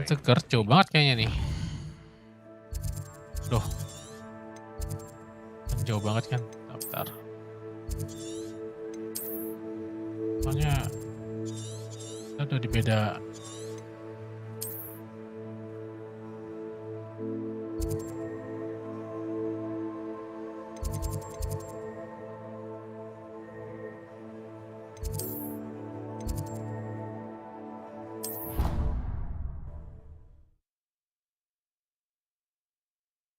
Seger, jauh banget kayaknya nih. Loh. Jauh banget kan? Bentar. Soalnya udah di beda.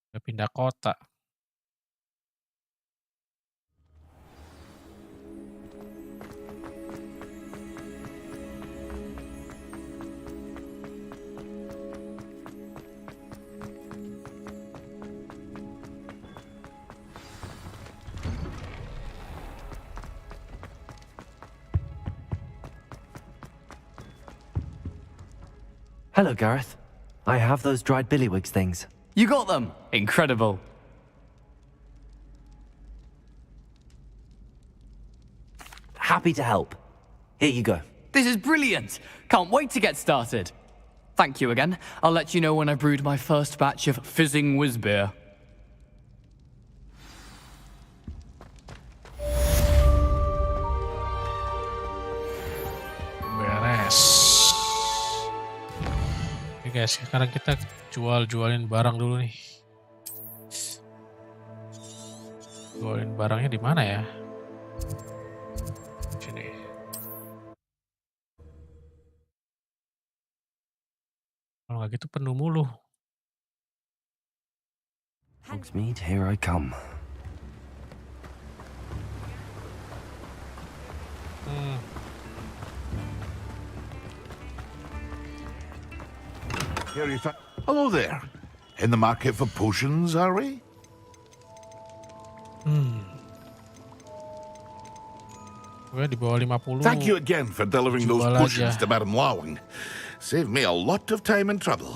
Udah pindah kota. Hello, Gareth. I have those dried billywigs things. You got them! Incredible. Happy to help. Here you go. This is brilliant! Can't wait to get started. Thank you again. I'll let you know when I brewed my first batch of fizzing whiz beer. Beres. Oke guys, sekarang kita jualin barang dulu nih. Jualin barangnya di mana ya? Sini. Kalau nggak gitu penuh mulu. Hogsmeade, here I come. Hello there. In the market for potions, are we? Gue di bawah 50. Thank you again for delivering those Jual potions aja. to Baron Lawing. Saved me a lot of time and trouble.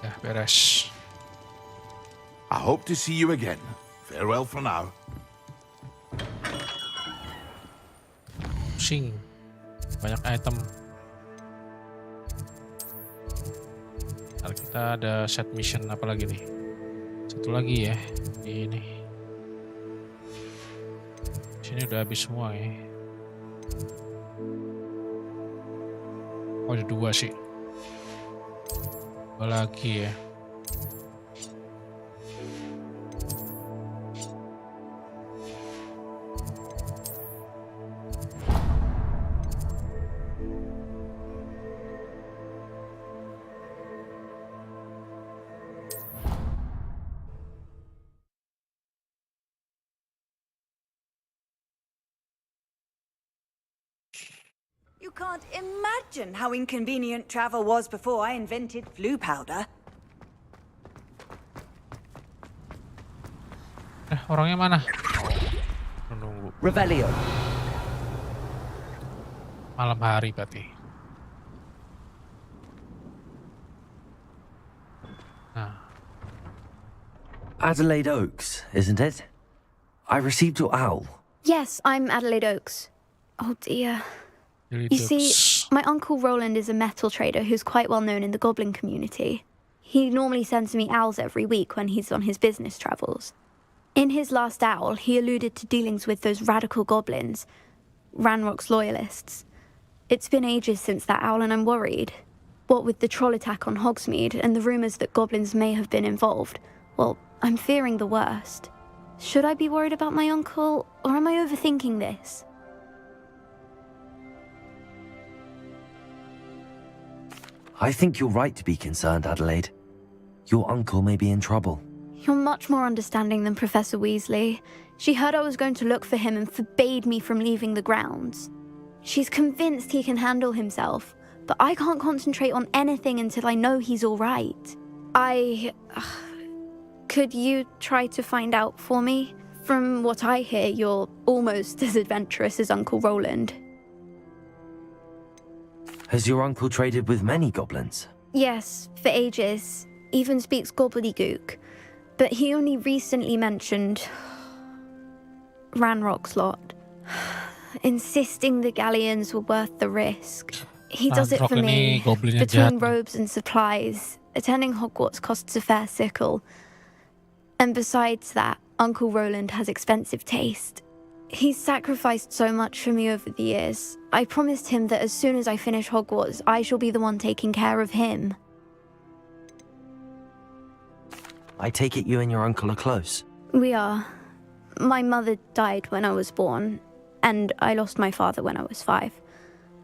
Ya, beres. I hope to see you again. Farewell for now. Pusing. Banyak item. Ntar kita ada set mission apa lagi nih? Satu lagi ya. Ini. Sini udah habis semua ya. Oh, ada 2 sih. 2 lagi ya. You can't imagine how inconvenient travel was before I invented flu powder. Orangnya mana? Menunggu. Revelio. Malam hari berarti. Nah. Adelaide Oaks, isn't it? I received your owl. Yes, I'm Adelaide Oaks. Oh dear. You see, my uncle Roland is a metal trader who's quite well known in the goblin community. He normally sends me owls every week when he's on his business travels. In his last owl, he alluded to dealings with those radical goblins, Ranrock's loyalists. It's been ages since that owl and I'm worried. What with the troll attack on Hogsmeade and the rumours that goblins may have been involved, well, I'm fearing the worst. Should I be worried about my uncle, or am I overthinking this? I think you're right to be concerned, Adelaide. Your uncle may be in trouble. You're much more understanding than Professor Weasley. She heard I was going to look for him and forbade me from leaving the grounds. She's convinced he can handle himself, but I can't concentrate on anything until I know he's all right. Could you try to find out for me? From what I hear, you're almost as adventurous as Uncle Roland. Has your uncle traded with many goblins? Yes, for ages. Even speaks gobbledygook. But he only recently mentioned Ranrock's lot, insisting the galleons were worth the risk. He does it for me. Between robes and supplies, attending Hogwarts costs a fair sickle. And besides that, Uncle Roland has expensive taste. He's sacrificed so much for me over the years. I promised him that as soon as I finish Hogwarts, I shall be the one taking care of him. I take it you and your uncle are close. We are. My mother died when I was born, and I lost my father when I was 5.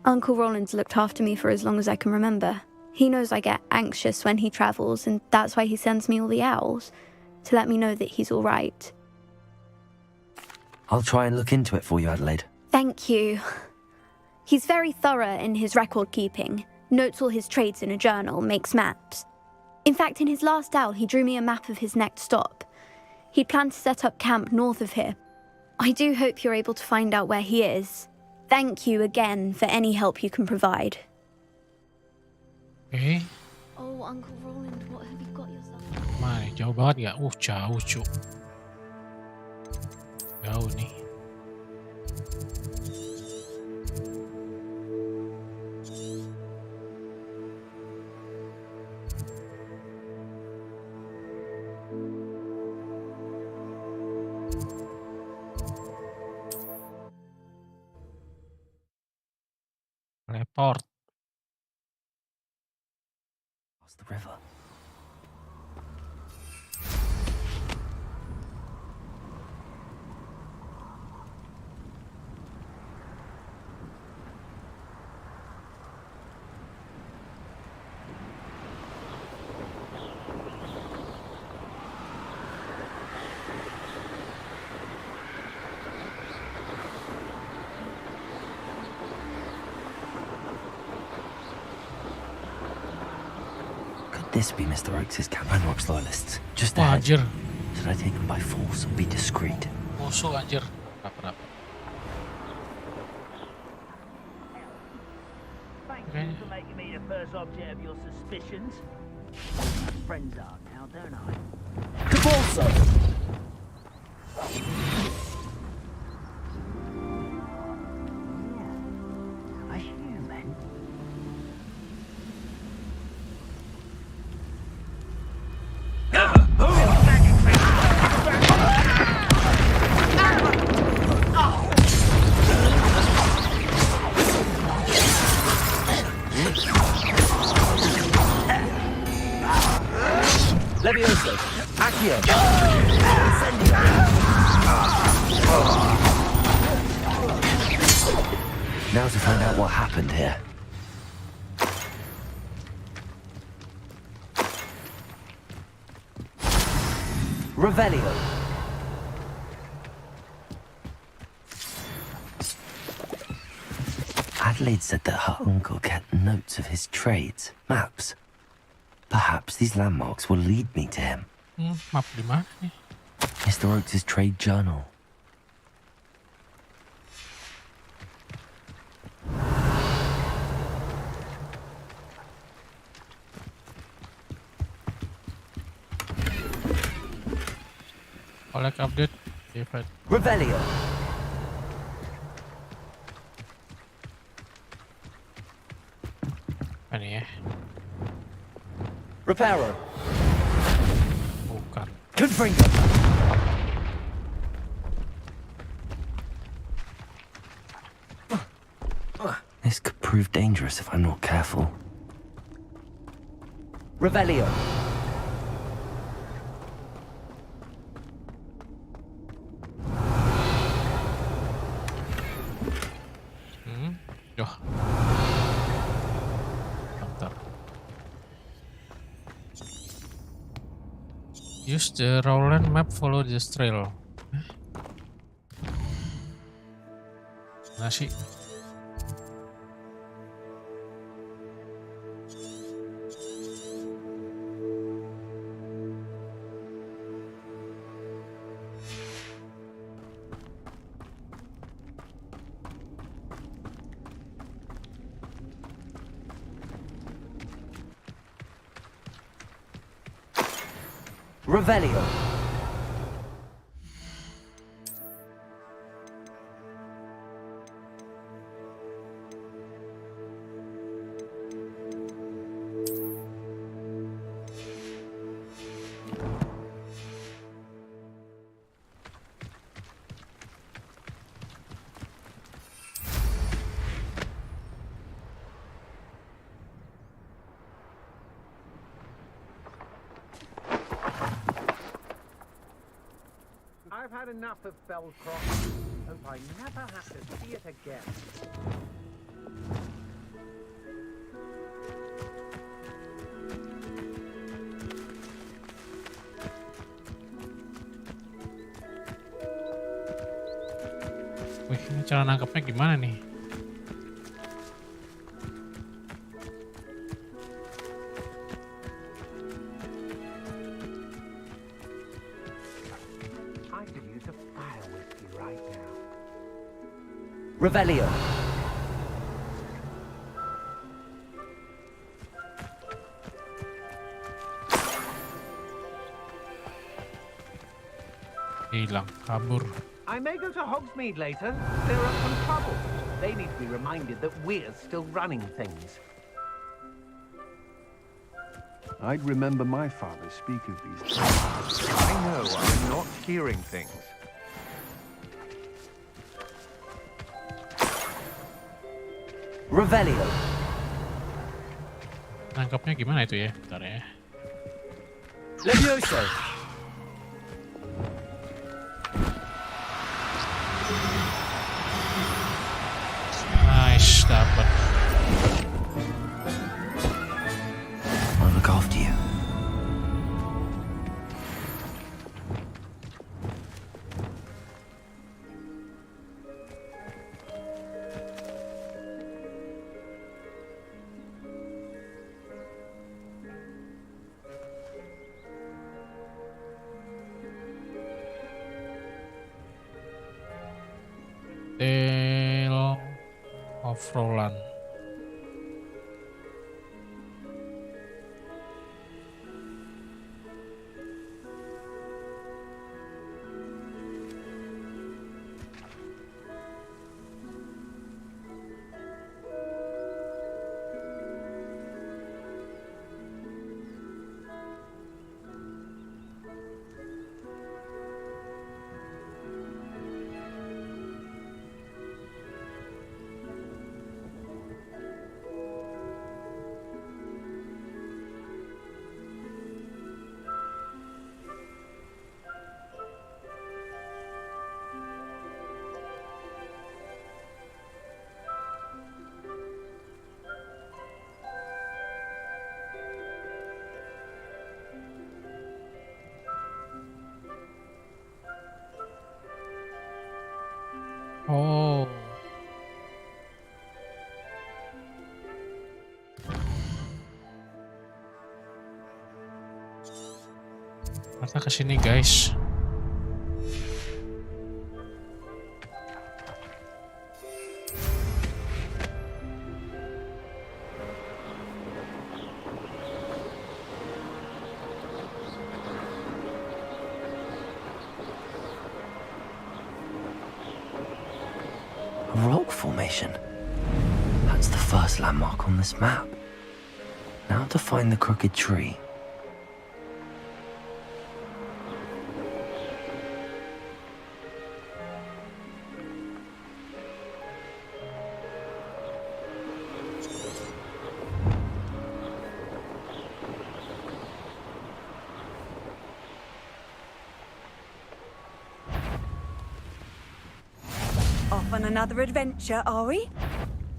Uncle Roland's looked after me for as long as I can remember. He knows I get anxious when he travels, and that's why he sends me all the owls, to let me know that he's all right. I'll try and look into it for you, Adelaide. Thank you. He's very thorough in his record keeping, notes all his trades in a journal, makes maps. In fact, in his last owl, he drew me a map of his next stop. He'd planned to set up camp north of here. I do hope you're able to find out where he is. Thank you again for any help you can provide. Oke. Oh, Uncle Roland, what have you got yourself? Mana? Jauh banget ya? Jauh, cu. Jauh nih. Report. Across the river. This be Mr. Oakes' camp and Rock's loyalists. Just ahead. Anjir. Should I take them by force or be discreet? Musuh anjir. Apa-apa. Thank you for making me the first object of your suspicions. Friends are now, don't I? Cabalso! A human. Levioso! Accio! Now to find out what happened here. Revelio! Adelaide said that her uncle kept notes of his trades, maps. Perhaps these landmarks will lead me to him. Map di mana nih? Mr. Oakes' trade journal. Collect update. David. Revelio! Mana ya? Reparo! Bukan. Confringo! This could prove dangerous if I'm not careful. Revelio! Duh. Bentar. Use the Roland map, follow this trail. Mana sih? Revelio! I've had enough of Fellcroft. Hope I never have to see it again. Ini cara nangkepnya gimana nih? I could use a fire whiskey right now. Revelio. Hilang, kabur. I may go to Hogsmeade later. There are some trouble. They need to be reminded that we're still running things. I'd remember my father speak of these things. I know I'm not hearing things. Revelio. Nangkapnya gimana itu ya? Bentar ya. Levioso. Nice, dapat. I'll look after you. Tale of Roland. Oh. Ternyata kesini guys. A rock formation. That's the first landmark on this map. Now to find the crooked tree. Off on another adventure, are we?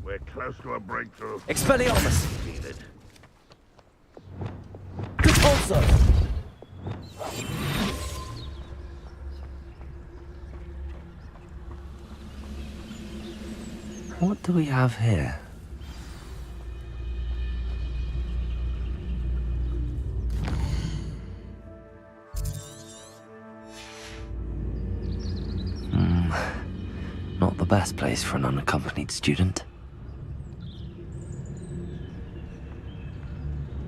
We're close to a breakthrough. Expelliarmus. Needed. Repulso. What do we have here? Not the best place for an unaccompanied student.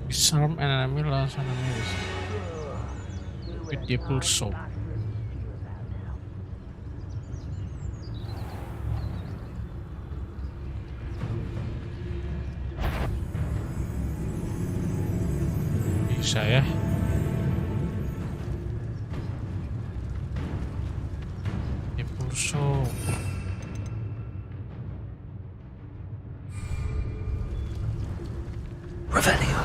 Disarm an enemy, lost enemies with the pulso. Bisa ya. Di pulso. Revelio.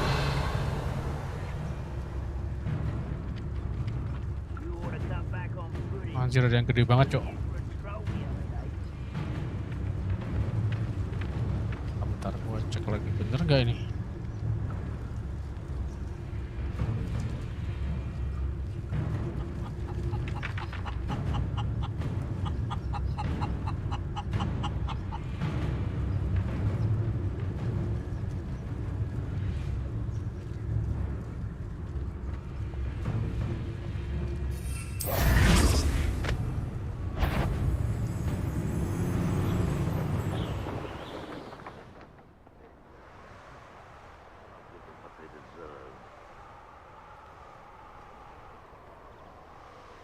Anjir, ada yang gede banget, Cok. Bentar, gua cek lagi bener gak ini?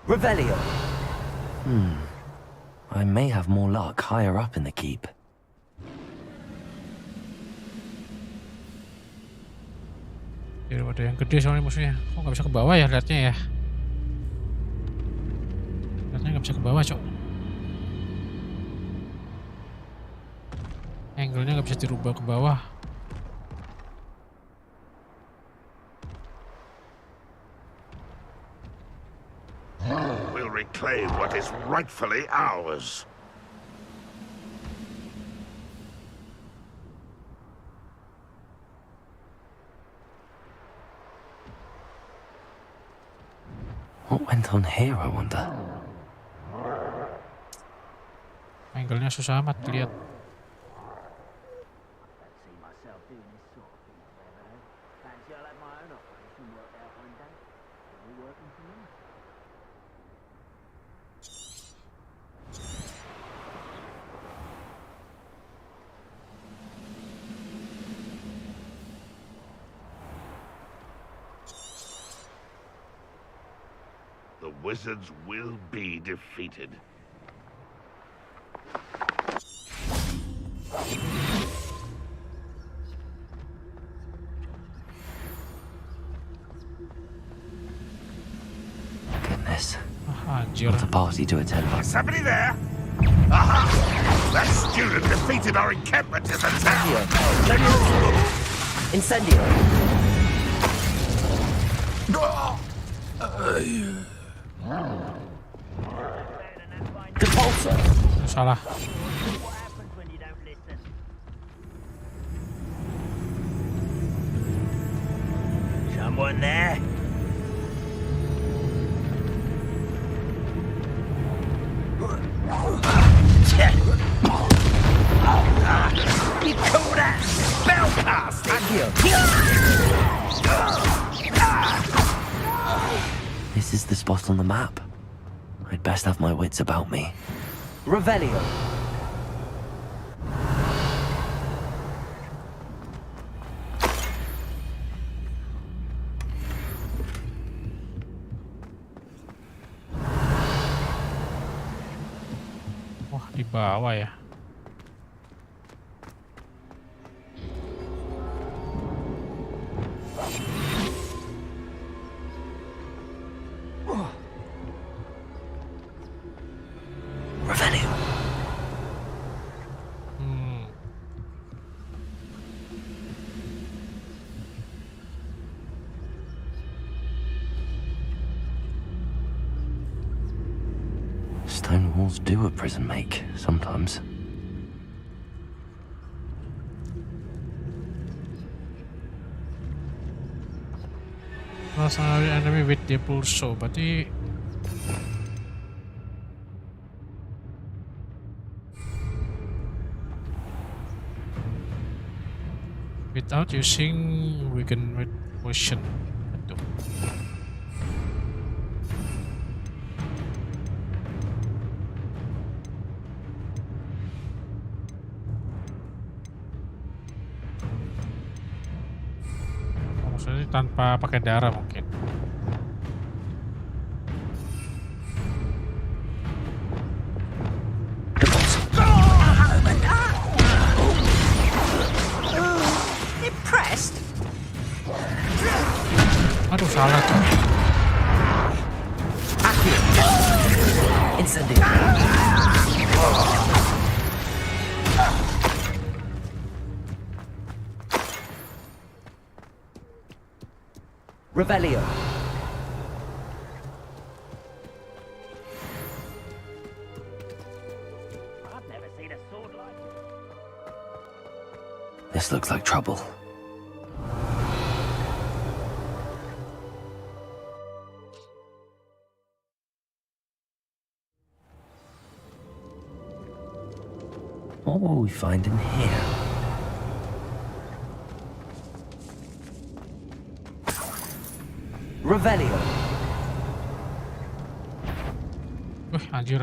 Revelio. I may have more luck higher up in the keep. Ada yang gede soalnya musuhnya. Kok nggak bisa ke bawah ya liatnya ya? Liatnya nggak bisa ke bawah, Cok. Angle-nya nggak bisa dirubah ke bawah. We'll reclaim what is rightfully ours. What went on here, I wonder? Angle-nya susah amat lihat. The wizards will be defeated. Goodness. Anjir. What a party to attend. Is somebody there? Aha! That student defeated our encampment in the town! Incendio! Depulsor! Salah. Someone there? You call that spellcasting? This is the spot on the map. I'd best have my wits about me. Revelio. Wah, di bawah ya. Revelio. Stone walls do a prison make, sometimes. Personally enemy with the pulso, berarti without using weaken with potion. Betul. Maksudnya tanpa pakai darah mungkin. Impressed? Aduh, salah tuh. Incendio. Revelio. I've never seen a sword like it. This looks like trouble. What will we find in here? Revelio. Anjir.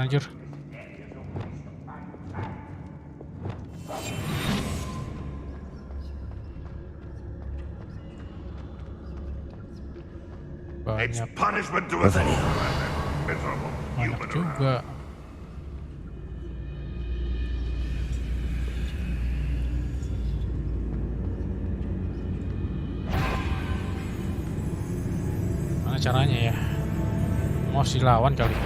It's Banyak. punishment to us all, Banyak juga. Mana caranya ya? Mau dilawan kali.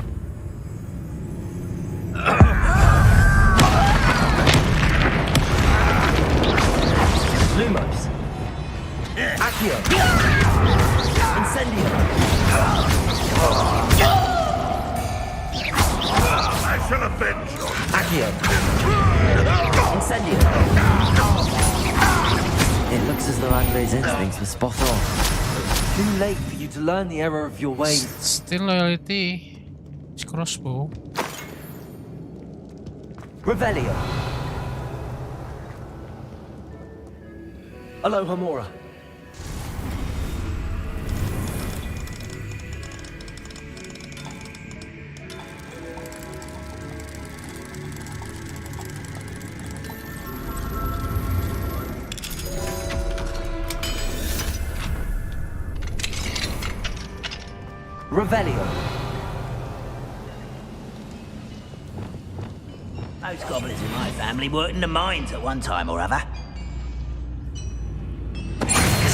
Lumos. Accio. Incendio. I shall avenge you. Accio. Incendio. It looks as though Adelaide's instincts were spot on. Too late for you to learn the error of your ways. Still loyalty. It's crossbow. Revelio. Alohomora. Revelio. Those goblins in my family worked in the mines at one time or other.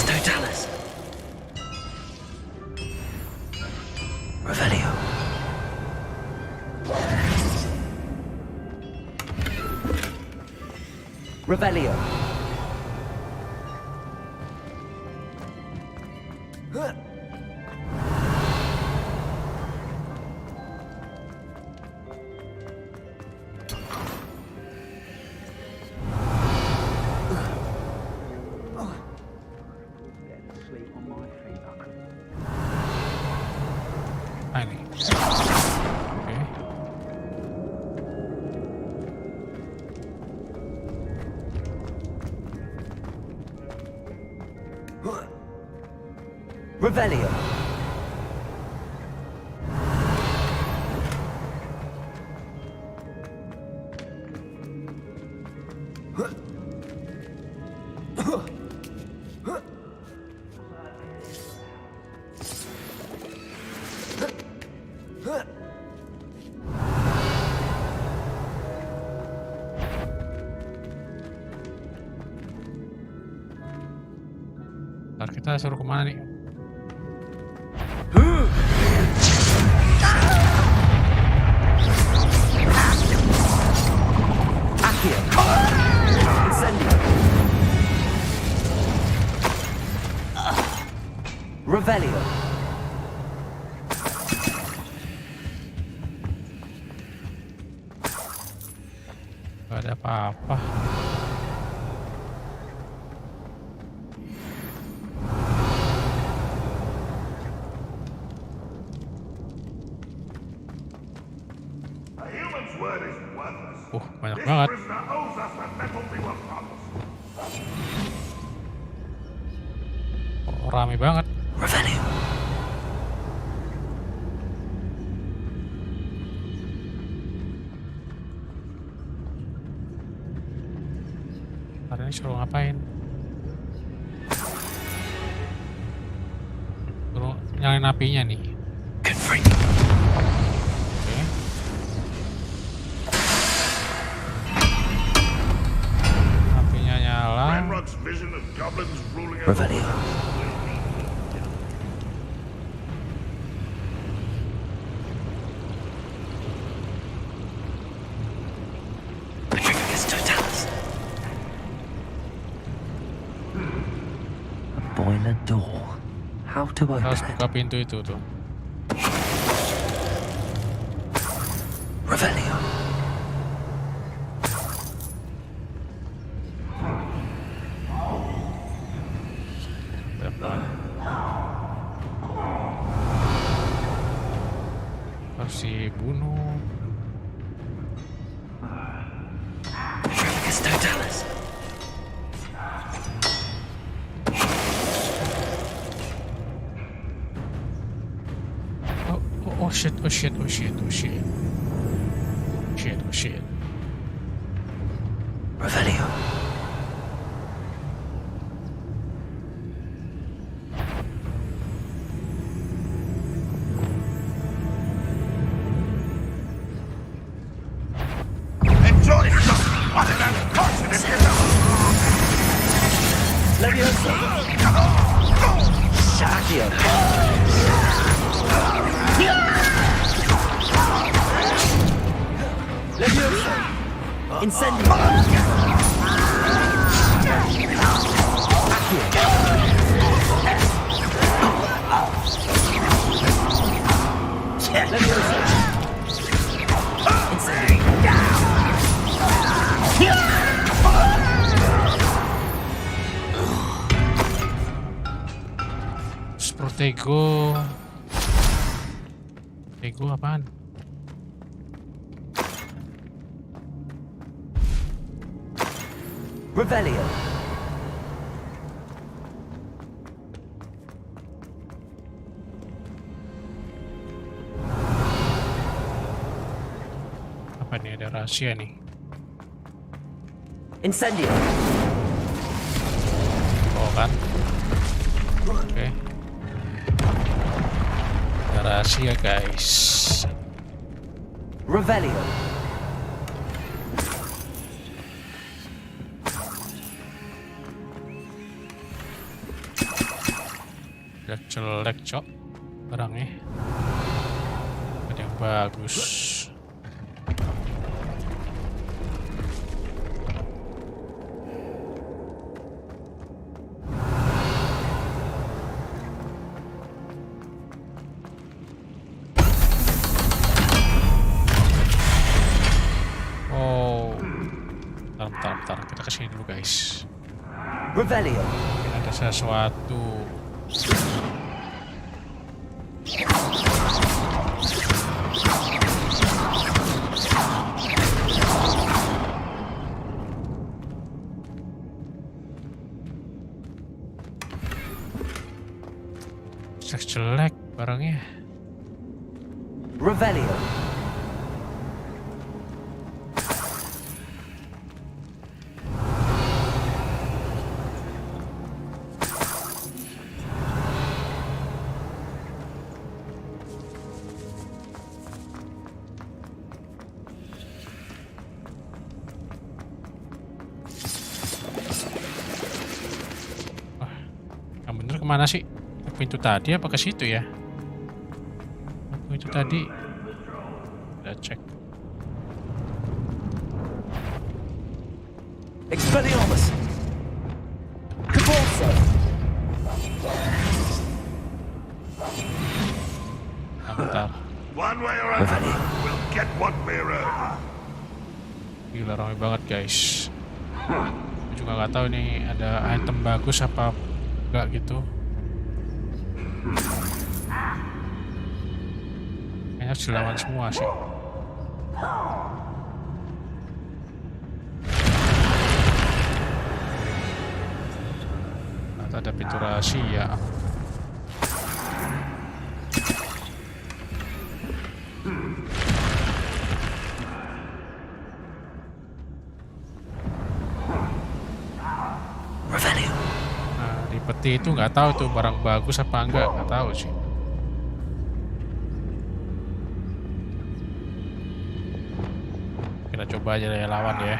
Totalis. Revelio. Revelio. Revelio. Ntar kita suruh kemana nih? Revelio. Gak ada apa-apa. Banyak banget. Oh, rame banget. Revelio. Hari ini suruh ngapain? Suruh nyalain apinya nih. Revelio. Totalis. A boiler door. How to open Harus it? buka pintu itu tuh. Revelio. Harus dibunuh. Totalis. Oh shit, oh shit, oh shit, oh shit. Shit, oh shit. Revelio. Accio. Levioso. Incendio. Accio. Levioso. Incendio. Protego. Protego apaan? Revelio. Apa nih, ada rahasia nih? Incendio. Oh kan? Oke. Ada rahasia guys. Revelio. Udah jelek cok barangnya. Ada yang bagus. Bentar, kita kesini dulu guys. Revelio. Ada sesuatu. Jelek barangnya. Revelio. Kemana sih? Pintu tadi apa ke situ ya? Pintu tadi. Kita cek. Expelliarmus. Caborso. Bentar. One way or another, we'll get what we're earning. Gila ramai banget guys. Aku juga nggak tahu nih ada item bagus apa enggak gitu. Kayaknya harus dilawan semua sih. Atau ada pintu rahasia. Nah, di peti itu nggak tahu tuh barang bagus apa enggak, nggak tahu sih. Kita coba aja deh lawan ya.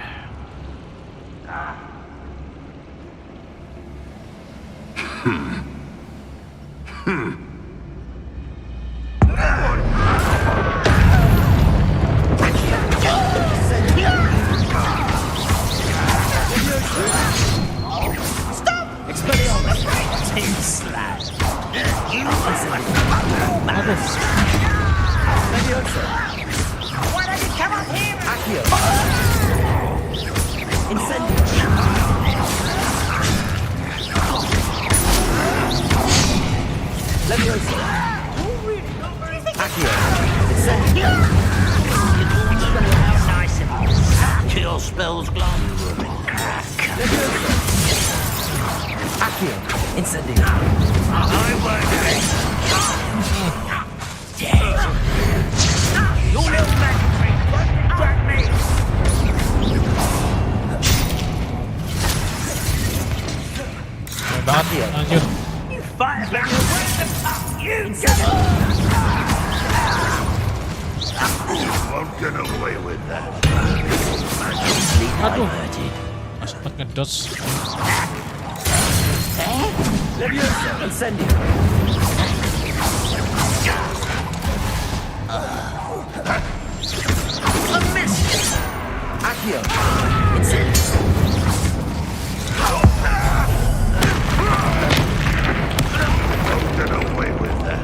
Why don't you come up here? Accio. Incendio. Levioso. Accio. Incendio. Nice and kill spells glum. Levioso. Accio. Incendio. Your little magic trick won't back me. Banget, anjir. You fight back. You Won't get away with that. Aduh, nggak sempet ngedos. Levioso, incendio. A miss! Accio, incendio. Don't get away with that.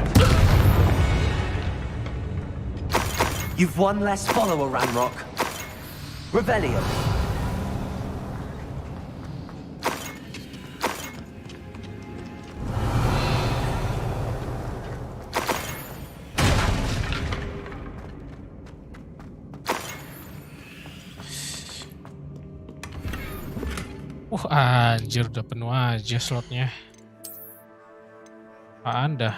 You've one less follower, Ranrock. Revelio. Anjir udah penuh aja slotnya. Apaan dah?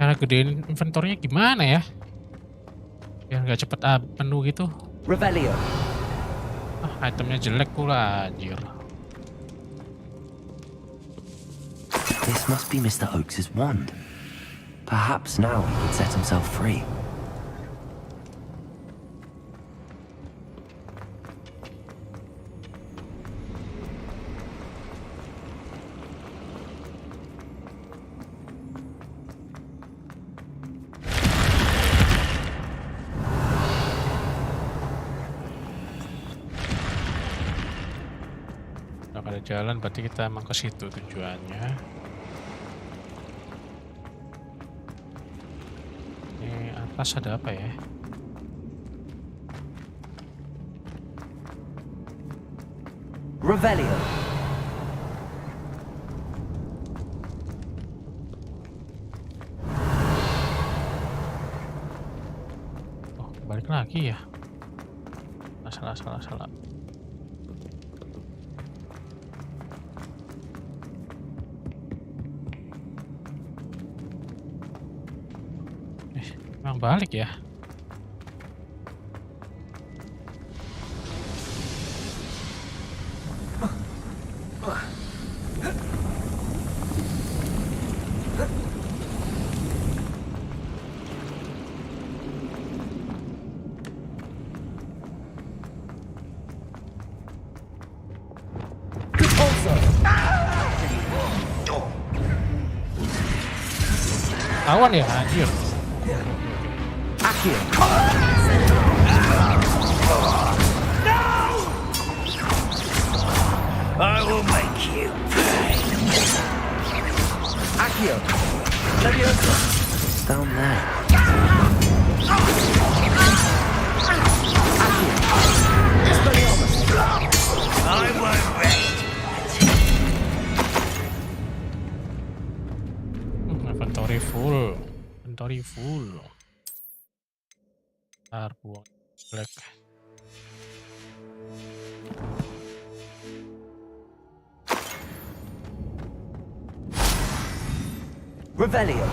Cara gedein inventornya gimana ya? Biar nggak cepet penuh gitu. Revelio. Itemnya jelek pula, anjir. This must be Mr. Oakes' wand. Perhaps now he could set himself free. Kalau ada jalan berarti kita emang ke situ tujuannya. Atas ada apa ya? Revelio. Oh, balik lagi ya? Salah. Emang balik ya? Tawan ya, anjir. Accio. I will make you pay. Accio. Levioso. It's down there. I won't rest. Inventory full. Ntar buang black. Revelio.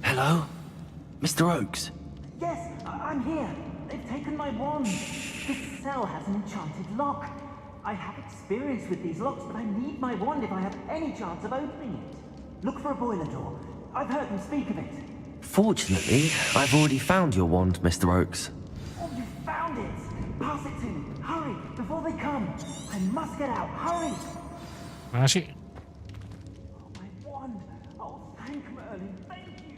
Hello? Mr. Oakes? Yes, I'm here. They've taken my wand. This cell has an enchanted lock. I have experience with these locks, but I need my wand if I have any chance of opening it. Look for a boiler door. I've heard them speak of it. Fortunately, I've already found your wand, Mr. Oakes. Oh, you found it! Pass it to me. Hurry, before they come. I must get out. Hurry! Mana sih? Oh, my wand. Oh, thank Merlin. Thank you.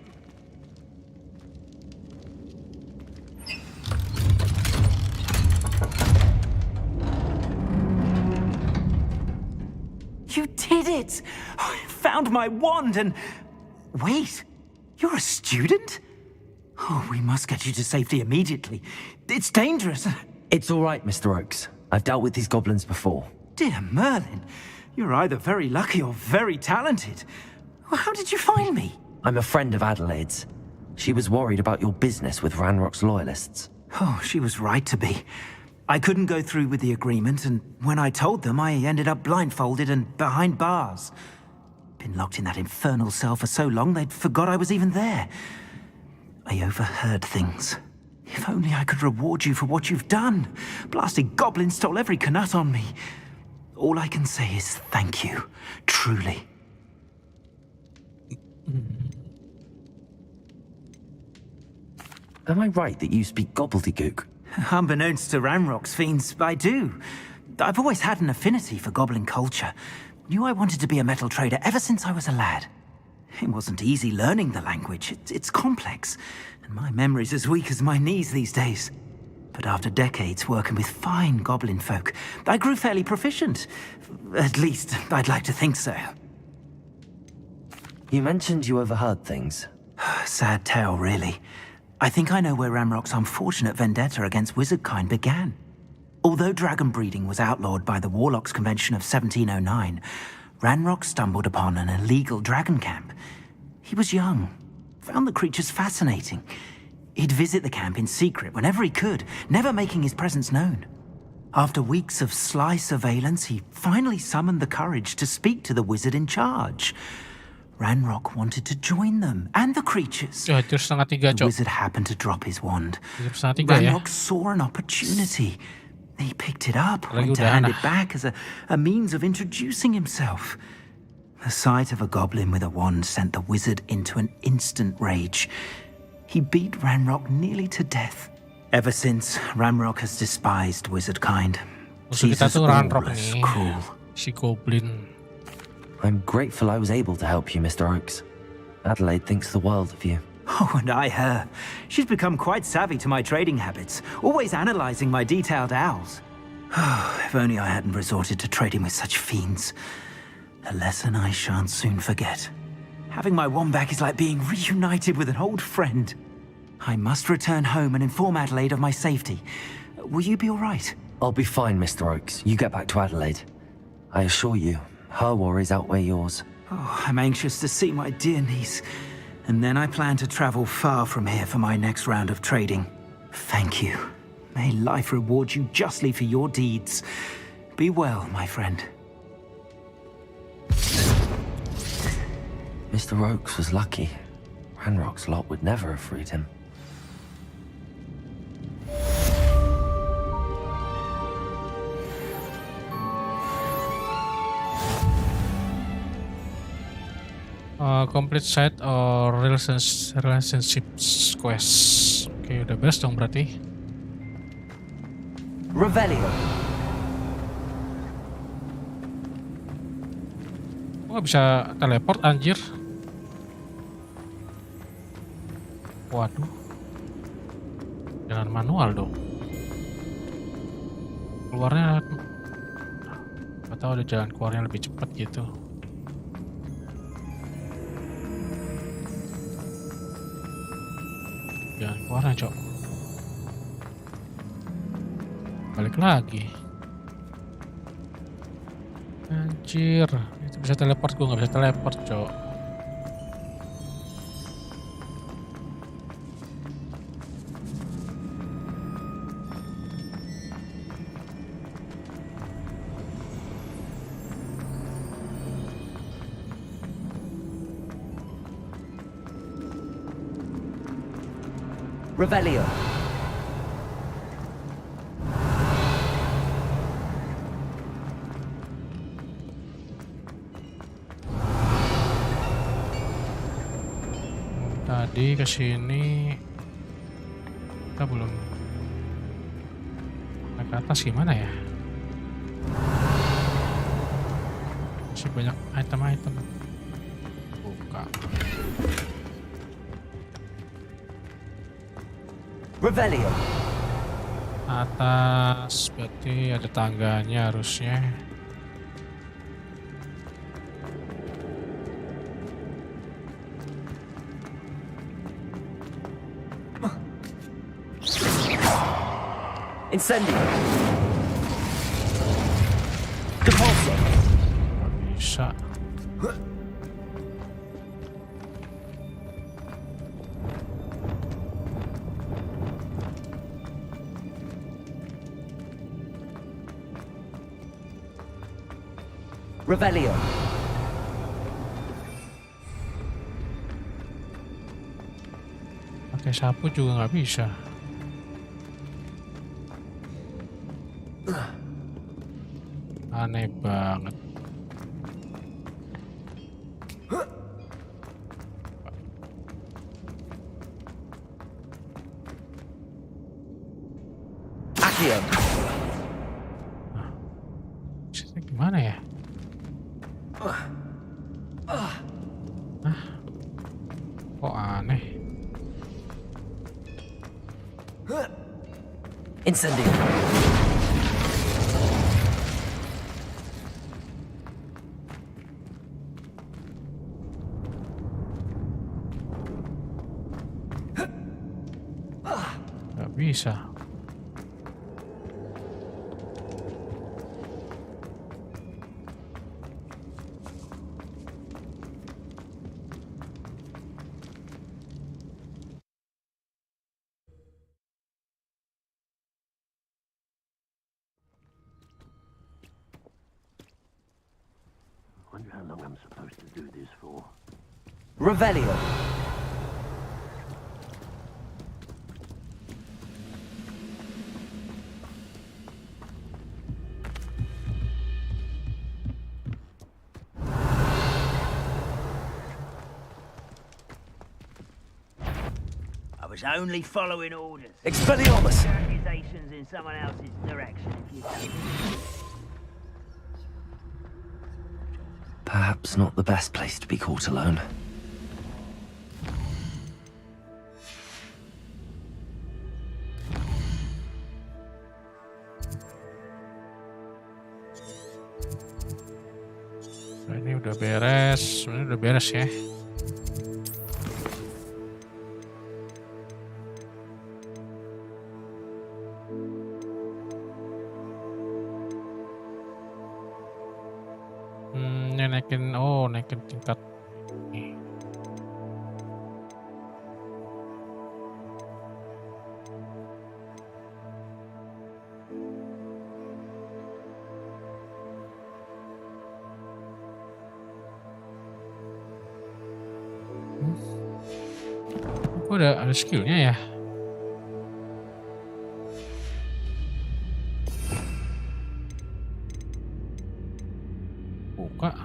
You did it! I found my wand and... Wait, you're a student? Oh, we must get you to safety immediately. It's dangerous. It's all right, Mr. Oakes. I've dealt with these goblins before. Dear Merlin, you're either very lucky or very talented. How did you find me? I'm a friend of Adelaide's. She was worried about your business with Ranrock's loyalists. Oh, she was right to be. I couldn't go through with the agreement, and when I told them, I ended up blindfolded and behind bars. Been locked in that infernal cell for so long, they'd forgot I was even there. I overheard things. If only I could reward you for what you've done. Blasted goblin stole every Knut on me. All I can say is thank you, truly. Am I right that you speak gobbledygook? Unbeknownst to Ranrock's fiends, I do. I've always had an affinity for goblin culture. Knew I wanted to be a metal trader ever since I was a lad. It wasn't easy learning the language. It's complex, and my memory's as weak as my knees these days. But after decades working with fine goblin folk, I grew fairly proficient. At least, I'd like to think so. You mentioned you overheard things. Sad tale, really. I think I know where Ranrock's unfortunate vendetta against wizardkind began. Although dragon breeding was outlawed by the Warlocks Convention of 1709, Ranrock stumbled upon an illegal dragon camp. He was young, found the creatures fascinating. He'd visit the camp in secret whenever he could, never making his presence known. After weeks of sly surveillance, he finally summoned the courage to speak to the wizard in charge. Ranrock wanted to join them and the creatures. The wizard happened to drop his wand. Ranrock saw an opportunity. He picked it up, went to hand it back as a means of introducing himself. The sight of a goblin with a wand sent the wizard into an instant rage. He beat Ranrock nearly to death. Ever since, Ranrock has despised wizard kind. Sees us all as cruel. Si goblin. I'm grateful I was able to help you, Mr. Oakes. Adelaide thinks the world of you. Oh, and I her. She's become quite savvy to my trading habits, always analyzing my detailed owls. Oh, if only I hadn't resorted to trading with such fiends. A lesson I shan't soon forget. Having my wand back is like being reunited with an old friend. I must return home and inform Adelaide of my safety. Will you be all right? I'll be fine, Mr. Oakes. You get back to Adelaide. I assure you, her worries outweigh yours. Oh, I'm anxious to see my dear niece. And then I plan to travel far from here for my next round of trading. Thank you. May life reward you justly for your deeds. Be well, my friend. Mr. Oakes was lucky. Ranrock's lot would never have freed him. Complete side or relationships quest. Oke, udah beres dong berarti. Revelio. Gak bisa teleport anjir. Waduh. Jalan manual dong. Keluarnya gak tahu ada jalan keluarnya lebih cepat gitu. Jalan keluarnya, Cok. Balik lagi. Anjir, itu bisa teleport, gue gak bisa teleport, Cok. Revelio. Tadi kesini kita belum naik ke atas, gimana ya? Masih banyak item-item. Buka. Revelio. Atas, berarti ada tangganya harusnya. Incendio. Depulso. Bisa. Revelio. Pakai sapu juga nggak bisa. Aneh banget. Accio. Gimana ya? Kok aneh? Incendio. Gak bisa. Wonder how long I'm supposed to do this for. Revelio. I was only following orders. Expelliarmus. Accusations in someone else's direction if you don't. Perhaps not the best place to be caught alone. Nah, ini udah beres, sebenarnya udah beres ya. Ini naikin tingkat ini. Kok ada skillnya ya? Buka.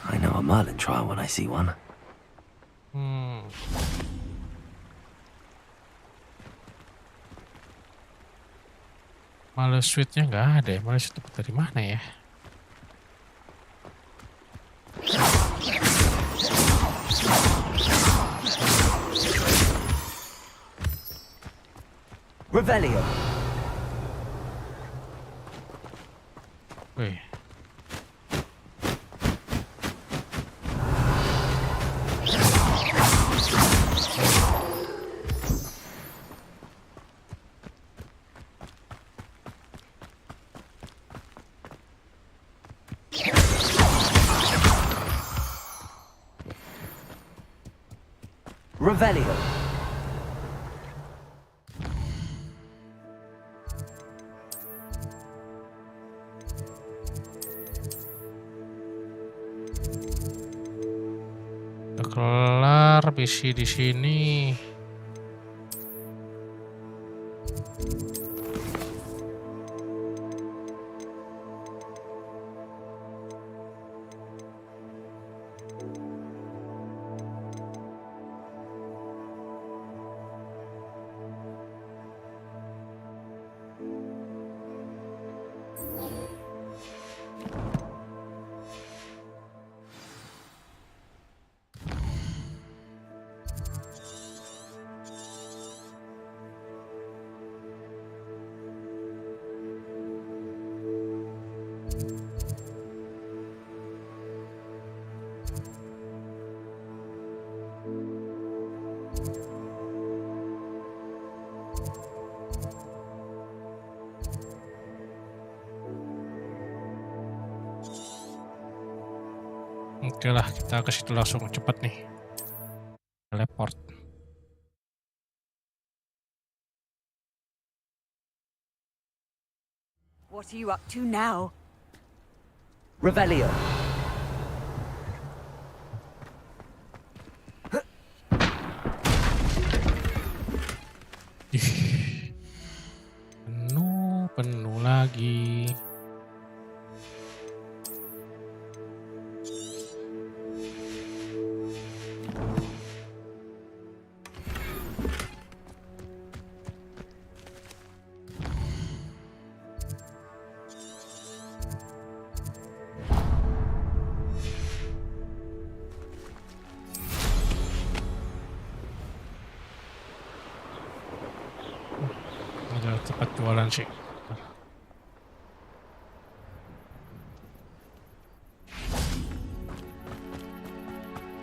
I know a Merlin trial when I see one. Malah sweetnya nggak ada ya. Malah sweet dari mana ya? Revelio. Wih. Revelio. Udah kelar misi di sini. Oke lah, kita ke situ langsung cepet nih. Teleport. What are you up to now? Revelio. Penuh lagi. Ada tempat jualan sih.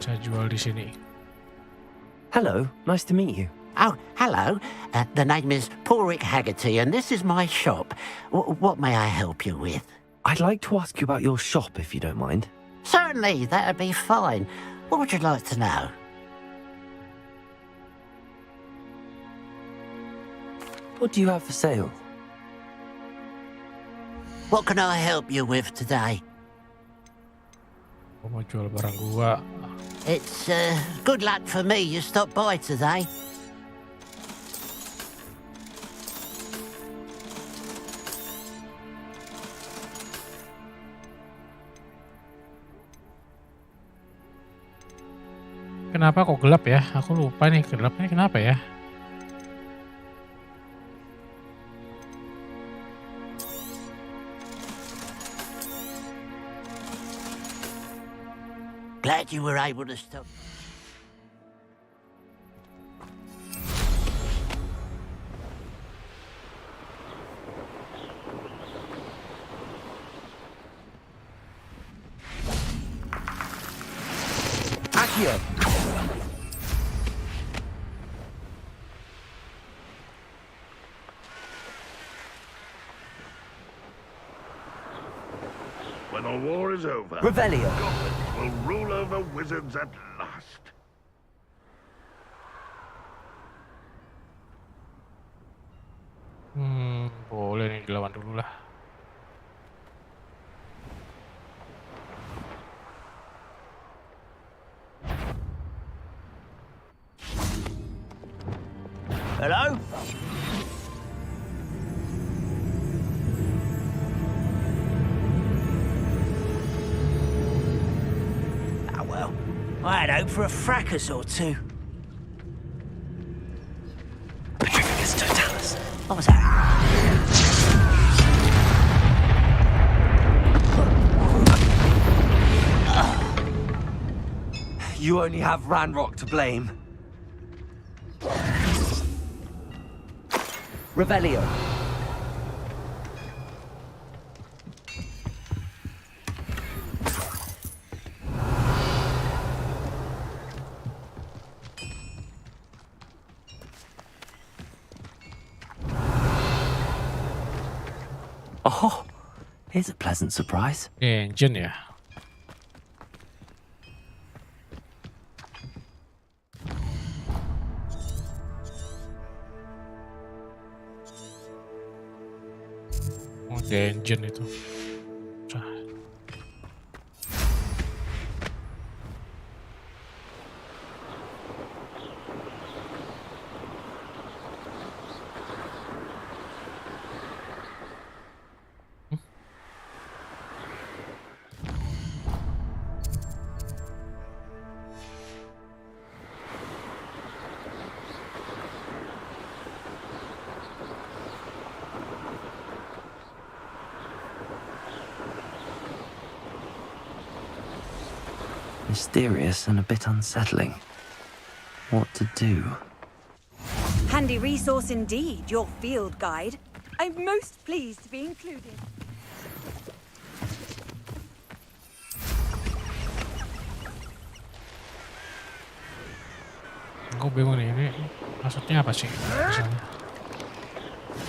Saya jual di sini. Hello, nice to meet you. Oh, hello. The name is Porrick Haggerty, and this is my shop. What may I help you with? I'd like to ask you about your shop, if you don't mind. Certainly, that'd be fine. What would you like to know? What do you have for sale? What can I help you with today? Gua mau jual barang gua. It's good luck for me you stopped by today. Kenapa kok gelap ya? Aku lupa nih, gelapnya kenapa ya? Glad you were able to stop. Accio. When the war is over, Revelio. goblins will rule over wizards at last. Boleh nih dilawan dulu lah. Hello? Ah, well, I had hoped for a fracas or two. Petrificus totalis. What was that? You only have Ranrock to blame. Revelio. Oh, here's a pleasant surprise. Engine ya. Oh, engine itu. Mysterious and a bit unsettling. What to do? Handy resource indeed, your field guide. I'm most pleased to be included. Aku bingung nih, ini maksudnya apa sih? Misalnya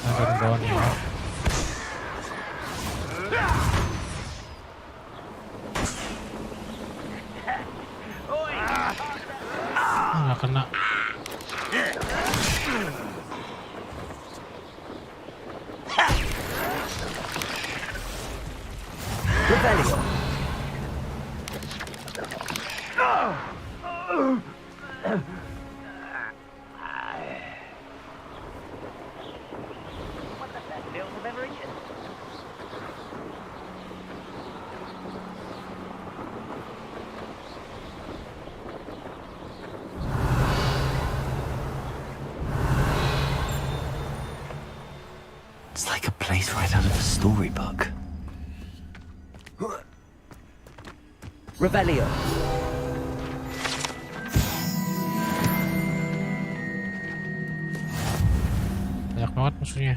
ada bawah nih. nggak kena. Rebellion. It's like a place right out of a storybook. Revelio. Banyak banget musuhnya.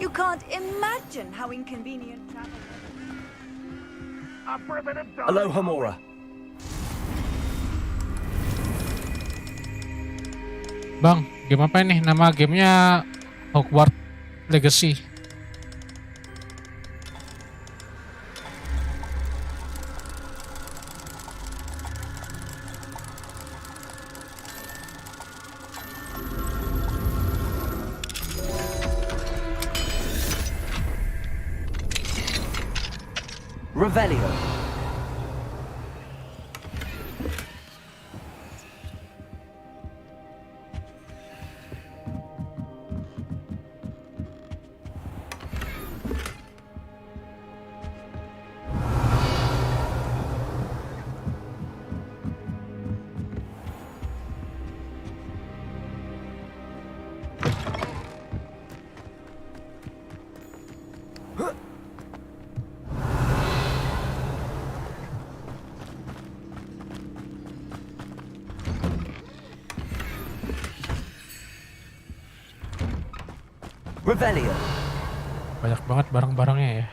You can't imagine how inconvenient travel is. Aloha Mora. Bang, game apa ini? Nama gamenya Hogwarts Legacy. Revelio. Revelio. Banyak banget barang-barangnya ya.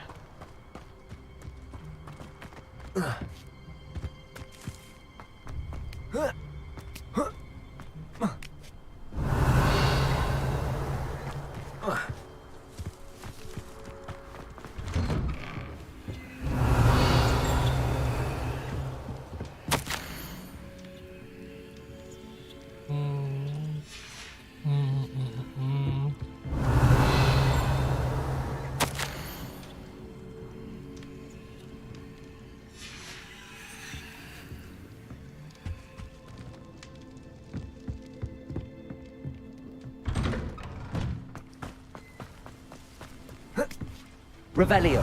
Revelio.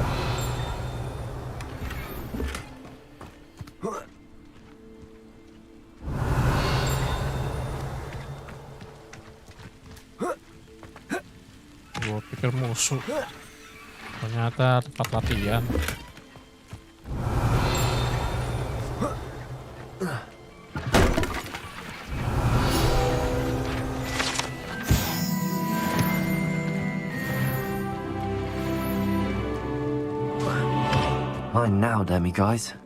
Gue pikir musuh, ternyata tempat latihan. Fine now, Demi guys.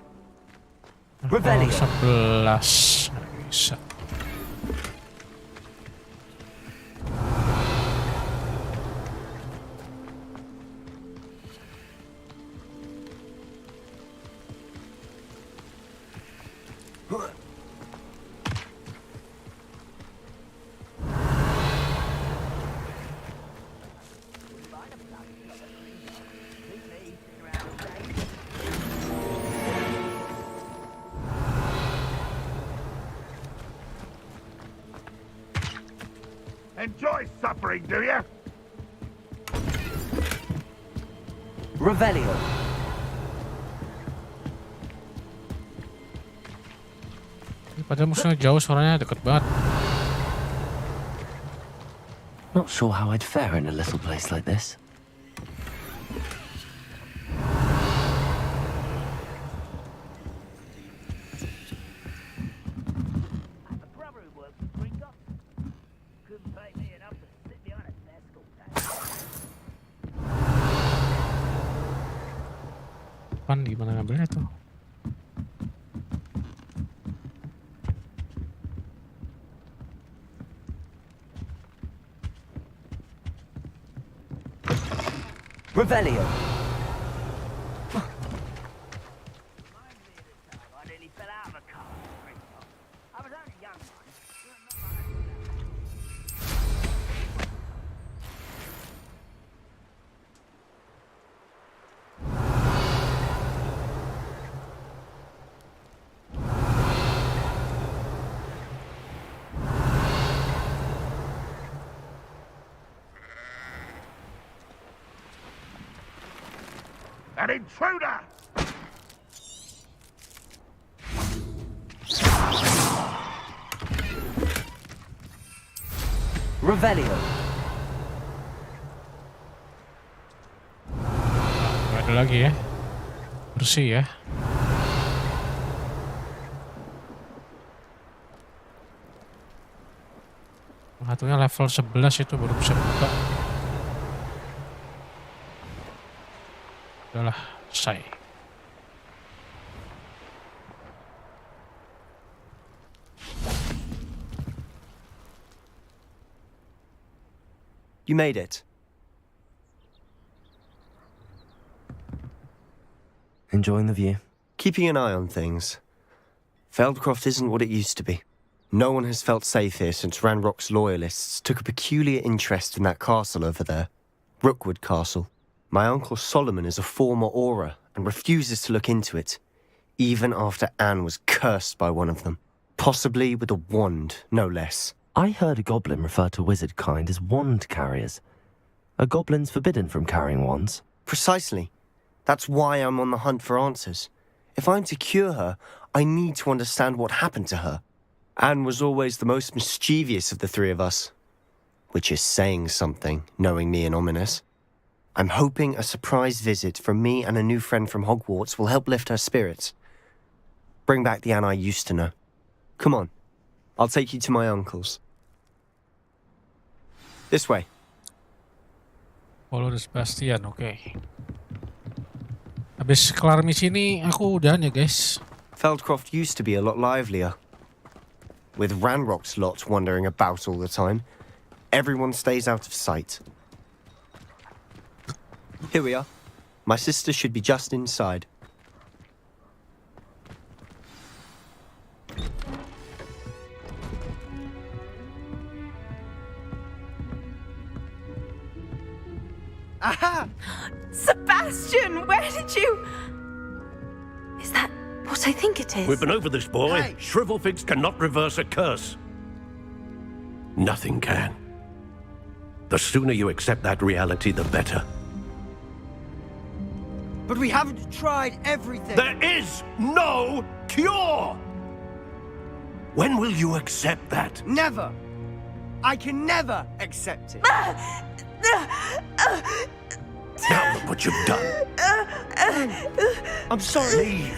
Revelio. 11 nggak bisa. Enjoy suffering, do you? Revelio. Padahal musuhnya jauh, suaranya deket banget. Not sure how I'd fare in a little place like this. Pan gimana ngambilnya tuh? Revelio. An intruder! Revelio. Nggak ada lagi ya. Bersih ya. Satunya level 11 itu baru bisa buka. Udahlah, selesai. You made it. Enjoying the view? Keeping an eye on things. Feldcroft isn't what it used to be. No one has felt safe here since Ranrock's loyalists took a peculiar interest in that castle over there. Rookwood Castle. My uncle Solomon is a former Auror and refuses to look into it, even after Anne was cursed by one of them. Possibly with a wand, no less. I heard a goblin refer to wizard kind as wand carriers. Are goblins forbidden from carrying wands? Precisely. That's why I'm on the hunt for answers. If I'm to cure her, I need to understand what happened to her. Anne was always the most mischievous of the three of us. Which is saying something, knowing me and Ominous. I'm hoping a surprise visit from me and a new friend from Hogwarts will help lift her spirits. Bring back the Anne I used to know. Come on. I'll take you to my uncle's. This way. Follow the Sebastian, oke. Habis kelar misi ini aku udahan ya guys. Feldcroft used to be a lot livelier. With Ranrock's lot wandering about all the time, everyone stays out of sight. Here we are. My sister should be just inside. Aha! Sebastian, where did you... Is that what I think it is? We've been over this, boy. Hey. Shrivelfigs cannot reverse a curse. Nothing can. The sooner you accept that reality, the better. But we haven't tried everything. There is no cure! When will you accept that? Never. I can never accept it. Now look what you've done. I'm sorry.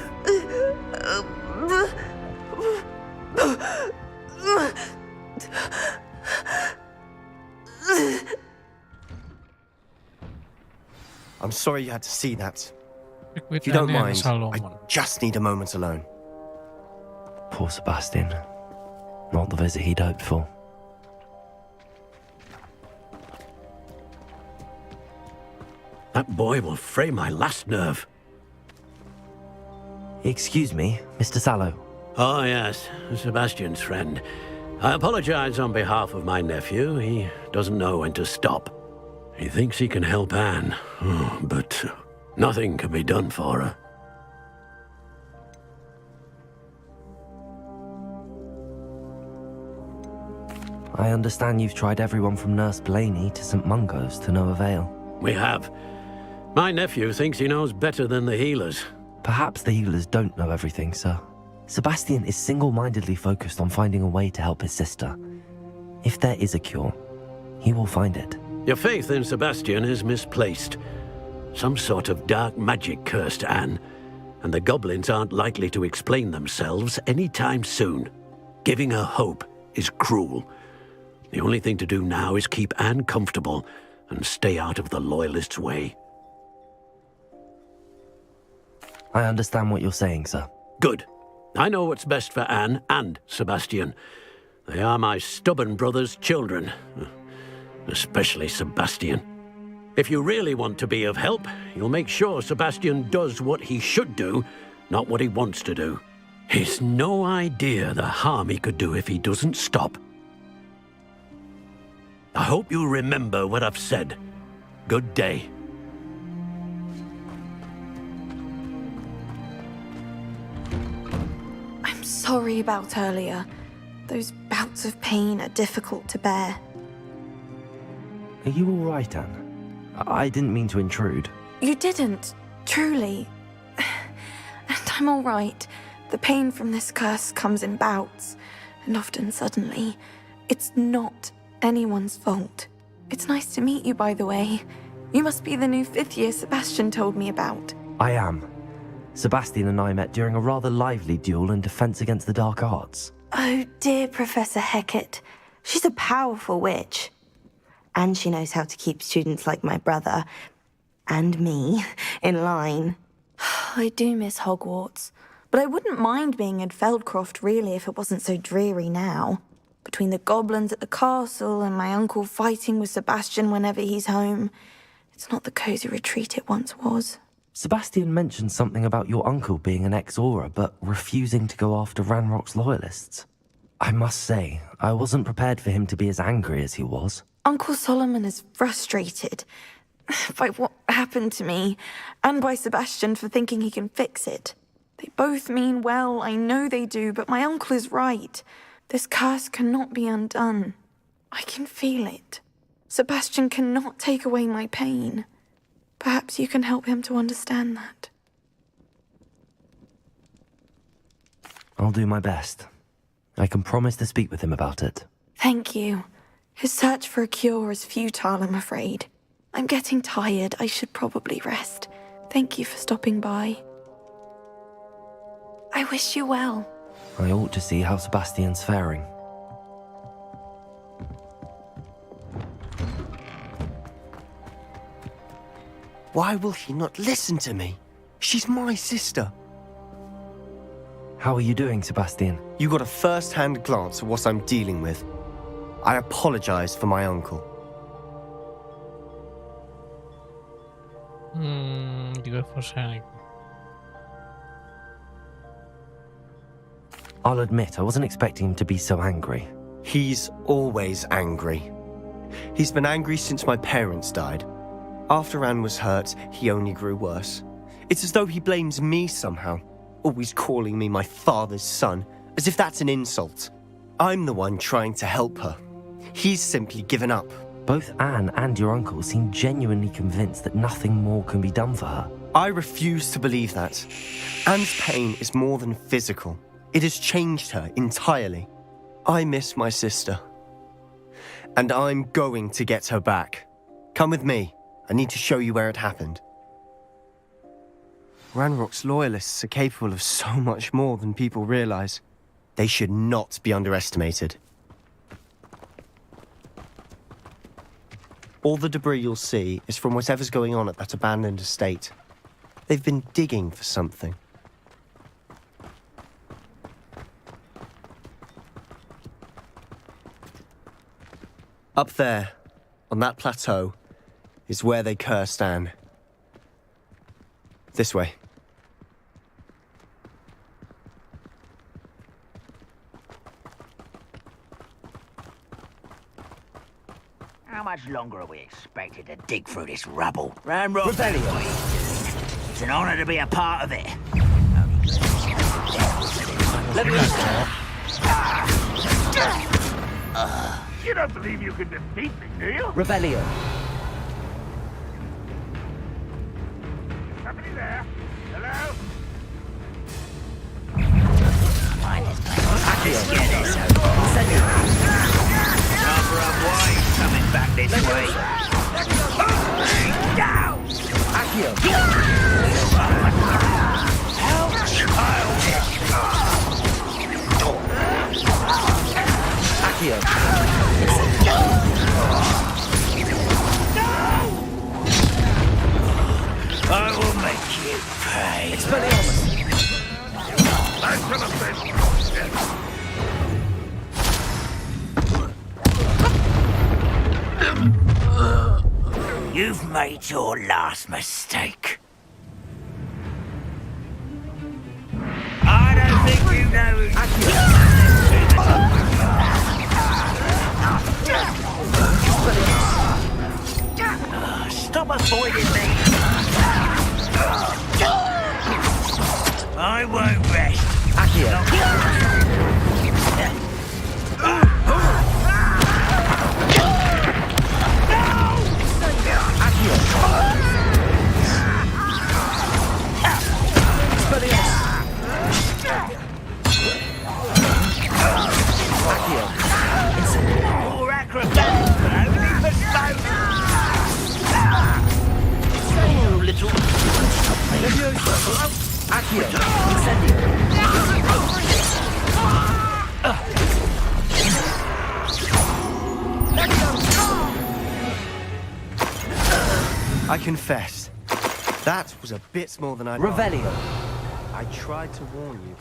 I'm sorry you had to see that. If you don't mind, I just need a moment alone. Poor Sebastian. Not the visit he'd hoped for. That boy will fray my last nerve. Excuse me, Mr. Sallow. Oh, yes, Sebastian's friend. I apologize on behalf of my nephew. He doesn't know when to stop. He thinks he can help Anne, but nothing can be done for her. I understand you've tried everyone from Nurse Blaney to St. Mungo's to no avail. We have. My nephew thinks he knows better than the healers. Perhaps the healers don't know everything, sir. Sebastian is single-mindedly focused on finding a way to help his sister. If there is a cure, he will find it. Your faith in Sebastian is misplaced. Some sort of dark magic cursed Anne, and the goblins aren't likely to explain themselves anytime soon. Giving her hope is cruel. The only thing to do now is keep Anne comfortable and stay out of the Loyalists' way. I understand what you're saying, sir. Good. I know what's best for Anne and Sebastian. They are my stubborn brother's children. Especially Sebastian. If you really want to be of help, you'll make sure Sebastian does what he should do, not what he wants to do. He's no idea the harm he could do if he doesn't stop. I hope you remember what I've said. Good day. I'm sorry about earlier. Those bouts of pain are difficult to bear. Are you all right, Anne? I didn't mean to intrude. You didn't. Truly. And I'm all right. The pain from this curse comes in bouts, and often suddenly. It's not anyone's fault. It's nice to meet you, by the way. You must be the new 5th year Sebastian told me about. I am. Sebastian and I met during a rather lively duel in Defense Against the Dark Arts. Oh dear, Professor Hecat. She's a powerful witch. And she knows how to keep students like my brother, and me, in line. I do miss Hogwarts, but I wouldn't mind being in Feldcroft, really, if it wasn't so dreary now. Between the goblins at the castle and my uncle fighting with Sebastian whenever he's home, it's not the cosy retreat it once was. Sebastian mentioned something about your uncle being an ex-Auror, but refusing to go after Ranrock's loyalists. I must say, I wasn't prepared for him to be as angry as he was. Uncle Solomon is frustrated by what happened to me, and by Sebastian for thinking he can fix it. They both mean well, I know they do, but my uncle is right. This curse cannot be undone. I can feel it. Sebastian cannot take away my pain. Perhaps you can help him to understand that. I'll do my best. I can promise to speak with him about it. Thank you. His search for a cure is futile, I'm afraid. I'm getting tired. I should probably rest. Thank you for stopping by. I wish you well. I ought to see how Sebastian's faring. Why will he not listen to me? She's my sister. How are you doing, Sebastian? You got a first-hand glance at what I'm dealing with. I apologize for my uncle. Juga first-hand. I'll admit, I wasn't expecting him to be so angry. He's always angry. He's been angry since my parents died. After Anne was hurt, he only grew worse. It's as though he blames me somehow, always calling me my father's son, as if that's an insult. I'm the one trying to help her. He's simply given up. Both Anne and your uncle seem genuinely convinced that nothing more can be done for her. I refuse to believe that. Anne's pain is more than physical. It has changed her entirely. I miss my sister. And I'm going to get her back. Come with me. I need to show you where it happened. Ranrock's loyalists are capable of so much more than people realize. They should not be underestimated. All the debris you'll see is from whatever's going on at that abandoned estate. They've been digging for something. Up there, on that plateau, is where they cursed Anne. This way. How much longer are we expected to dig through this rubble? Ranrock, it's an honor to be a part of it. Let me... You don't believe you can defeat me, do you? Revelio. Somebody there? Hello? Let's get this Number of white coming back this way. Down! Accio. I will make you pay. Expelliarmus. You've made your last mistake. I don't think you know who stop avoiding me. I won't rest. Accio. Incendio. I confess, that was a bit more than I'd Revelio. I tried to warn you.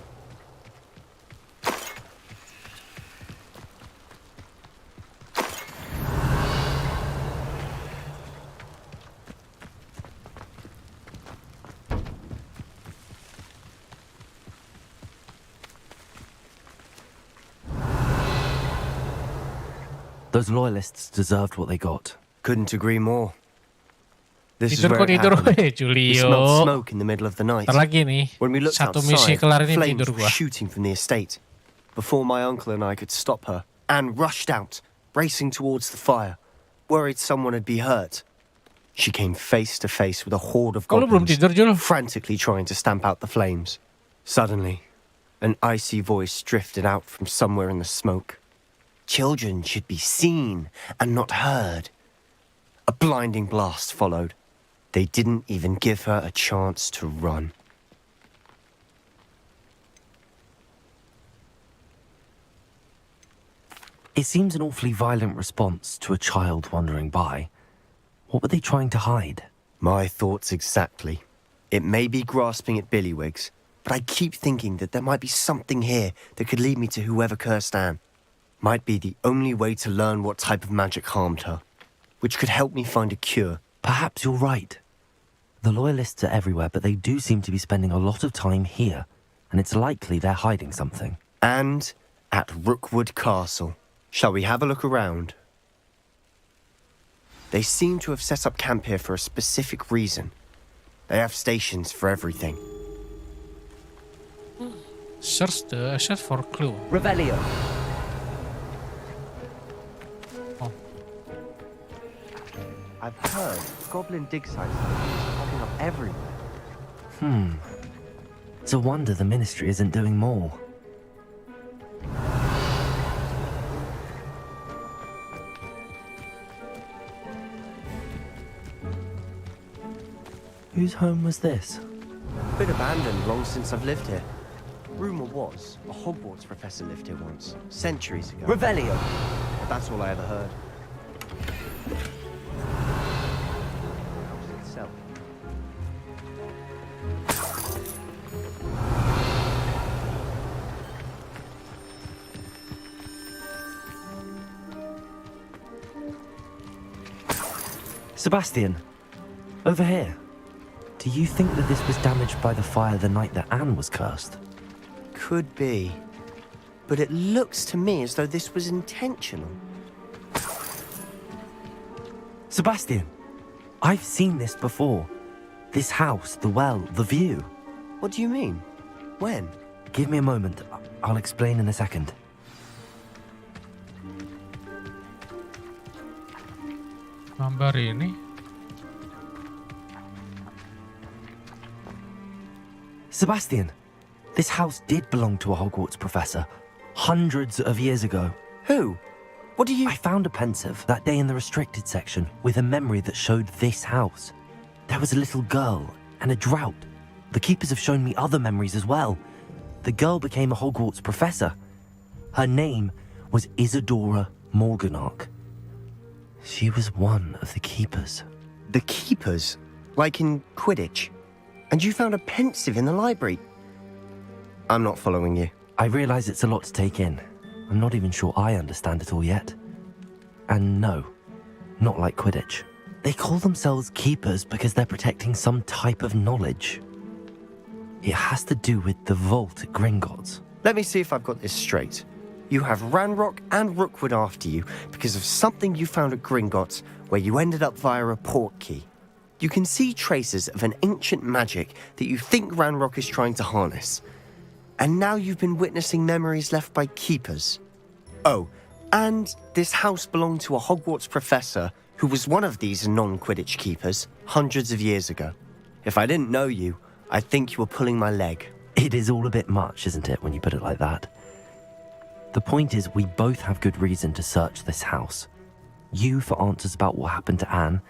Those loyalists deserved what they got. Couldn't agree more. This is Tidur where kok it tidur, happened. We Julio. smelled smoke in the middle of the night. Ntar lagi nih. When we looked Satu misi outside, kelar ini flames tidur were gua. shooting from the estate. Before my uncle and I could stop her, Anne rushed out, racing towards the fire, worried someone had been hurt. She came face to face with a horde of Kok lu belum goblins, tidur, Jul? frantically trying to stamp out the flames. Suddenly, an icy voice drifted out from somewhere in the smoke. Children should be seen and not heard. A blinding blast followed. They didn't even give her a chance to run. It seems an awfully violent response to a child wandering by. What were they trying to hide? My thoughts exactly. It may be grasping at Billywigs, but I keep thinking that there might be something here that could lead me to whoever cursed Anne. Might be the only way to learn what type of magic harmed her, which could help me find a cure. Perhaps you're right. The loyalists are everywhere, but they do seem to be spending a lot of time here, and it's likely they're hiding something. And at Rookwood Castle. Shall we have a look around? They seem to have set up camp here for a specific reason. They have stations for everything. Search for clue. Revelio. I've heard goblin dig sites are popping up everywhere. It's a wonder the ministry isn't doing more. Whose home was this? Been abandoned long since I've lived here. Rumour was, a Hogwarts professor lived here once, centuries ago. Revelio. But that's all I ever heard. House itself. Sebastian, over here. Do you think that this was damaged by the fire the night that Anne was cursed? Could be. But it looks to me as though this was intentional. Sebastian, I've seen this before. This house, the well, the view. What do you mean? When? Give me a moment. I'll explain in a second. Gambar ini. Sebastian, this house did belong to a Hogwarts professor hundreds of years ago. Who? What do you... I found a pensive that day in the restricted section with a memory that showed this house. There was a little girl and a drought. The keepers have shown me other memories as well. The girl became a Hogwarts professor. Her name was Isadora Morganach. She was one of the keepers. The keepers? Like in Quidditch? And you found a pensive in the library? I'm not following you. I realize it's a lot to take in. I'm not even sure I understand it all yet. And no, not like Quidditch. They call themselves keepers because they're protecting some type of knowledge. It has to do with the vault at Gringotts. Let me see if I've got this straight. You have Ranrock and Rookwood after you because of something you found at Gringotts where you ended up via a port key. You can see traces of an ancient magic that you think Ranrock is trying to harness. And now you've been witnessing memories left by keepers. Oh, and this house belonged to a Hogwarts professor who was one of these non-Quidditch keepers hundreds of years ago. If I didn't know you, I'd think you were pulling my leg. It is all a bit much, isn't it, when you put it like that? The point is, we both have good reason to search this house. You for answers about what happened to Anne,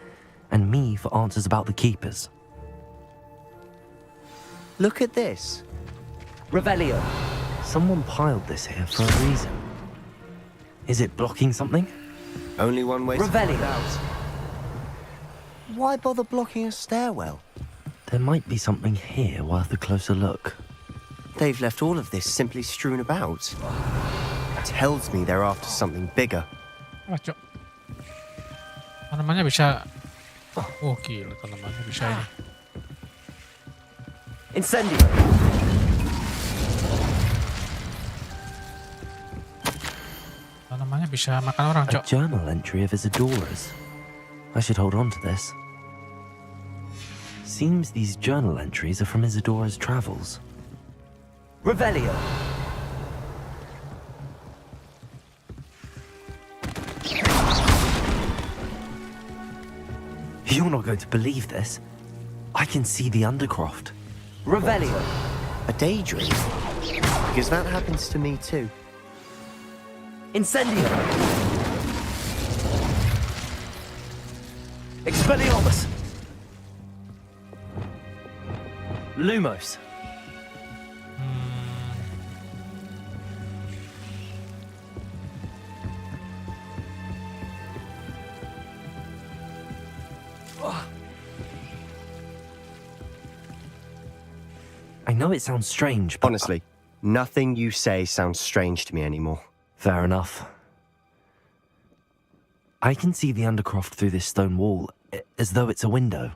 and me for answers about the keepers. Look at this. Revelio. Someone piled this here for a reason. Is it blocking something? Only one way to find Revelio. out. Why bother blocking a stairwell? There might be something here worth a closer look. They've left all of this simply strewn about. Tells me they're after something bigger. Wah, Cok. Tanamannya bisa... Oh, gila tanamannya bisa ini. Incendio. Tanamannya bisa makan orang, A Cok. journal entry of Isadora's. I should hold on to this. Seems these journal entries are from Isadora's travels. Revelio. You're not going to believe this. I can see the Undercroft. Revelio. A daydream? Because that happens to me too. Incendio. Expelliarmus. Lumos. I know it sounds strange, but... Honestly, nothing you say sounds strange to me anymore. Fair enough. I can see the Undercroft through this stone wall, as though it's a window.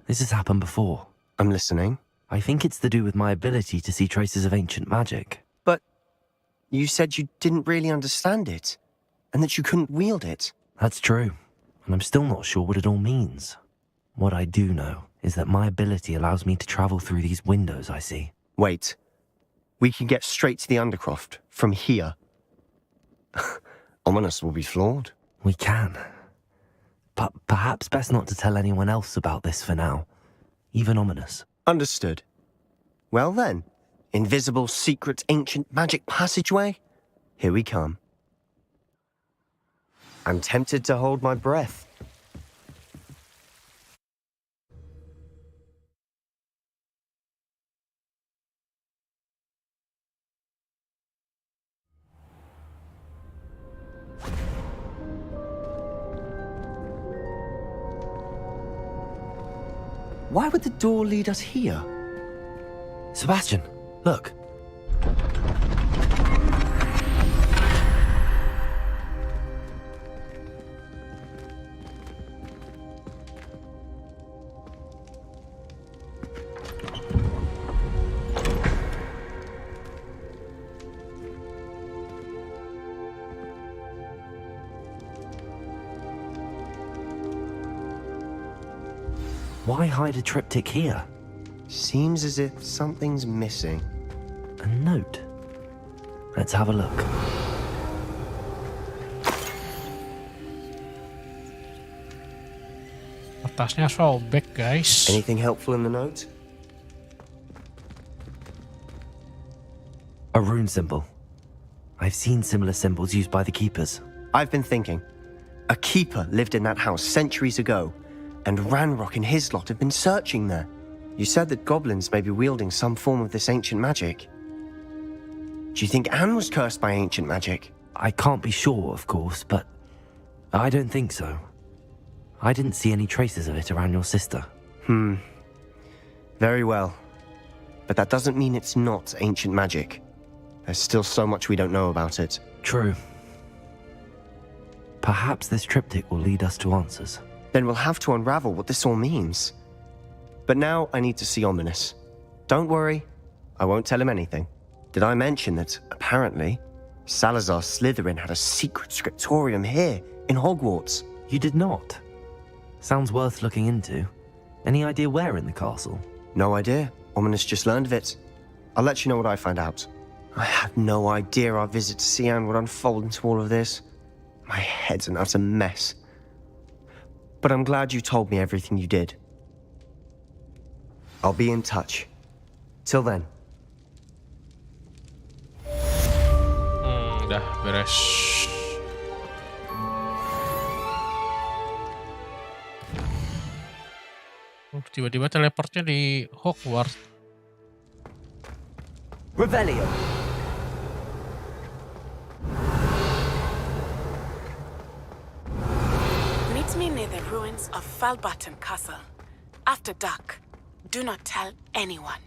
This has happened before. I'm listening. I think it's to do with my ability to see traces of ancient magic. But you said you didn't really understand it, and that you couldn't wield it. That's true, and I'm still not sure what it all means. What I do know is that my ability allows me to travel through these windows I see. Wait. We can get straight to the Undercroft from here. Ominous will be floored. We can. But perhaps best not to tell anyone else about this for now. Even Ominous. Understood. Well then, invisible, secret, ancient magic passageway? Here we come. I'm tempted to hold my breath. Why would the door lead us here? Sebastian, look. Why hide a triptych here? Seems as if something's missing. A note. Let's have a look. Kertasnya sobek, guys. Anything helpful in the note? A rune symbol. I've seen similar symbols used by the keepers. I've been thinking. A keeper lived in that house centuries ago, and Ranrock and his lot have been searching there. You said that goblins may be wielding some form of this ancient magic. Do you think Anne was cursed by ancient magic? I can't be sure, of course, but I don't think so. I didn't see any traces of it around your sister. Very well. But that doesn't mean it's not ancient magic. There's still so much we don't know about it. True. Perhaps this triptych will lead us to answers. Then we'll have to unravel what this all means. But now I need to see Ominous. Don't worry, I won't tell him anything. Did I mention that, apparently, Salazar Slytherin had a secret scriptorium here, in Hogwarts? You did not? Sounds worth looking into. Any idea where in the castle? No idea. Ominous just learned of it. I'll let you know what I find out. I had no idea our visit to Cian would unfold into all of this. My head's an utter mess. But I'm glad you told me everything you did. I'll be in touch. Till then. Udah beres. Tiba-tiba teleportnya di Hogwarts. Revelio. Meet me near the ruins of Falbaton Castle. After dark. Do not tell anyone.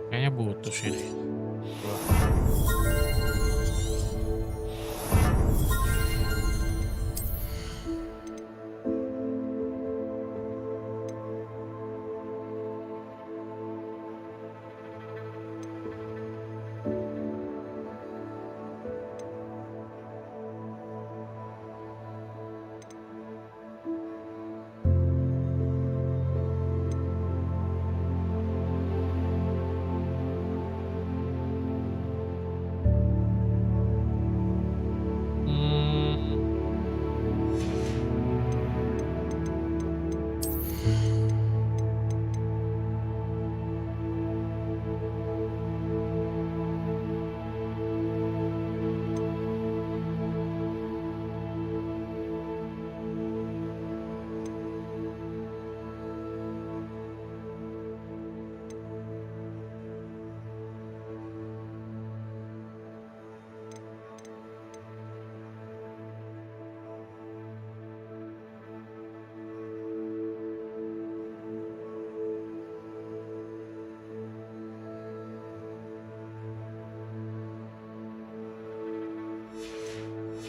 Kayaknya butuh sih ini.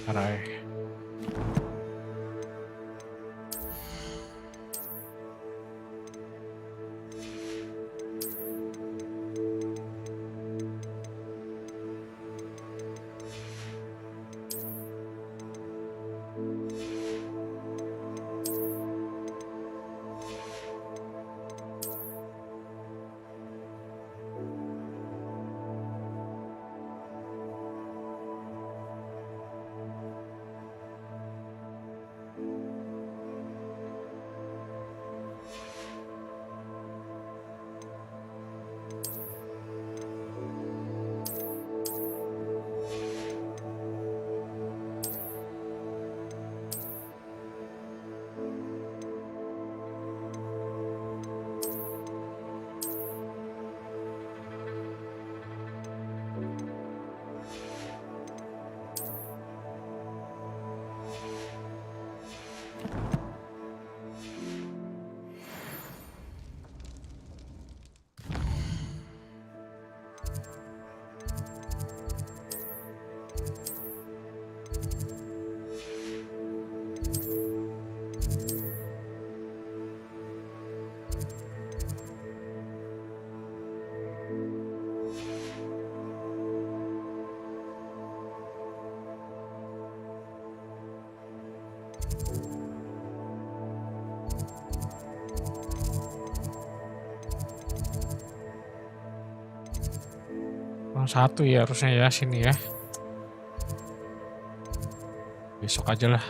Aray. Kurang 1 ya harusnya ya sini ya. Besok aja lah.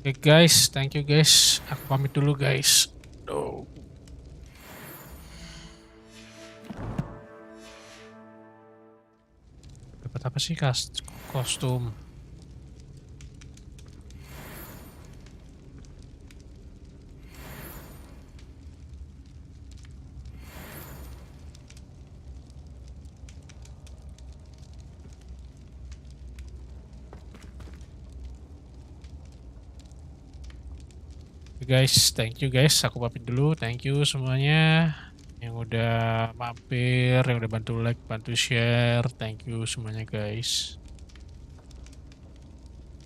Oke guys, thank you guys. Aku pamit dulu guys. Duh. Dapat apa sih kostum? Guys, thank you guys. Aku pamit dulu. Thank you semuanya yang udah mampir, yang udah bantu like, bantu share. Thank you semuanya guys.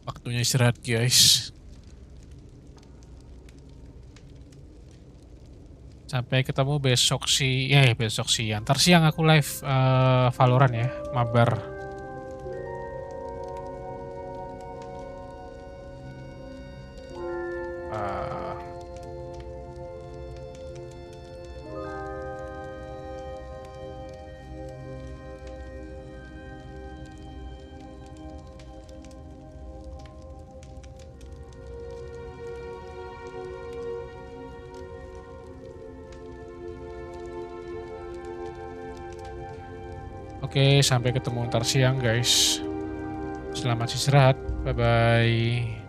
Waktunya istirahat guys. Sampai ketemu besok besok siang. Ntar siang aku live Valorant ya, mabar. Oke, sampai ketemu ntar siang guys. Selamat istirahat. Bye-bye.